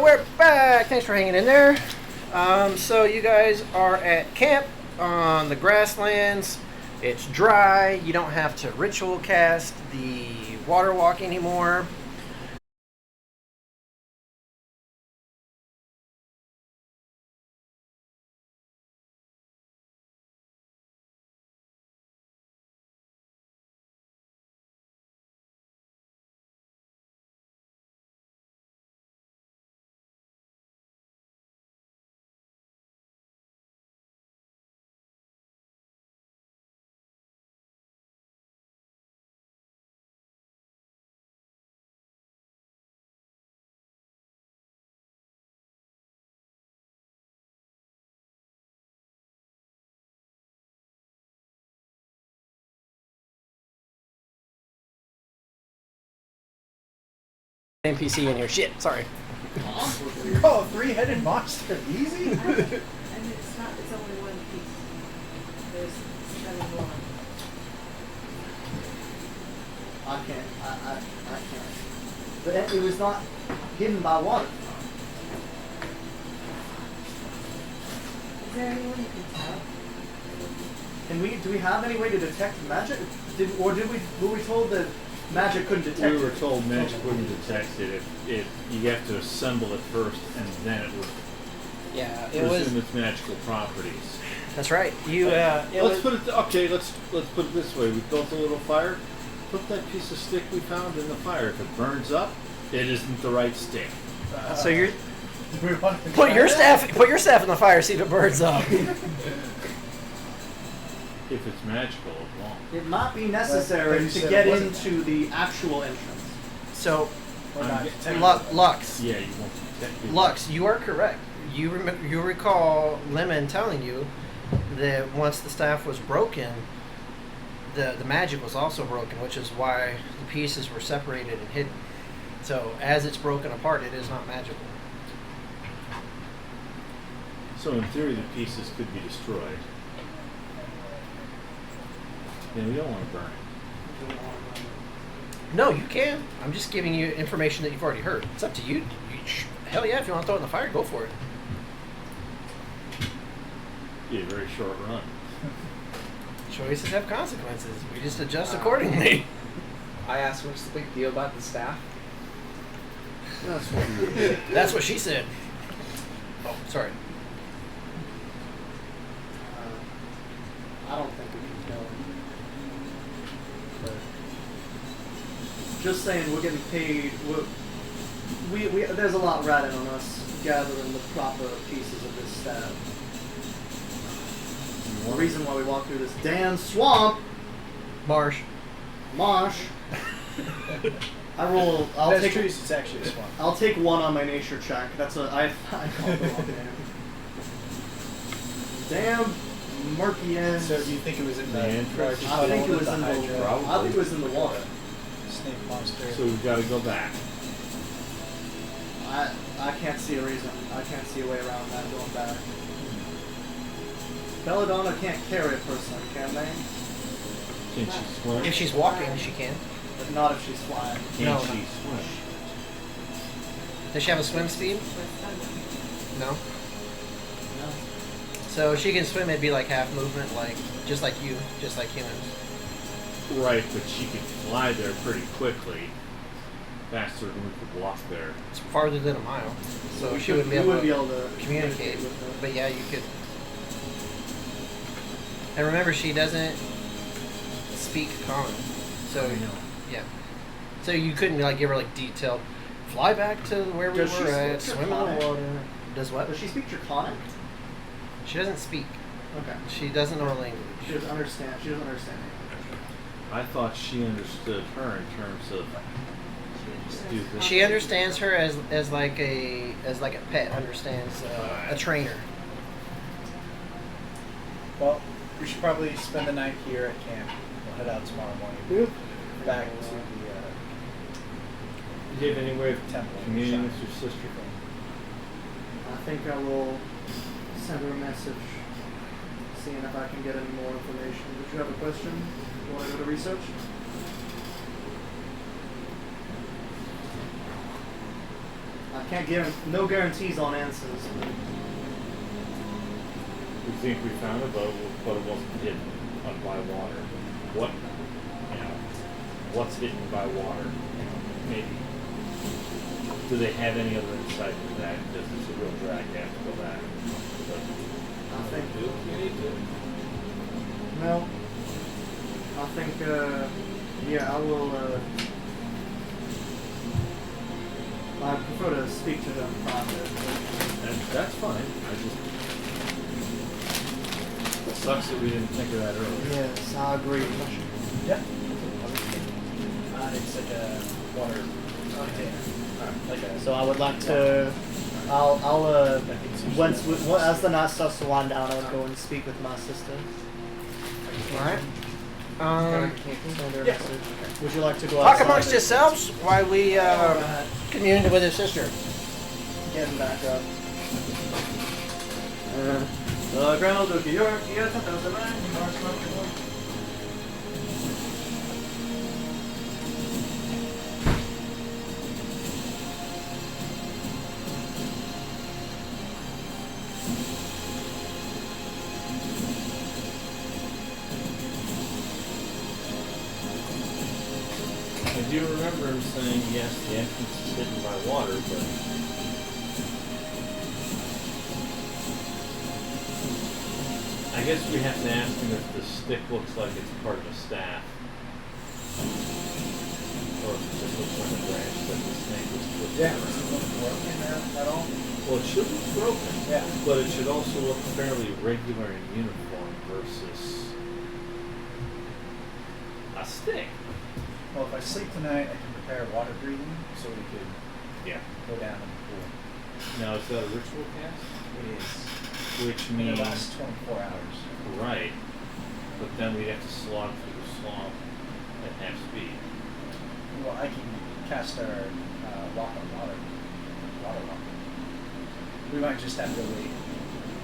we're back. Thanks for hanging in there. So you guys are at camp on the grasslands. It's dry. You don't have to ritual cast the water walk anymore. NPC in your shit. Sorry.
Oh, three-headed monster. Easy?
And it's not, it's only one piece. There's 7 more.
I can't. But it was not hidden by water.
Is there anyone you can tell?
Do we have any way to detect magic? Were we told that magic couldn't detect
We were
it?
told magic wouldn't detect it if you have to assemble it first, and then it would
Yeah, it was.
presume its magical properties.
That's right. You.
Let's put it. Okay, let's put it this way. We built a little fire. Put that piece of stick we found in the fire. If it burns up, it isn't the right stick.
So you're.
We want to
Put your staff. Put your staff in the fire. See if it burns up.
If it's magical, it won't.
It might be
But
necessary
you
to
said
get
it wasn't.
into the actual entrance.
So,
We're not
I'm
detecting
Lux.
Yeah, you won't detect it.
Lux, you are correct. You recall Lemon telling you that once the staff was broken, the magic was also broken, which is why the pieces were separated and hidden. So as it's broken apart, it is not magical.
So in theory, the pieces could be destroyed. Then we don't want to burn it.
No, you can. I'm just giving you information that you've already heard. It's up to you. Hell yeah, if you want to throw it in the fire, go for it.
Be a very short run.
Choices have consequences. We just adjust accordingly.
I asked, what's the big deal about the staff?
That's what we were.
That's what she said. Oh, sorry.
I don't think we can kill him. But just saying, we're getting paid. We there's a lot riding on us gathering the proper pieces of this staff. The reason why we walk through this damn swamp,
Marsh.
marsh. I'll
That's
take
true. It's actually a swamp.
I'll take 1 on my nature check. That's a I called the wrong name. Damn murky ass.
So do you think it was in the
entrance?
large
I think it
tunnel
was
that
in
the
the
Hydra
Probably.
I think it was in the water.
snake monster?
So we've got to go back.
I can't see a reason. I can't see a way around that going back. Belladonna can't carry a person, can they?
Can she swim?
If she's walking, she can.
But not if she's flying.
Can
No.
she swim?
Does she have a swim speed? No.
No.
So if she can swim, it'd be like half movement, like just like you, just like humans.
Right, but she can fly there pretty quickly. Faster than we could walk there.
It's farther than a mile, so
We
she wouldn't be
we
able
would
to
be able to
communicate.
with her.
But yeah, you could. And remember, she doesn't speak common, so
I know.
yeah. So you couldn't like give her like detailed. Fly back to where we
Does she
were at.
speak
Swim in
Draconic?
the water. Does what?
Does she speak Draconic?
She doesn't speak.
Okay.
She doesn't know her
She
language.
doesn't understand. She doesn't understand anything.
I thought she understood her in terms of do this.
She understands her as like a pet understands a trainer.
Well, we should probably spend the night here at camp. We'll head out tomorrow morning. Back to the
Do you have any way of
temple.
communicating with your sister?
I think I will send her a message, seeing if I can get any more information. Did you have a question? You want to go to research? I can't no guarantees on answers.
We think we found it, but it wasn't hidden by water. What, what's hidden by water? Maybe. Do they have any other insight into that? Because it's a real drag to have to go back. But
I think.
do if you need to.
No. I think, yeah, I will, I prefer to speak to them private.
That's fine. It sucks that we didn't think of that earlier.
Yes, I agree.
Yeah. It's like a water container.
So I would like to. I'll once as the night starts to wind down, I'll go and speak with my sister.
Alright.
Yeah.
Would you like to go
Talk
outside?
amongst yourselves while we commune with his sister.
Getting back up.
I do remember him saying, yes, the entrance is hidden by water, but I guess we have to ask him if the stick looks like it's part of a staff. Or if it just looks like a branch that the snake was twisted
Yeah.
around.
Does it look broken at all?
Well, it should look broken,
Yeah.
but it should also look fairly regular and uniform versus a stick.
Well, if I sleep tonight, I can prepare water breathing so we could
Yeah.
go down in the pool.
Now, is that a ritual cast?
It is.
Which
In
means...
the last 24 hours.
Right. But then we'd have to slog through the swamp at half speed.
Well, I can cast our walk on water walk. We might just have to wait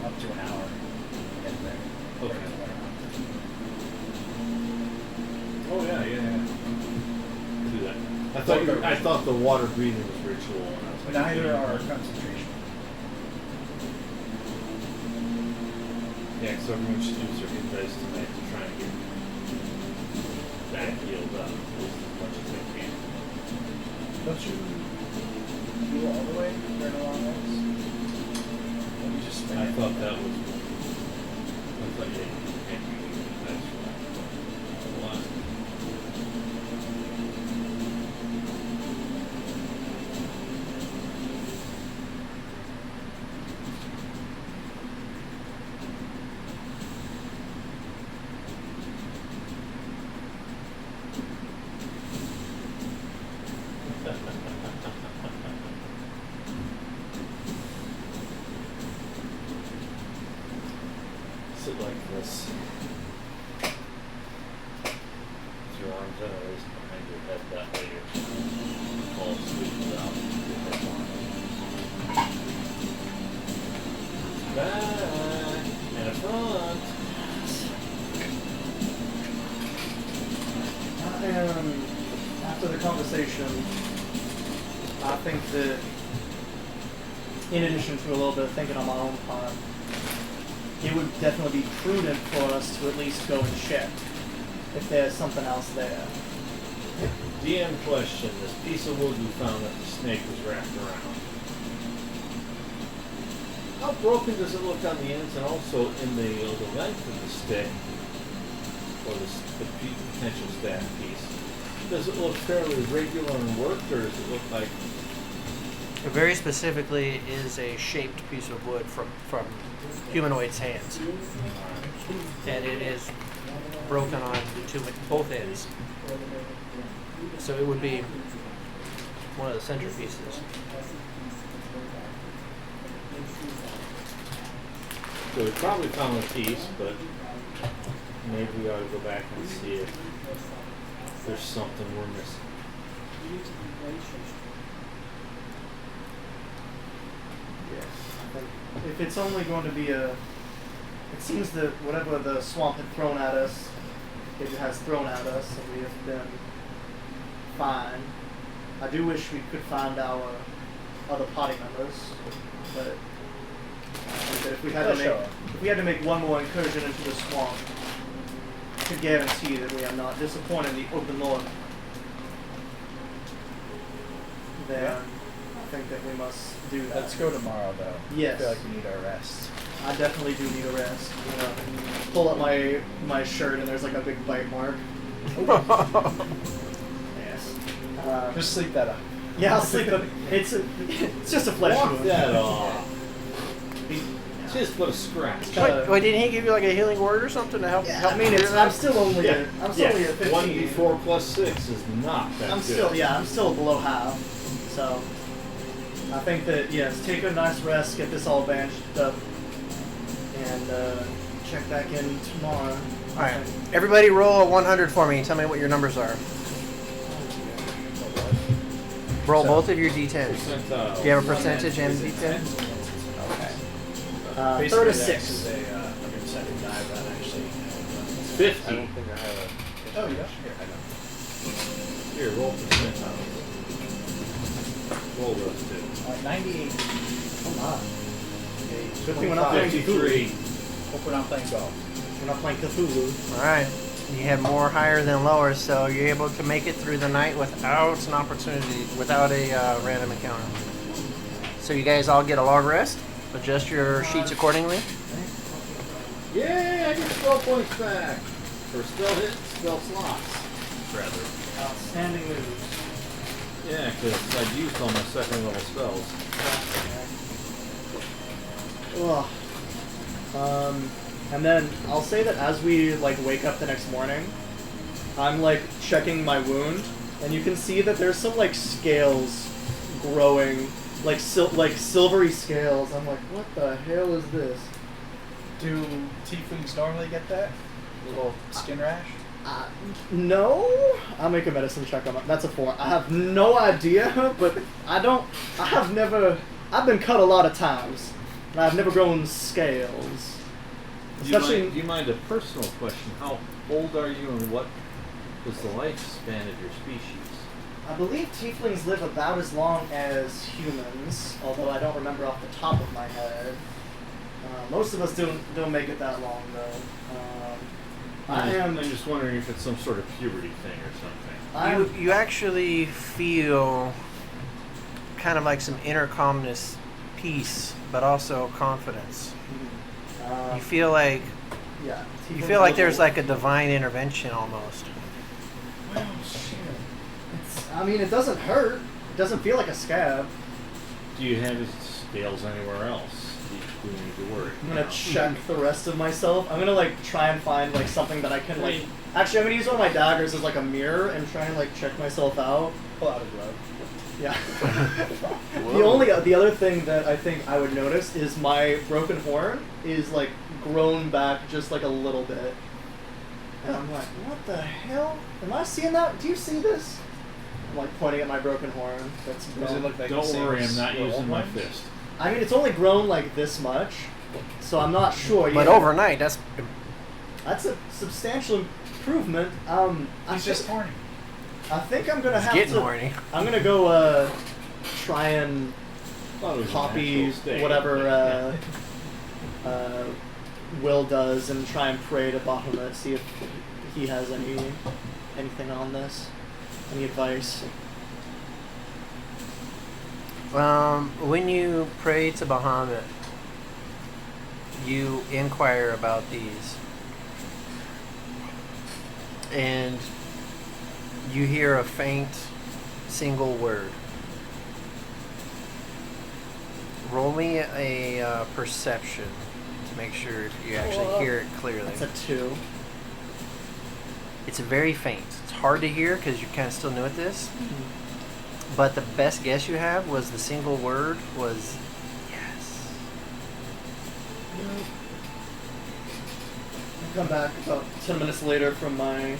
up to an hour to get there.
Okay. Oh yeah. Do that. I thought the water breathing was ritual, and I was like,
Neither are concentration.
Yeah, so everyone should use their hit dice tonight to try and get that healed up as much as they can.
Don't you heal all the way during a long rest? Let me just spin
I
it.
thought that was. I thought you can't use your hit dice for that. A lot. Sit like this. With your arms interlaced behind your head, that way you fall asleep without your head on. Back and a front.
And after the conversation, I think that in addition to a little bit of thinking on my own part, it would definitely be prudent for us to at least go and check if there's something else there.
DM question, this piece of wood we found that the snake was wrapped around. How broken does it look on the ends and also in the length of the stick, or the potential staff piece? Does it look fairly regular and worked, or does it look like...
Very specifically is a shaped piece of wood from humanoid's hands. And it is broken on both ends. So it would be one of the centerpieces.
So we probably found a piece, but maybe we ought to go back and see if there's something we're missing.
If it's only going to be it seems that whatever the swamp had thrown at us, it has thrown at us, and we have been fine. I do wish we could find our
other party members, but I think that if we had to make one more incursion into the swamp, to guarantee that we are not disappointing the open lord, then I think that we must do that.
Let's go tomorrow, though.
Yes.
I feel like we need our rest.
I definitely do need a rest. You know, pull up my shirt and there's like a big bite mark. Yes.
Just sleep that up.
Yeah, I'll sleep it. It's just a flesh
Walk
wound.
that off. Just put a scratch.
Wait, didn't he give you like a healing word or something to help?
Yeah,
help
I mean,
clear
it's,
that?
I'm still only at 15.
1d4 plus 6 is not that
I'm
good.
still below half. So I think that yes, take a nice rest, get this all bandaged up, and check back in tomorrow.
All right, everybody, roll a 100 for me. Tell me what your numbers are. Roll both of your d10s.
Percentile.
Do you have a percentage and d10?
Okay.
Third
Basically,
is 6.
This is a percentage die run, actually.
50.
I don't think I have a.
Oh, yeah? Here, I know.
Here, roll percentile. Roll those two.
98.
Come on.
Okay,
Good thing we're not playing
53.
Hope we're not playing golf.
We're not playing Cthulhu.
All right. You have more higher than lower, so you're able to make it through the night without an opportunity, without a random encounter. So you guys all get a long rest. Adjust your sheets accordingly.
Yay, I get spell points back. For spell hits, spell slots. Rather.
Outstanding moves.
Yeah, because I've used all my second level spells.
Ugh. And then I'll say that as we like wake up the next morning, I'm like checking my wound, and you can see that there's some like scales growing, like silvery scales. I'm like, what the hell is this?
Do tieflings normally get that? Little skin rash?
No. I'll make a medicine check on that. That's a 4. I have no idea, but I've been cut a lot of times, and I've never grown scales.
Do you mind a personal question? How old are you and what was the lifespan of your species?
I believe tieflings live about as long as humans, although I don't remember off the top of my head. Most of us don't make it that long, though.
I'm just wondering if it's some sort of puberty thing or something.
You actually feel kind of like some inner calmness, peace, but also confidence. You feel like there's like a divine intervention almost.
Well, shit. I mean, it doesn't hurt. It doesn't feel like a scab.
Do you have scales anywhere else? Do you need to worry?
I'm gonna check the rest of myself. I'm gonna like try and find like something that I can like. Actually, I'm gonna use one of my daggers as like a mirror and try and like check myself out.
Pull out a glove.
Yeah. The other thing that I think I would notice is my broken horn is like grown back just like a little bit. And I'm like, what the hell? Am I seeing that? Do you see this? I'm like pointing at my broken horn. That's
Does
grown.
it look like the
Don't
same
worry, I'm
as
not
the
using
old
my
ones?
fist.
I mean, it's only grown like this much, so I'm not sure.
But
yet.
overnight, that's
That's a substantial improvement.
He's just horny.
I think I'm gonna have
getting
to.
horny.
I'm gonna go try and
Thought it was a
copy
natural state.
whatever Will does and try and pray to Bahamut, see if he has anything on this, any advice.
When you pray to Bahamut, you inquire about these, and you hear a faint single word. Roll me a perception to make sure you actually hear it clearly.
That's a 2.
It's very faint. It's hard to hear because you're kind of still new at this. But the best guess you have was the single word was yes.
I come back about 10 minutes later from my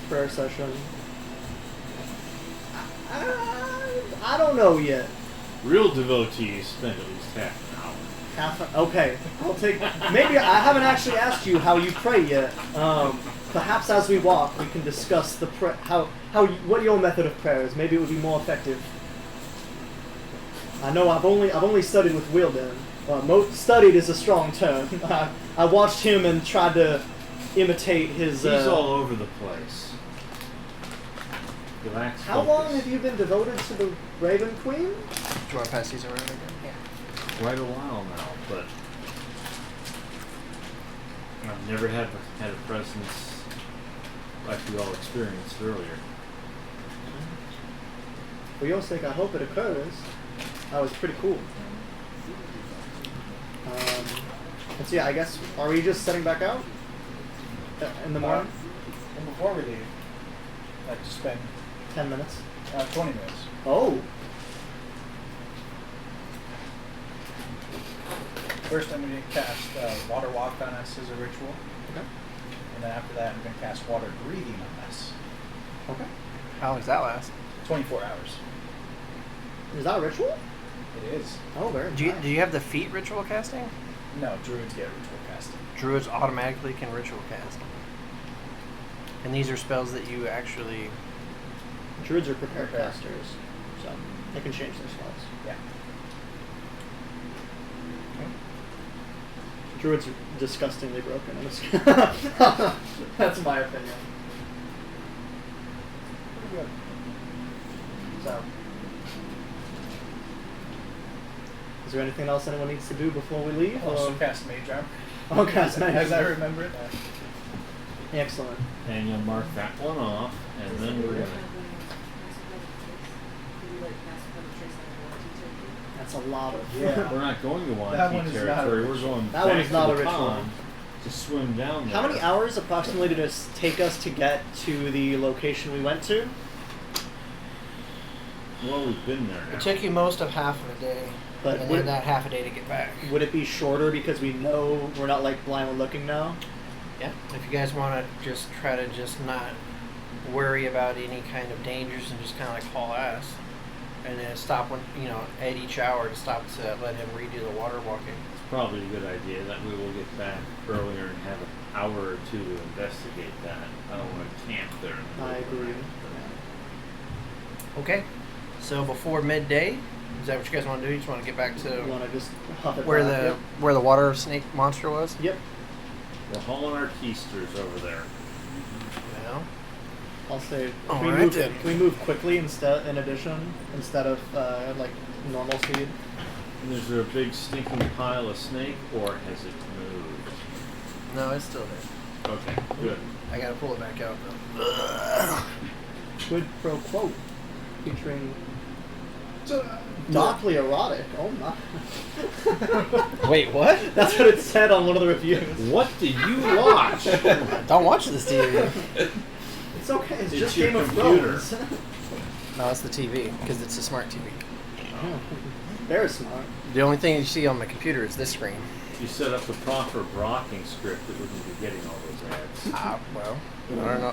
prayer session. I don't know yet.
Real devotees spend at least half an hour.
Okay, I'll take. Maybe I haven't actually asked you how you pray yet. Perhaps as we walk, we can discuss what your method of prayer is. Maybe it would be more effective. I know I've only studied with Wielden. Studied is a strong term. I watched him and tried to imitate his.
He's all over the place. Relax.
How long have you been devoted to the Raven Queen?
Do you want to pass these around again? Yeah.
Quite a while now, but I've never had a presence like we all experienced earlier.
For your sake, I hope it occurs. That was pretty cool. Let's see, I guess, are we just setting back out in the morning?
And before we leave, I'd like to spend
10 minutes.
20 minutes.
Oh,
First, I'm going to cast Water Walk on us as a ritual.
okay.
And then after that, I'm going to cast Water Breathing on us.
Okay.
How long does that last?
24 hours.
Is that a ritual?
It is.
Oh, very
Do
nice.
you have the feat ritual casting?
No, druids get ritual casting.
Druids automatically can ritual cast. And these are spells that you actually...
Druids are prepared
Prepared.
casters, so they can change their spells.
Yeah.
Druids are disgustingly broken. That's my opinion.
Pretty good.
So, is there anything else anyone needs to do before we leave?
Also cast Mage Arm.
Okay,
As I remember it.
Excellent.
And you'll mark that one off, and then we're gonna.
That's a lot of.
Yeah.
We're not going to
That one
Wanty
is not a
territory. We're
ritual.
going
That
back
one is not
to
a
the
ritual.
pond to swim down there.
How many hours approximately did it take us to get to the location we went to?
Well, we've been there now.
It took you most of half of a day.
But
and
would
then
it-
that half a day to get back.
Would it be shorter because we know we're not like blindly looking now?
Yeah. If you guys want to just try to just not worry about any kind of dangers and just kind of like haul ass. And then stop when, at each hour to stop to let him redo the water walking.
It's probably a good idea. That way we'll get back earlier and have an hour or two to investigate that. I don't want to camp there. in the
I
middle of the
agree.
night.
Okay. So before midday, is that what you guys want to do? You just want to get back
You
to
want to just huff it
where
back?
the where the water snake monster was?
Yep.
We're hauling our keisters over there.
Well,
I'll say.
All
Can we
right
move?
then.
Can we move quickly instead of like normal speed?
And is there a big stinking pile of snake, or has it moved?
no, it's still there.
Okay, good.
I gotta pull it back out though.
Quid pro quo, featuring darkly erotic. Oh my!
Wait, what?
That's what it said on one of the reviews.
What did you watch?
Don't watch this TV.
It's okay. It's
It's
just
your
Game of
computer.
Thrones.
No, it's the TV because it's a smart TV.
Oh, very smart.
The only thing you see on my computer is this screen.
If you set up the proper blocking script, it wouldn't be getting all those ads.
Well, I don't know.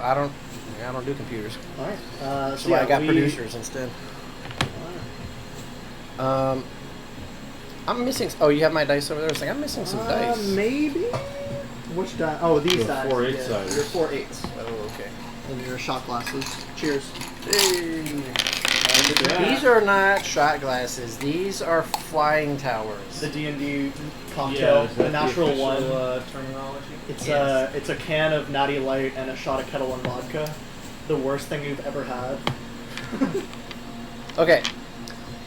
I don't do computers.
All right.
So I got producers instead. I'm missing. Oh, you have my dice over there. I was like, I'm missing some dice.
Maybe. Which die? Oh, these
The
dice.
4
yeah.
8-siders.
Your 4 8s.
Oh, okay.
And your shot glasses. Cheers.
These are not shot glasses. These are flying towers.
The D&D
Yeah,
cocktail,
is that
the natural
official,
one.
terminology?
It's
Yes.
it's a can of Natty Light and a shot of Kettle One vodka. The worst thing you've ever had.
Okay.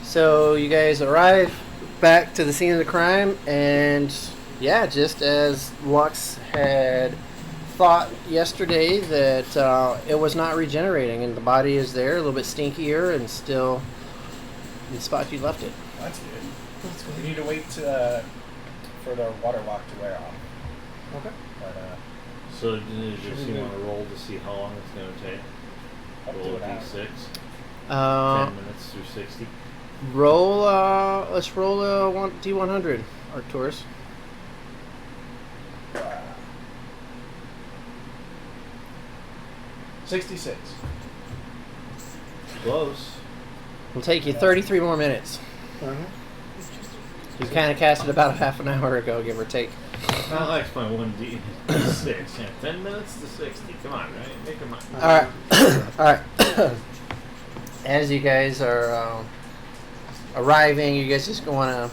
So you guys arrive back to the scene of the crime, and yeah, just as Lux had thought yesterday that it was not regenerating, and the body is there, a little bit stinkier, and still in the spot you left it.
That's good. We need to wait for the water walk to wear off.
Okay.
But
So, just you want to roll to see how long it's going to take?
up
Roll
to
a
an hour.
d6. 10 minutes through 60.
Roll. Let's roll a D100, Arcturus.
Uh, 66.
Close.
It'll take you 33 more minutes. You kind of cast it about a half an hour ago, give or take.
I like my 1d6. Yeah, 10 minutes to 60. Come on, right? Make them up.
All right, all right. As you guys are arriving. You guys just want to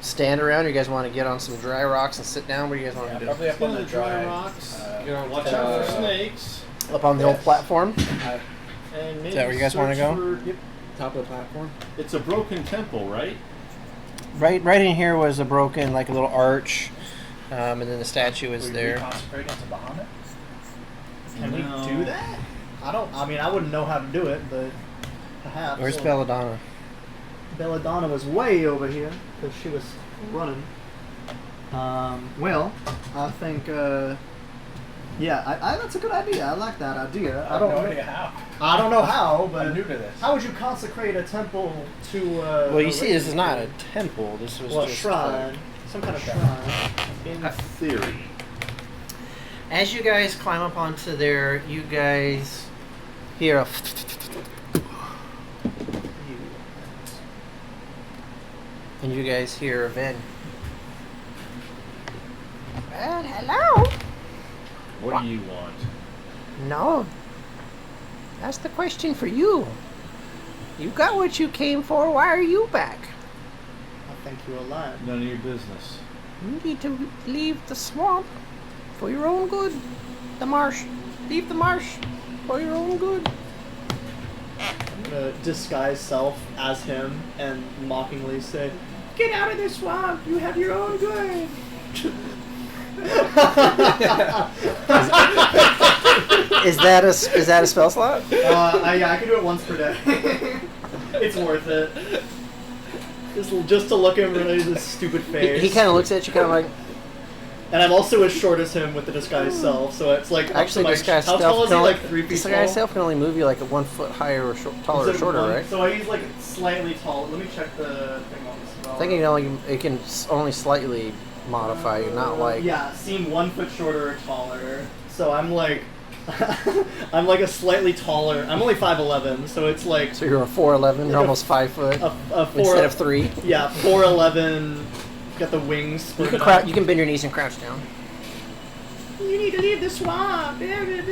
stand around? Or you guys want to get on some dry rocks and sit down? What do you guys want
Yeah,
to do?
probably up on the dry
rocks.
Get on
Watch out for snakes.
Up on the old platform?
And maybe
Is that where you guys wanna
search
go?
for-
top of the platform.
It's a broken temple, right?
Right in here was a broken, like a little arch, and then the statue is there.
Consecrate it to Bahamut?
Can
No.
we do that? I mean, I wouldn't know how to do it, but perhaps.
Where's Belladonna?
Belladonna was way over here because she was running. Well, I think. Yeah, I that's a good idea. I like that idea.
I have no idea how.
I don't know how, but
I'm new to this.
how would you consecrate a temple to?
Well, you see, this is not a temple. This was
well, a
just
shrine, some kind of shrine.
In theory.
As you guys climb up onto there, you guys hear a and you guys hear a Vin. Well, hello.
What do you want?
No. That's the question for you. You got what you came for. Why are you back?
I think you're alive.
None of your business.
You need to leave the swamp for your own good. The marsh. Leave the marsh for your own good.
I'm gonna disguise self as him and mockingly say, "Get out of this swamp. You have your own good."
Is that a spell slot?
Yeah, I can do it once per day. It's worth it. Just to look at him really this stupid face.
He kind of looks at you, kind of like.
And I'm also as short as him with the disguise self, so it's like
Actually,
up to
this guy's
how tall is he? Like 3 feet
This
tall.
guy's self can only move you like 1 foot higher or taller or
Is it
shorter,
one-
right?
So he's like slightly tall. Let me check the thing on the spell.
I think it can only slightly modify you, not like.
Yeah, seem 1 foot shorter or taller. So I'm like, I'm like a slightly taller. I'm only 5'11", so it's like
So you're a 4'11", you're almost 5 foot
a 4.
instead of 3.
Yeah, 4'11". Got the wings.
You can
spread out.
you can bend your knees and crouch down.
You need to leave the swamp. Blah, blah,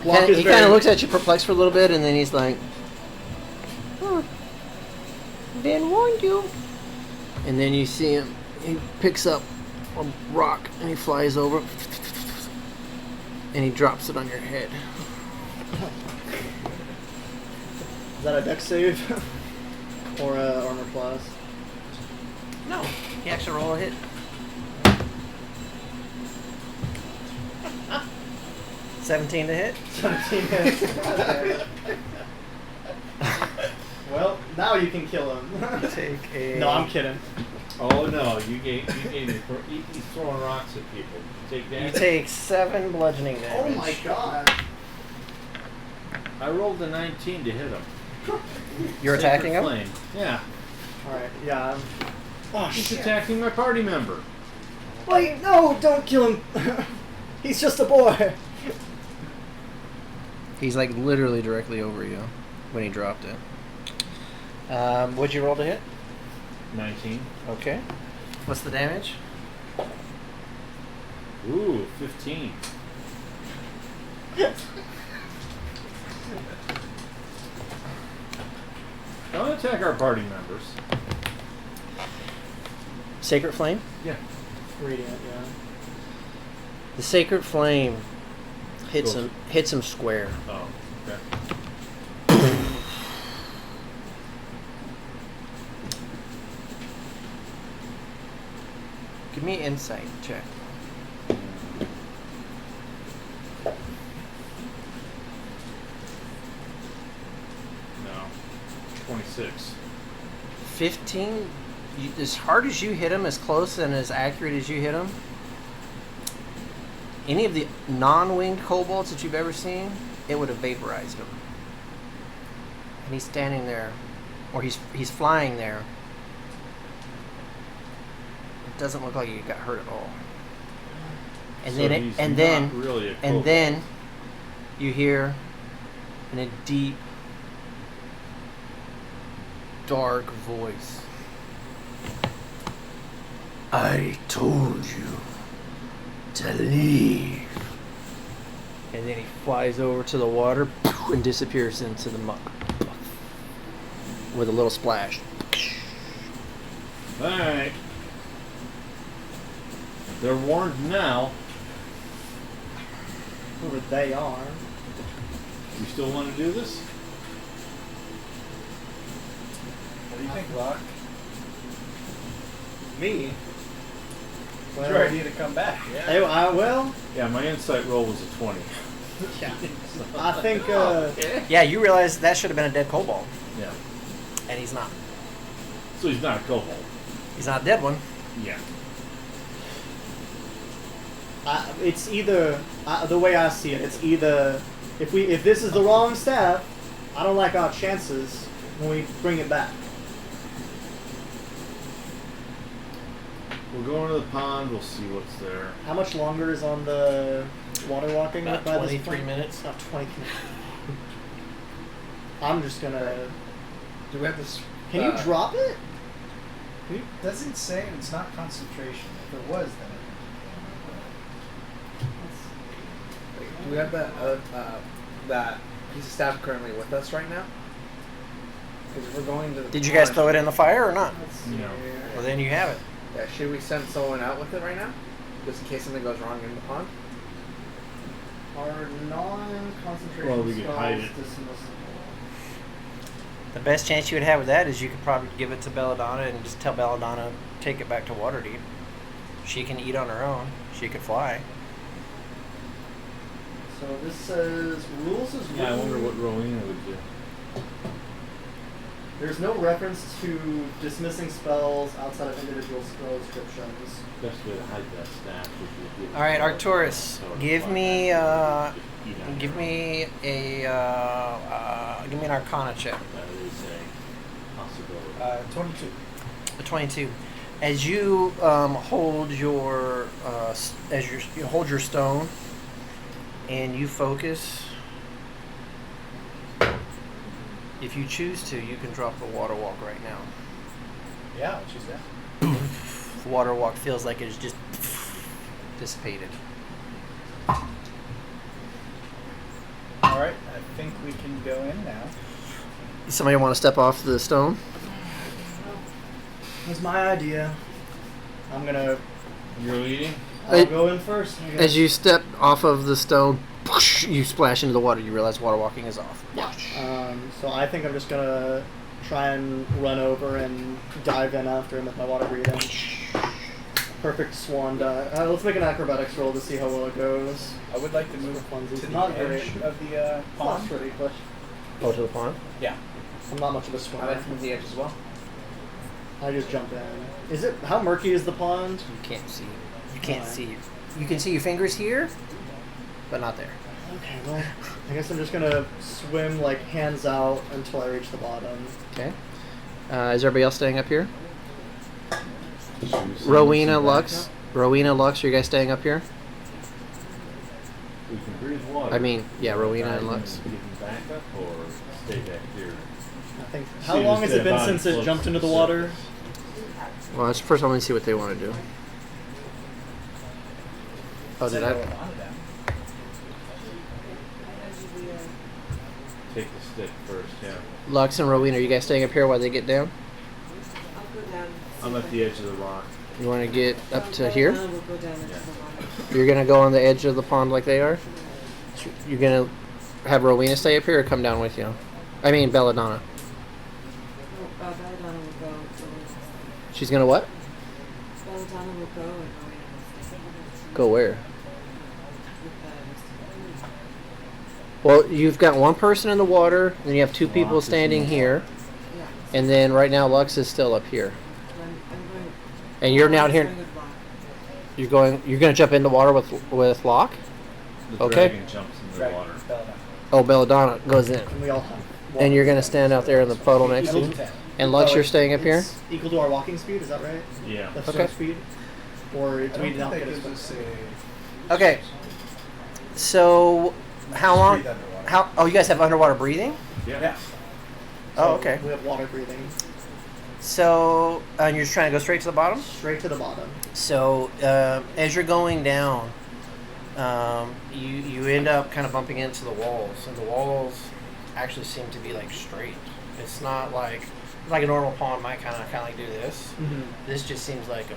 blah.
He kind of looks at you perplexed for a little bit, and then he's like, Ben warned you. And then you see him, he picks up a rock, and he flies over, and he drops it on your head.
Is that a dex save? Or a armor class?
No, he actually roll a hit. $17 to hit.
17 hits. Okay. Well, now you can kill him.
Take a.
No, I'm kidding.
Oh no, you gave me. He's throwing rocks at people. You take
You
that.
take 7 bludgeoning
Oh
damage.
my god.
I rolled a 19 to hit him.
You're attacking him?
Flame. Yeah.
Alright, yeah. Oh,
He's
shit.
attacking my party member.
Wait, no, don't kill him. He's just a boy.
He's like literally directly over you when he dropped it. What'd you roll to hit?
19.
Okay. What's the damage?
Ooh, 15. Don't attack our party members.
Sacred Flame?
Yeah.
Radiant, yeah.
The Sacred Flame hits
Cool.
him square.
Oh, okay.
Give me an insight check.
No. 26.
15. As hard as you hit him, as close and as accurate as you hit him, any of the non-winged kobolds that you've ever seen, it would have vaporized him. And he's standing there, or he's flying there. It doesn't look like he got hurt at all. And
So
then
he's
and
not
then
really a
and
kobold.
then you hear in a deep, dark voice, I told you to leave. And then he flies over to the water and disappears into the muck. with a little splash.
Alright. They're warned now.
Whoever they are.
You still want to do this?
What do you think, Locke?
Me?
It's your idea to come back.
Hey, well,
Yeah, my insight roll was a 20.
yeah. I think,
Yeah, you realize that should have been a dead kobold,
Yeah.
and he's not.
So he's not a kobold.
He's not a dead one.
Yeah.
it's either, the way I see it, it's either, if this is the wrong staff, I don't like our chances when we bring it back.
We'll go into the pond, we'll see what's there.
How much longer is on the water walking?
About
by this
23
point?
minutes.
About 23. I'm just gonna.
Do we have this?
Can you drop it?
It doesn't say it's not concentration. If it was, then
Do we have that piece of staff currently with us right now? Because if we're going to the
Did you guys
pond-
throw it in the fire or not?
No.
Well, then you have it.
Yeah, should we send someone out with it right now? Just in case something goes wrong in the pond?
Are non-concentration
Well, we could hide
spells
it.
dismissible?
The best chance you would have with that is you could probably give it to Belladonna and just tell Belladonna take it back to Waterdeep. She can eat on her own. She could fly.
So this says rules is
Yeah, I
written.
wonder what Rowena would do.
There's no reference to dismissing spells outside of individual spell descriptions.
Best way to hide that staff would be to give
All right,
it
Arcturus,
to her.
give me give
her.
me an Arcana check.
That is a possibility.
22.
A 22. As you hold your you hold your stone and you focus. If you choose to, you can drop the water walk right now.
Yeah, I'll choose that.
The water walk feels like it's just dissipated.
All right, I think we can go in now.
Somebody want to step off the stone?
It was my idea. I'm gonna.
You're leading?
I'll go in first. I guess.
As you step off of the stone, you splash into the water. You realize water walking is off.
So I think I'm just gonna try and run over and dive in after him with my water breathing. Perfect swan dive. Let's make an acrobatics roll to see how well it goes.
I would like to move
Funsies.
to the
Not
edge
great.
of the pond.
Not pretty, but
Go to the pond.
Yeah.
I'm not much of a
I
swimmer.
like from the edge as well.
I just jump in. Is it how murky is the pond?
You can't see. You can't
Alright.
see. You can see your fingers here, but not there.
Okay, well, I guess I'm just gonna swim like hands out until I reach the bottom.
Okay. Is everybody else staying up here?
Should we send
Rowena,
some
Lux.
backup?
Rowena, Lux, are you guys staying up here?
We can breathe water.
I mean, yeah, Rowena and
Dive in
Lux.
Give them backup or stay back here.
I think.
See,
How long has
this
it been
dead
since
body
it
floats
jumped
to
into
the
the water?
surface.
Well, first I want to see what they want to do. Oh, did I?
Take the stick first, yeah.
Lux and Rowena, are you guys staying up here while they get down?
I'll go down.
I'm at the edge of the rock.
You want to get up to here?
We'll go down into the water.
You're gonna go on the edge of the pond like they are. You're gonna have Rowena stay up here or come down with you. I mean Belladonna.
Belladonna will go.
She's gonna what?
Belladonna will go and Rowena will stay.
Go where?
With
Well, you've got one person in the water, then you have two people
Lux is in
standing
the
here,
yeah.
and then right now Lux is still up here.
I'm going.
And you're down
I'm
here.
going with Locke.
You're gonna jump in the water with Locke.
The
Okay.
dragon jumps in the
Right.
water.
Oh, Belladonna goes in,
And we all have.
and you're gonna stand out there in the puddle next to
Equal
him. And Lux,
Oh,
you're staying up here.
it's Equal to our walking speed, is that right?
Yeah.
The
Okay.
swim speed? Or
I
do
don't
we
think
not
that
get a
gives
swim
us
speed?
a.
Okay. So, how
Just
long?
breathe underwater.
How? Oh, you guys have underwater breathing?
Yeah.
Oh, okay.
We have water breathing.
So, and you're just trying to go straight to the bottom.
Straight to the bottom.
So, as you're going down, you end up kind of bumping into the walls, and the walls actually seem to be like straight. It's not like like a normal pawn might kind of like do this.
Mm-hmm.
This just seems like a.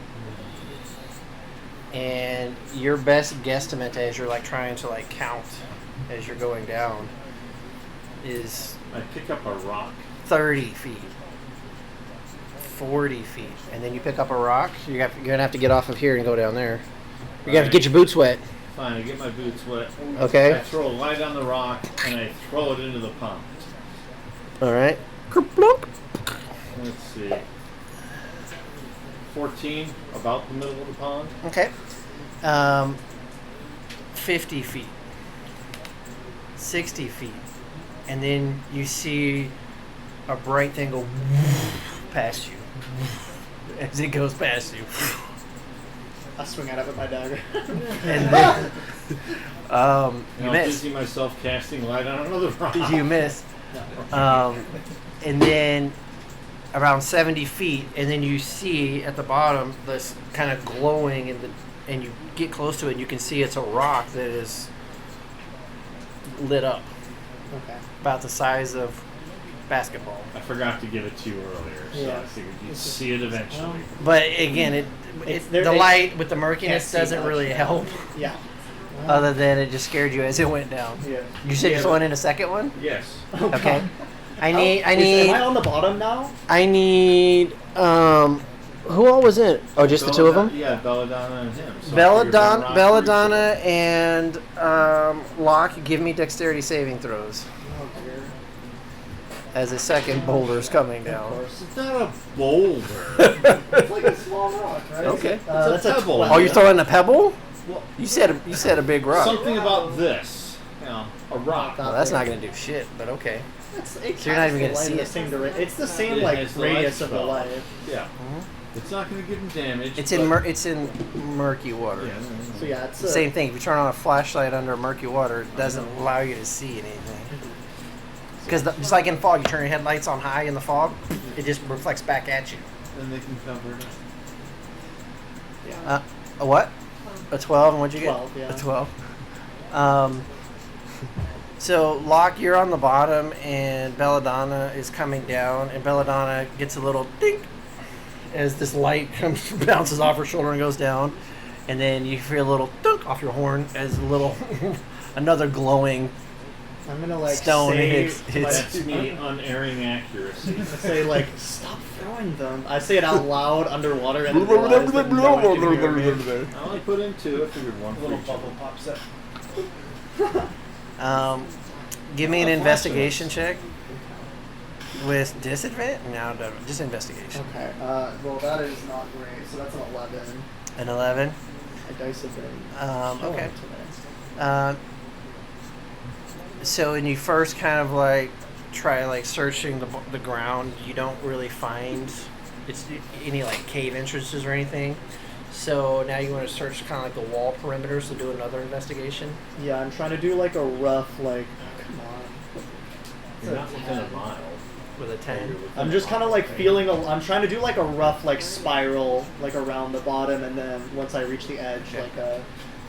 And your best guesstimate as you're like trying to like count as you're going down is
I pick up a rock.
30 feet, 40 feet, and then you pick up a rock. You're gonna have to get off of here and go down there. You're gonna have to get your boots wet.
Fine, I get my boots wet.
Okay.
I throw a light on the rock and I throw it into the pond.
All right.
Let's see. 14, about the middle of the pond.
Okay. 50 feet, 60 feet, and then you see a bright thing go past you as it goes past you.
I swing at it with my dagger.
And then you
I'll
miss.
busy myself casting light on another rock.
You miss. And then around 70 feet, and then you see at the bottom this kind of glowing, and you get close to it, and you can see it's a rock that is lit up,
Okay.
about the size of basketball.
I forgot to give it to you earlier, so
Yeah.
I figured you'd see it eventually.
But again,
There-
the
they
light with the
can't
murkiness
see
doesn't
much.
really help,
Yeah.
other than it just scared you as it went down.
Yeah.
You said you're
Yeah.
throwing in a second one?
Yes.
Oh, God.
Okay. I
Am
need
I on the bottom now?
who all was in it? Oh, just the two of them?
Yeah, Belladonna and him. So I figured one rock
Belladonna and Locke, give me dexterity saving throws
Oh dear.
as a second boulder is coming
Of
down.
course.
It's not a boulder.
It's like a small rock, right?
Okay.
That's a
pebble.
12.
Oh, you're throwing a pebble?
Well,
You said a big rock.
something about this. You know, a rock.
Well, that's not going to do shit, but okay.
So
you're not even gonna see it.
It's the same
It
like
has the
radius
light
of the
spell.
light.
Yeah. It's not going to give him damage.
It's
but-
it's in murky water.
Yeah.
So yeah, it's
Same thing. If you turn on a flashlight under murky water, it doesn't allow you to see anything. Because just like in fog, you turn your headlights on high in the fog, it just reflects back at you.
Then they can cover it.
Yeah.
A what? A 12, and what'd you get?
12, yeah.
A 12. So, Locke, you're on the bottom, and Belladonna is coming down, and Belladonna gets a little dink as this light comes bounces off her shoulder and goes down, and then you feel a little dunk off your horn as a little another glowing
I'm gonna like
stone
say
hits-
to my-
hits-
That's me unerring accuracy.
I say like stop throwing them. I say it out loud underwater and then realize that no one can hear me.
I only put in 2. I figured 1
A
for
little
each.
bubble pops up.
Give me an investigation check with disadvantage. No, just investigation.
Okay. Well, that is not great. So that's an 11.
An 11.
My dice have been killing
Okay.
it today.
So when you first kind of like try like searching the ground, you don't really find any like cave entrances or anything. So now you want to search kind of like the wall perimeters to do another investigation.
Yeah, I'm trying to do like a rough like. Come on.
You're not within a mile.
With a 10.
I'm just kind of like feeling. I'm trying to do like a rough like spiral like around the bottom, and then once I reach the edge,
Okay.
like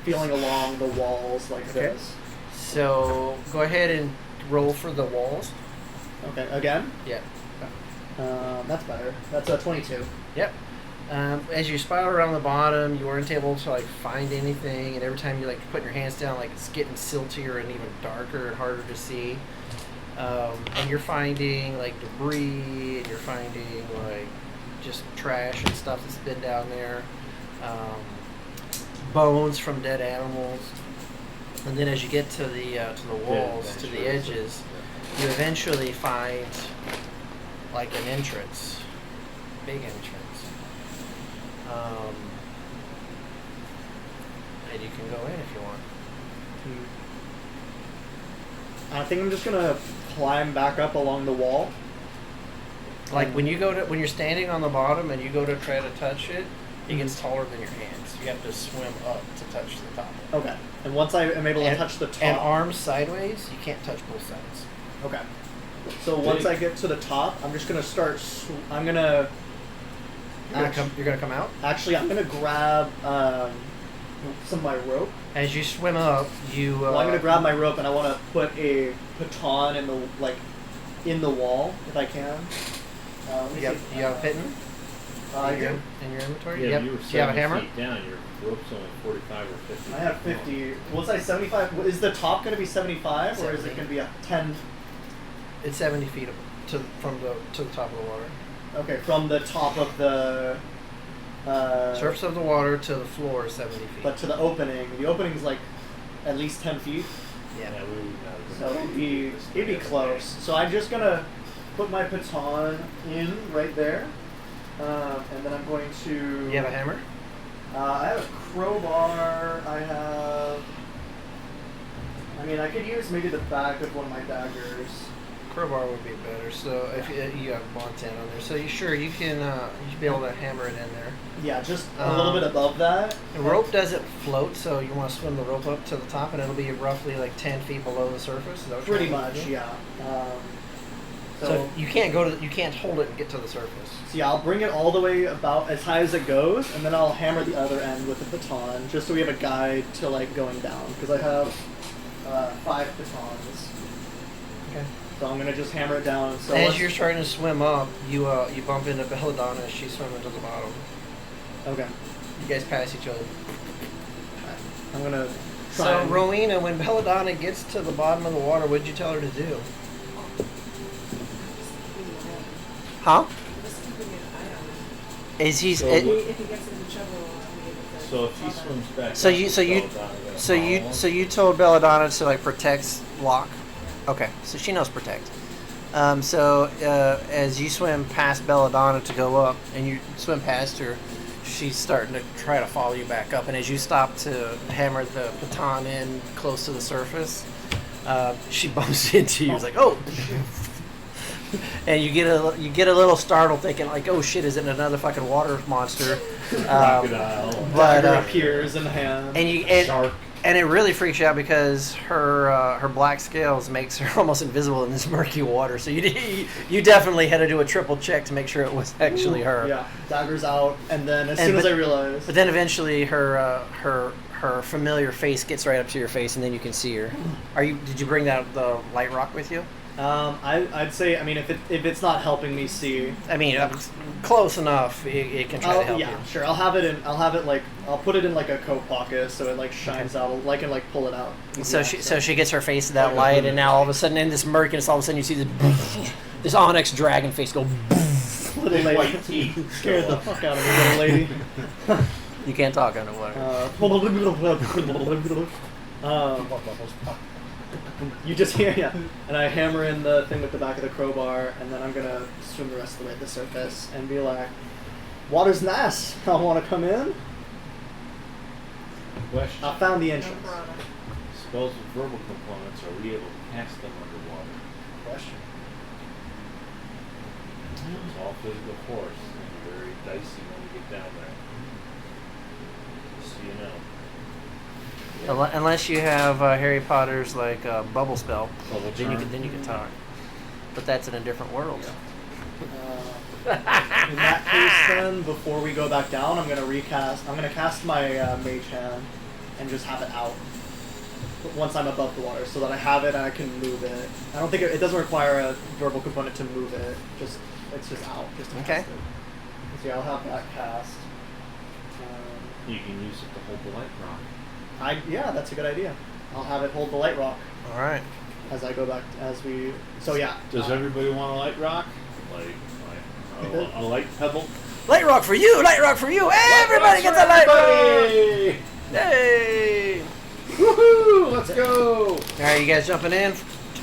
feeling along the walls like
Okay.
this.
So go ahead and roll for the walls.
Okay. Again.
Yeah.
That's better. That's a 22.
Yep. As you spiral around the bottom, you weren't able to like find anything, and every time you like put your hands down, like it's getting siltier and even darker and harder to see. And you're finding like debris, and you're finding like just trash and stuff that's been down there, bones from dead animals, and then as you get to the walls, to the edges, you eventually find like an entrance, big entrance. And you can go in if you want.
I think I'm just gonna climb back up along the wall.
Like when you're standing on the bottom and you go to try to touch it, it gets taller than your hands. You have to swim up to touch the top.
Okay. And once I am able to touch the top.
And arms sideways, you can't touch both sides.
Okay. So once I get to the top, I'm just gonna start. I'm gonna.
You're gonna come out.
Actually, I'm gonna grab some of my rope.
As you swim up, you.
Well, I'm gonna grab my rope and I want to put a baton in the wall if I can. Let me
You have,
see.
you have a pitten
I
in, your,
do.
in your inventory?
Yeah,
you have,
you were
do you have a
70
hammer?
feet down. Your rope's only 45 or 50.
I have 50. Was I 75? Is the top going to be 75 or is it
70.
going to be a 10?
It's 70 feet to the top of the water.
Okay, from the top of the
Surface of the water to the floor is 70 feet.
but to the opening. The opening's like at least 10 feet.
yeah.
So it'd be close. So I'm just gonna put my baton in right there, and then I'm going to.
You have a hammer?
I have a crowbar. I mean, I could use maybe the back of one of my daggers.
Crowbar would be better. So if you have Bontan on there, so you can you should be able to hammer it in there.
Yeah, just a little bit above that.
The rope doesn't float, so you want to swim the rope up to the top, and it'll be roughly like 10 feet below the surface. Is that what
Pretty
you're trying to
much,
do?
yeah.
So you can't you can't hold it and get to the surface.
So yeah, I'll bring it all the way about as high as it goes, and then I'll hammer the other end with the baton, just so we have a guide to like going down. Because I have 5 batons,
Okay.
so I'm gonna just hammer it down. So
As you're starting to swim up, you bump into Belladonna as she's swimming to the bottom.
okay,
You guys pass each other.
I'm gonna try.
So
and-
Rowena, when Belladonna gets to the bottom of the water, what'd you tell her to do? Huh?
Just keeping an eye on him.
Is he?
So
If he gets into trouble, I'll be able to
So if he
tell them.
swims back,
So
up,
you-
is
so you-
Belladonna gonna
So you
follow him?
so you told Belladonna to like protect Locke. Okay, so she knows protect. As you swim past Belladonna to go up, and you swim past her, she's starting to try to follow you back up. And as you stop to hammer the baton in close to the surface, she bumps into you. It's like, oh, and you get a little startled, thinking like, oh shit, is it another fucking water monster?
Crocodile.
but
Dagger appears in the hand.
Shark.
And it really freaks you out because her black scales makes her almost invisible in this murky water. So you definitely had to do a triple check to make sure it was actually her.
Yeah, dagger's out, and then as soon as I realize,
But then eventually her familiar face gets right up to your face, and then you can see her. Did you bring the light rock with you?
I'd say, I mean, if it's not helping me see,
I mean, close enough. It can try to help
yeah,
you.
sure. I'll put it in like a coat pocket so it like shines out. I can like pull it out.
So she gets her face to that light, and now all of a sudden in this murkiness, all of a sudden you see this onyx dragon face go.
little
Big
lady
white teeth.
scared the fuck out of me, little lady.
You can't talk underwater.
You just hear, yeah. And I hammer in the thing with the back of the crowbar, and then I'm gonna swim the rest of the way to the surface and be like, "Water's nice. I want to come in."
Question.
I found the
No
entrance.
brother.
Spells with verbal components, are we able to cast them underwater?
Question.
It's all physical force, and very dicey when we get down there. So you know.
Unless you have Harry Potter's like bubble spell,
Bubble
then you
charm.
can talk. But that's in a different world.
In that case, then before we go back down, I'm gonna cast my mage hand and just have it out once I'm above the water, so that I have it and I can move it. I don't think it doesn't require a verbal component to move it. It's just out. Just to
Okay.
cast it. So yeah, I'll have that cast.
You can use it to hold the light rock.
Yeah, that's a good idea. I'll have it hold the light rock
All right.
as I go back. So yeah.
Does everybody want a light rock? A light pebble?
Light rock for you! Light rock for you! Everybody gets a light rock!
Everybody!
Yay!
Woohoo! Let's go!
All right, you guys jumping in,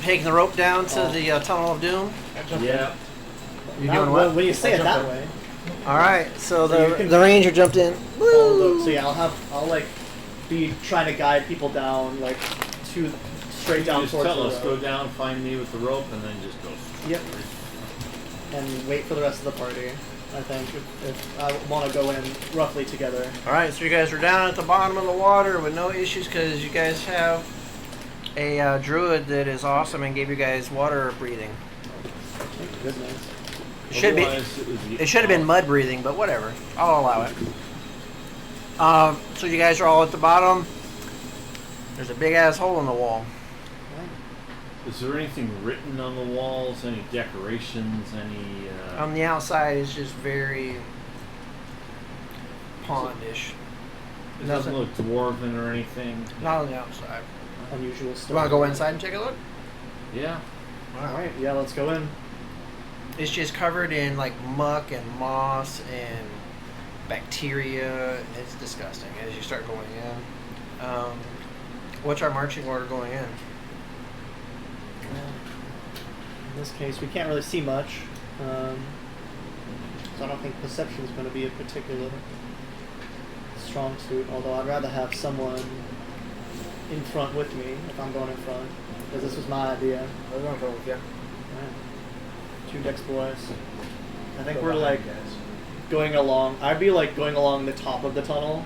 taking the rope down to the Tunnel of Doom.
Yeah.
You
Now,
doing what?
when you say
I
it
jumped
that
in.
way.
All right, so
So you can-
the ranger jumped in. Woo!
So yeah, I'll like be trying to guide people down like straight down
Just
towards
tell
the
us, go
road.
down, find me with the rope, and then just go.
Yep. And wait for the rest of the party. I think if I want to go in roughly together.
All right, so you guys are down at the bottom of the water with no issues because you guys have a druid that is awesome and gave you guys water breathing.
Thank goodness.
It should have been mud breathing, but whatever. I'll allow it. So you guys are all at the bottom. There's a big ass hole in the wall.
Is there anything written on the walls? Any decorations? Any?
On the outside is just very pondish.
It doesn't look dwarven or anything.
Not on the outside.
Unusual stuff.
You want to go inside and take a look?
Yeah.
All right. Yeah, let's go in.
It's just covered in like muck and moss and bacteria. It's disgusting as you start going in. What's our marching order going in?
In this case, we can't really see much, so I don't think perception is going to be a particular strong suit. Although I'd rather have someone in front with me if I'm going in front, because this was my idea.
I'll go in front with you.
Right. 2 Dex boys. I think
Go
we're
behind,
like
guys.
going along. I'd be like going along the top of the tunnel,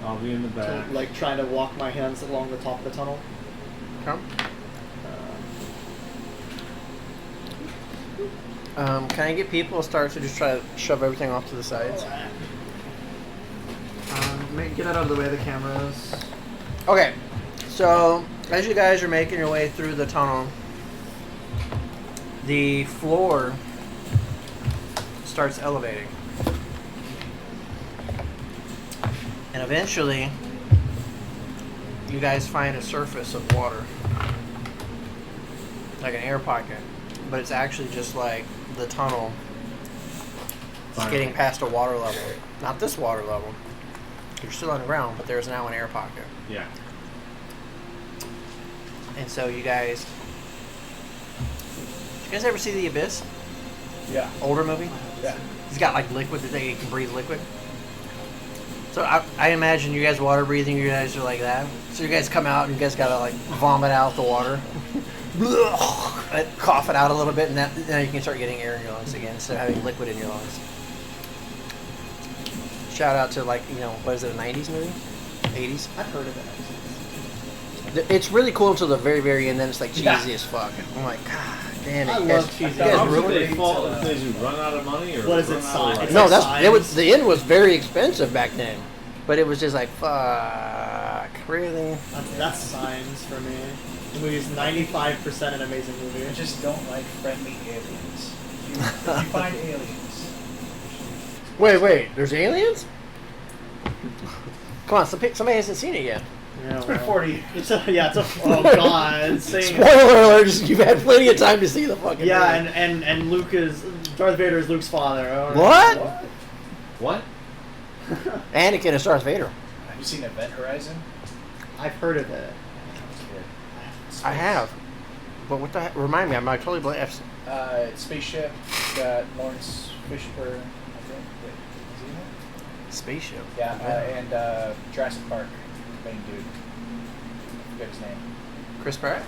I'll be in the back.
like trying to walk my hands along the top of the tunnel.
Come. Can I get people to start to just try to shove everything off to the sides?
Get that out of the way of the cameras.
Okay, so as you guys are making your way through the tunnel, the floor starts elevating. And eventually, you guys find a surface of water. Like an air pocket. But it's actually just like the tunnel. It's getting past a water level. Not this water level. You're still underground, but there's now an air pocket.
Yeah.
And so you guys... Did you guys ever see The Abyss?
Yeah.
Older movie?
Yeah.
He's got like liquid that they can breathe liquid. So I imagine you guys water breathing, you guys are like that. So you guys come out and you guys gotta like vomit out the water. Cough it out a little bit, and now you can start getting air in your lungs again instead of having liquid in your lungs. Shout out to, like, you know, what is it, a 90s movie? 80s?
I've heard of it.
It's really cool until the very, very end, then it's like cheesy
Yeah.
as fuck. I'm like, God damn it.
I
you
love
guys,
cheesy.
you guys
How
ruined
did
it.
they fall? Did they run out of money, or
What is it,
run out of
sign?
life?
It's
No,
like
it was
signs.
the end was very expensive back then, but it was just like, fuck, really?
That's signs for me. The movie's 95% an amazing movie.
I just don't like friendly aliens. If you find aliens,
Wait, there's aliens? Come on, somebody hasn't seen it yet.
Yeah,
it's been 40 years.
It's a oh god, insane.
Spoiler alert! You've had plenty of time to see the fucking.
Yeah,
movie.
and Luke is Darth Vader is Luke's father. I don't know.
What?
What?
Anakin is Darth Vader.
Have you seen Event Horizon?
I've heard of it.
I have. But what the heck? Remind me, I'm like totally blank.
Spaceship. It's got Lawrence Fishburne, I think. Wait, is he in it?
Spaceship.
Yeah, and Jurassic Park, main dude. I forget his name.
Chris Pratt.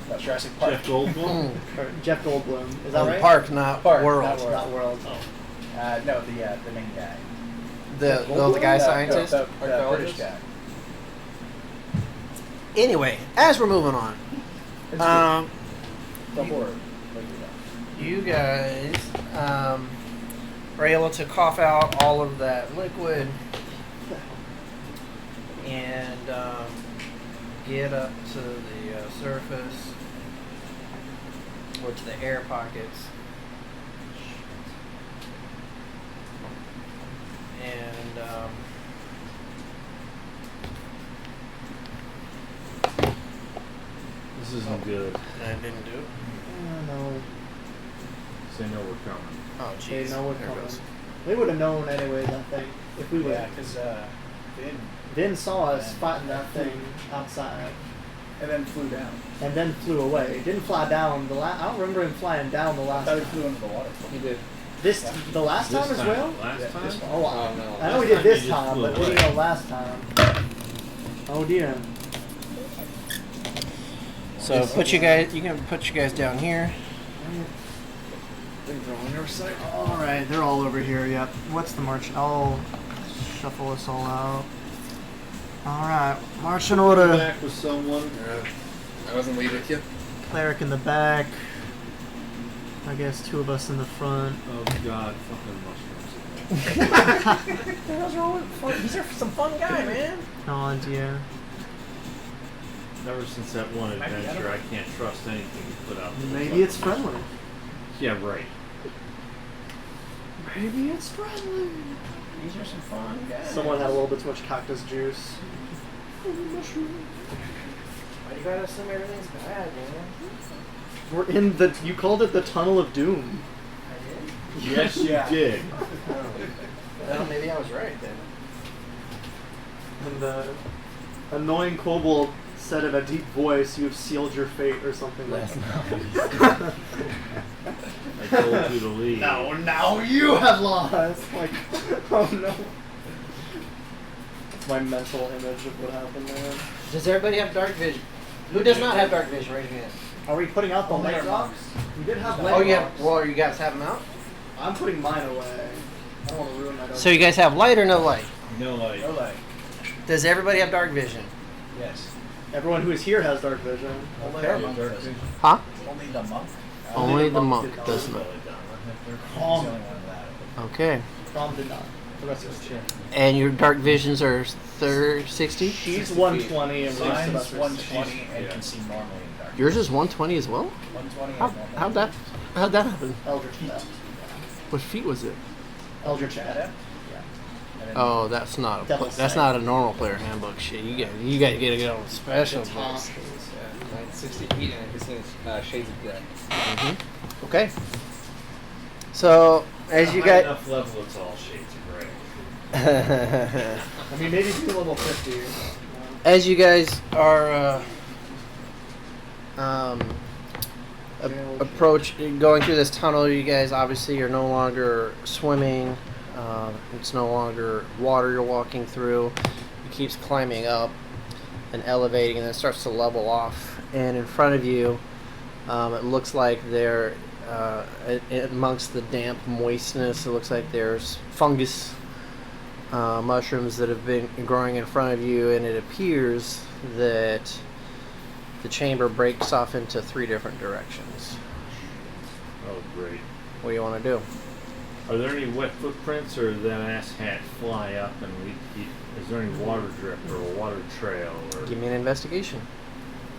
No, Jurassic Park.
Jeff Goldblum?
Or Jeff Goldblum. Is that right?
Park, not
Park,
World.
not World.
Not World. Oh.
No, the main guy.
The guy
No,
scientist.
The British
Archaeologist?
guy.
Anyway, as we're moving on,
It's the horror. Like,
you guys are able to cough out all of that liquid and get up to the surface or to the air pockets. And
This isn't good.
I didn't do it.
No.
They know we're coming.
Oh,
They
jeez.
know we're
There it
coming.
goes.
They would have known anyways, I think, if we would.
Yeah, because
Vin saw us fighting that thing outside,
and then flew down.
and then flew away. Didn't fly down the last. I don't remember him flying down the
I
last
thought he
time.
flew into the water.
He did.
The last time as well.
Last
Yeah,
time?
this one.
Oh,
Oh, no.
I know we
Last
did
time
this
you just
time,
flew
but we
away.
didn't know last time. Oh dear.
So you can put you guys down here.
Things are on their side.
All right, they're all over here. Yep. What's the march? I'll shuffle us all out. All right, marching order.
Back with someone.
I wasn't lead with you.
Cleric in the back. I guess 2 of us in the front.
Oh God, fucking mushrooms.
He's some fun guy, man.
Oh dear.
Ever since that one adventure, I can't trust anything you put out.
Maybe it's friendly.
Yeah, right.
Maybe it's friendly.
These are some fun guys.
Someone had a little bit too much cactus juice.
Why you gotta assume everything's bad, man?
We're in the. You called it the Tunnel of Doom.
I did?
Yes, you did.
Well, maybe I was right then.
And the annoying kobold said in a deep voice, "You've sealed your fate," or something like that.
I told you to leave.
No, now you have lost. Like, oh no. That's my mental image of what happened there.
Does everybody have dark vision? Who does not have dark vision? Raise your hand.
Are we putting out the
Only
light
our
box?
monks.
We did have
Oh,
light
you
box.
have. Well, you guys have them out.
I'm putting mine away. I don't want to ruin my dark
So you guys have light or no light?
No light.
No light.
Does everybody have dark vision?
Yes.
Everyone who is here has dark vision.
Only
Okay.
our monk doesn't.
Huh?
Only the monk.
Only the monk
did not.
does not.
They're
Calm.
the only one that.
Okay.
Prom did not. The rest of us did.
And your dark visions are 60?
She's 120 and
Mine's
Sylvester's
120 and
yeah.
can see normally in dark.
Yours is 120 as well?
120 and
How,
normal.
how'd that happen?
Eldritch Cat.
What feat was it?
Eldritch
Got
Cat.
it? And then
Oh, that's not
Devil's
that's
Sight.
not a normal player handbook shit. You guys get to get on special
It's
books.
Yeah, 60 feet, and his name is Shades of Grey.
Okay. So as you
High
guys,
enough level, it's all shades of gray.
I mean, maybe do level 50.
as you guys are going through this tunnel, you guys obviously are no longer swimming. It's no longer water you're walking through. It keeps climbing up and elevating, and then starts to level off. And in front of you, it looks like there, amongst the damp moistness, it looks like there's fungus, mushrooms that have been growing in front of you, and it appears that the chamber breaks off into 3 different directions.
Oh, great.
What do you want to do?
Are there any wet footprints, or did that ass hat fly up and is there any water drip or a water trail? Or
Give me an investigation.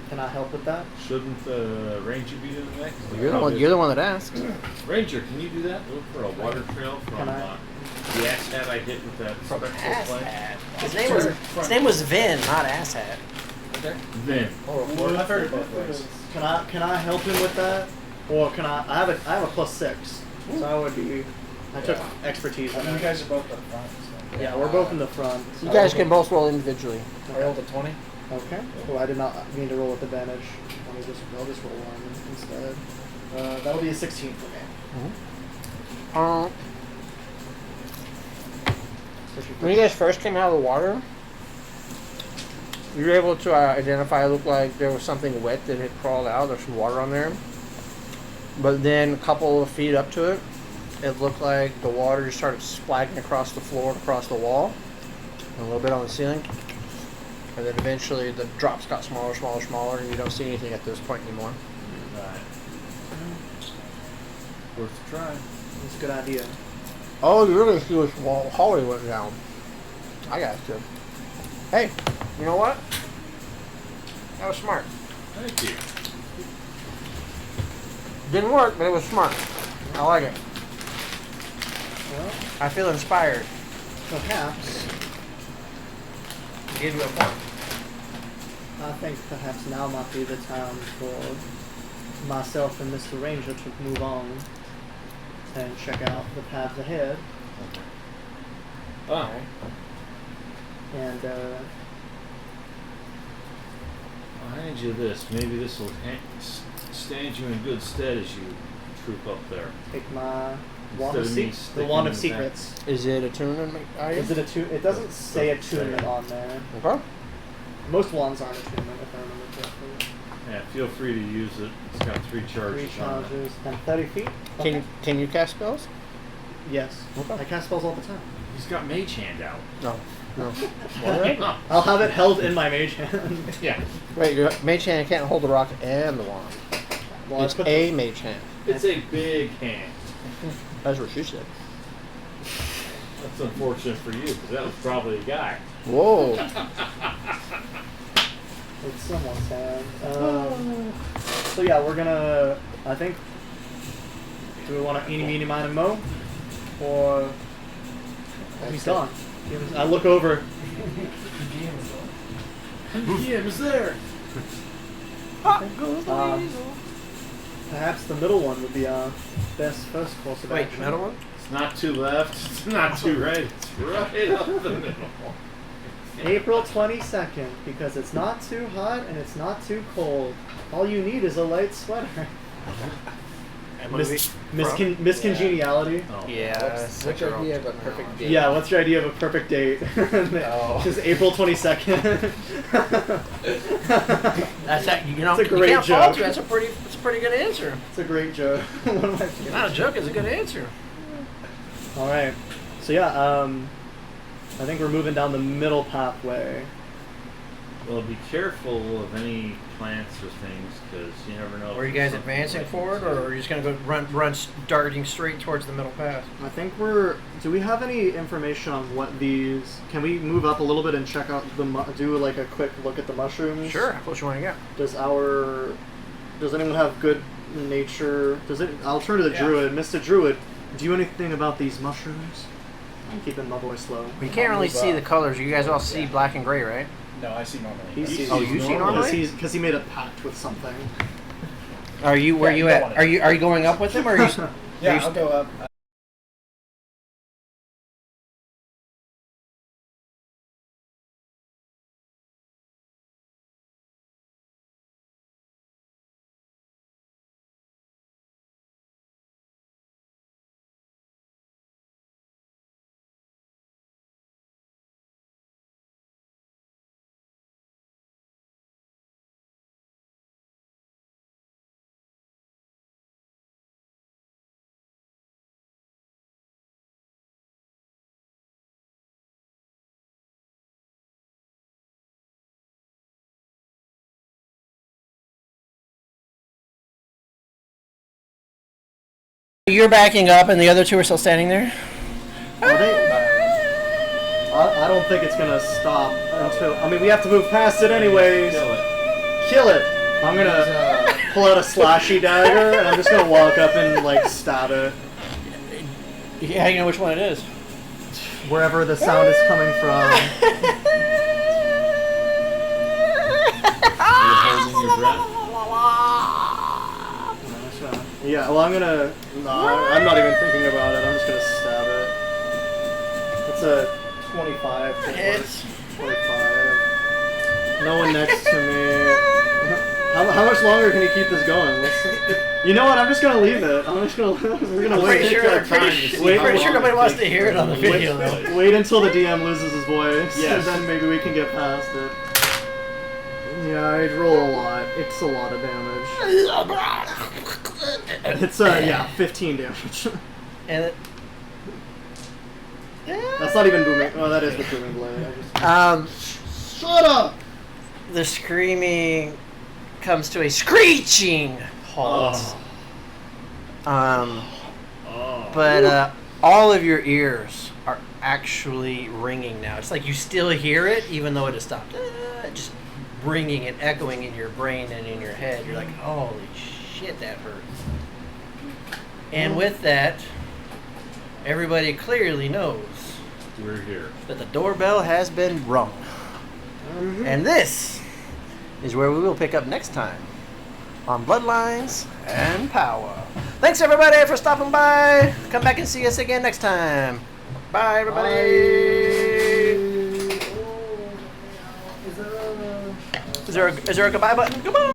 Can I help with that?
shouldn't the ranger be doing that? 'Cause
You're the one that asked.
Ranger, can you do that? Look for a water trail from
Can I?
the ass hat I hit with that spectral flash.
His name was Vin, not Asshat.
Then.
I've heard it both ways.
Can I help him with that? Or can I have a +6. So I would be. I took expertise
I
in
mean, you
that.
guys are both up front. So.
Yeah, we're both in the front.
You guys can both roll individually.
I rolled a 20.
Okay. Well, I did not mean to roll with advantage. I'll just roll 1 instead. That'll be a 16 for me.
When you guys first came out of the water, you were able to identify. It looked like there was something wet that had crawled out. There's some water on there. But then a couple of feet up to it, it looked like the water just started splagging across the floor and across the wall, and a little bit on the ceiling. And then eventually the drops got smaller, and you don't see anything at this point anymore.
Right. Worth a try.
That's a good idea.
Oh, you really see this hallway went down. I got you. Hey, you know what? That was smart.
Thank you.
Didn't work, but it was smart. I like it.
Well,
I feel inspired.
perhaps.
Give you a point.
I think perhaps now might be the time for myself and Mr. Ranger to move on and check out the paths ahead.
Ah,
And
I'll hand you this. Maybe this will stand you in good stead as you troop up there.
take my wand
Instead
of
of me
the
sticking
wand of
the
secrets.
Is it attunement?
Is it it doesn't say
Doesn't say.
attunement on there.
Okay.
Most wands aren't attunement, if I remember correctly.
Yeah, feel free to use it. It's got 3 charges
3
on it.
charges and 30 feet. Okay.
Can you cast spells?
Yes.
Okay.
I cast spells all the time.
He's got mage hand out.
No. No.
I'll have it held in my mage hand.
Yeah.
Wait, your mage hand can't hold the rock and the wand.
Well, I
It's
put
a mage hand.
It's a big hand.
That's what she said.
That's unfortunate for you, because that was probably a guy.
Whoa.
It's someone's hand. So yeah, we're gonna. I think. Do we want to eeny, meeny, miny, mo, or he's gone? I look over.
Yeah, it was there.
Perhaps the middle one would be our best first course of
Wait,
action.
middle one?
It's not too left. It's not too right. It's right up the middle.
April 22nd, because it's not too hot and it's not too cold. All you need is a light sweater. Miss Congeniality.
Oh.
Yeah.
Which idea of a perfect date?
Yeah, what's your idea of a perfect date?
Oh.
Just April 22nd.
That's that. You know,
It's a great
you can't
joke.
falter. That's a pretty good answer.
It's a great joke. One of my favorites.
Not a joke. It's a good answer.
All right. So yeah, I think we're moving down the middle pathway.
Well, be careful of any plants or things because you never know.
Were you guys advancing forward, or are you just gonna go run darting straight towards the middle path?
I think we're. Do we have any information on what these? Can we move up a little bit and check out do like a quick look at the mushrooms?
Sure. How close you want to get?
Does anyone have good nature? I'll turn to the druid, Mr. Druid. Do you know anything about these mushrooms? I'm keeping my voice low.
We can't really see the colors. You guys all see black and gray, right?
No, I see normally.
He sees
Oh, you see normally?
Because he made a pact with something.
Are you where
Yeah,
you
you don't
at?
want
Are
it.
you going up with him, or are you?
Yeah,
are you
I'll go up.
You're backing up, and the other two are still standing there.
I don't think it's gonna stop until. I mean, we have to move past it anyways.
Kill it.
Kill it. I'm gonna pull out a slashy dagger, and I'm just gonna walk up and like stab it
Yeah, you know which one it is.
wherever the sound is coming from.
You're holding your breath.
Yeah, well, I'm gonna. No, I'm not even thinking about it. I'm just gonna stab it. It's a 25.
Hits.
25. No one next to me. How much longer can you keep this going? You know what? I'm just gonna leave it. I'm just gonna. We're gonna wait.
Pretty sure nobody wants to hear it on the video, though.
Wait until the DM loses his voice,
Yes.
and then maybe we can get past it. Yeah, I'd roll a lot. It's a lot of damage. It's 15 damage.
And it,
That's not even booming. Oh, that is the booming blade. Shut up!
the screaming comes to a screeching halt. But all of your ears are actually ringing now. It's like you still hear it, even though it has stopped. Just ringing and echoing in your brain and in your head. You're like, holy shit, that hurts. And with that, everybody clearly knows
We're here.
that the doorbell has been rung. And this is where we will pick up next time on Bloodlines and Power. Thanks everybody for stopping by. Come back and see us again next time. Bye everybody. Is there a goodbye button? Goodbye.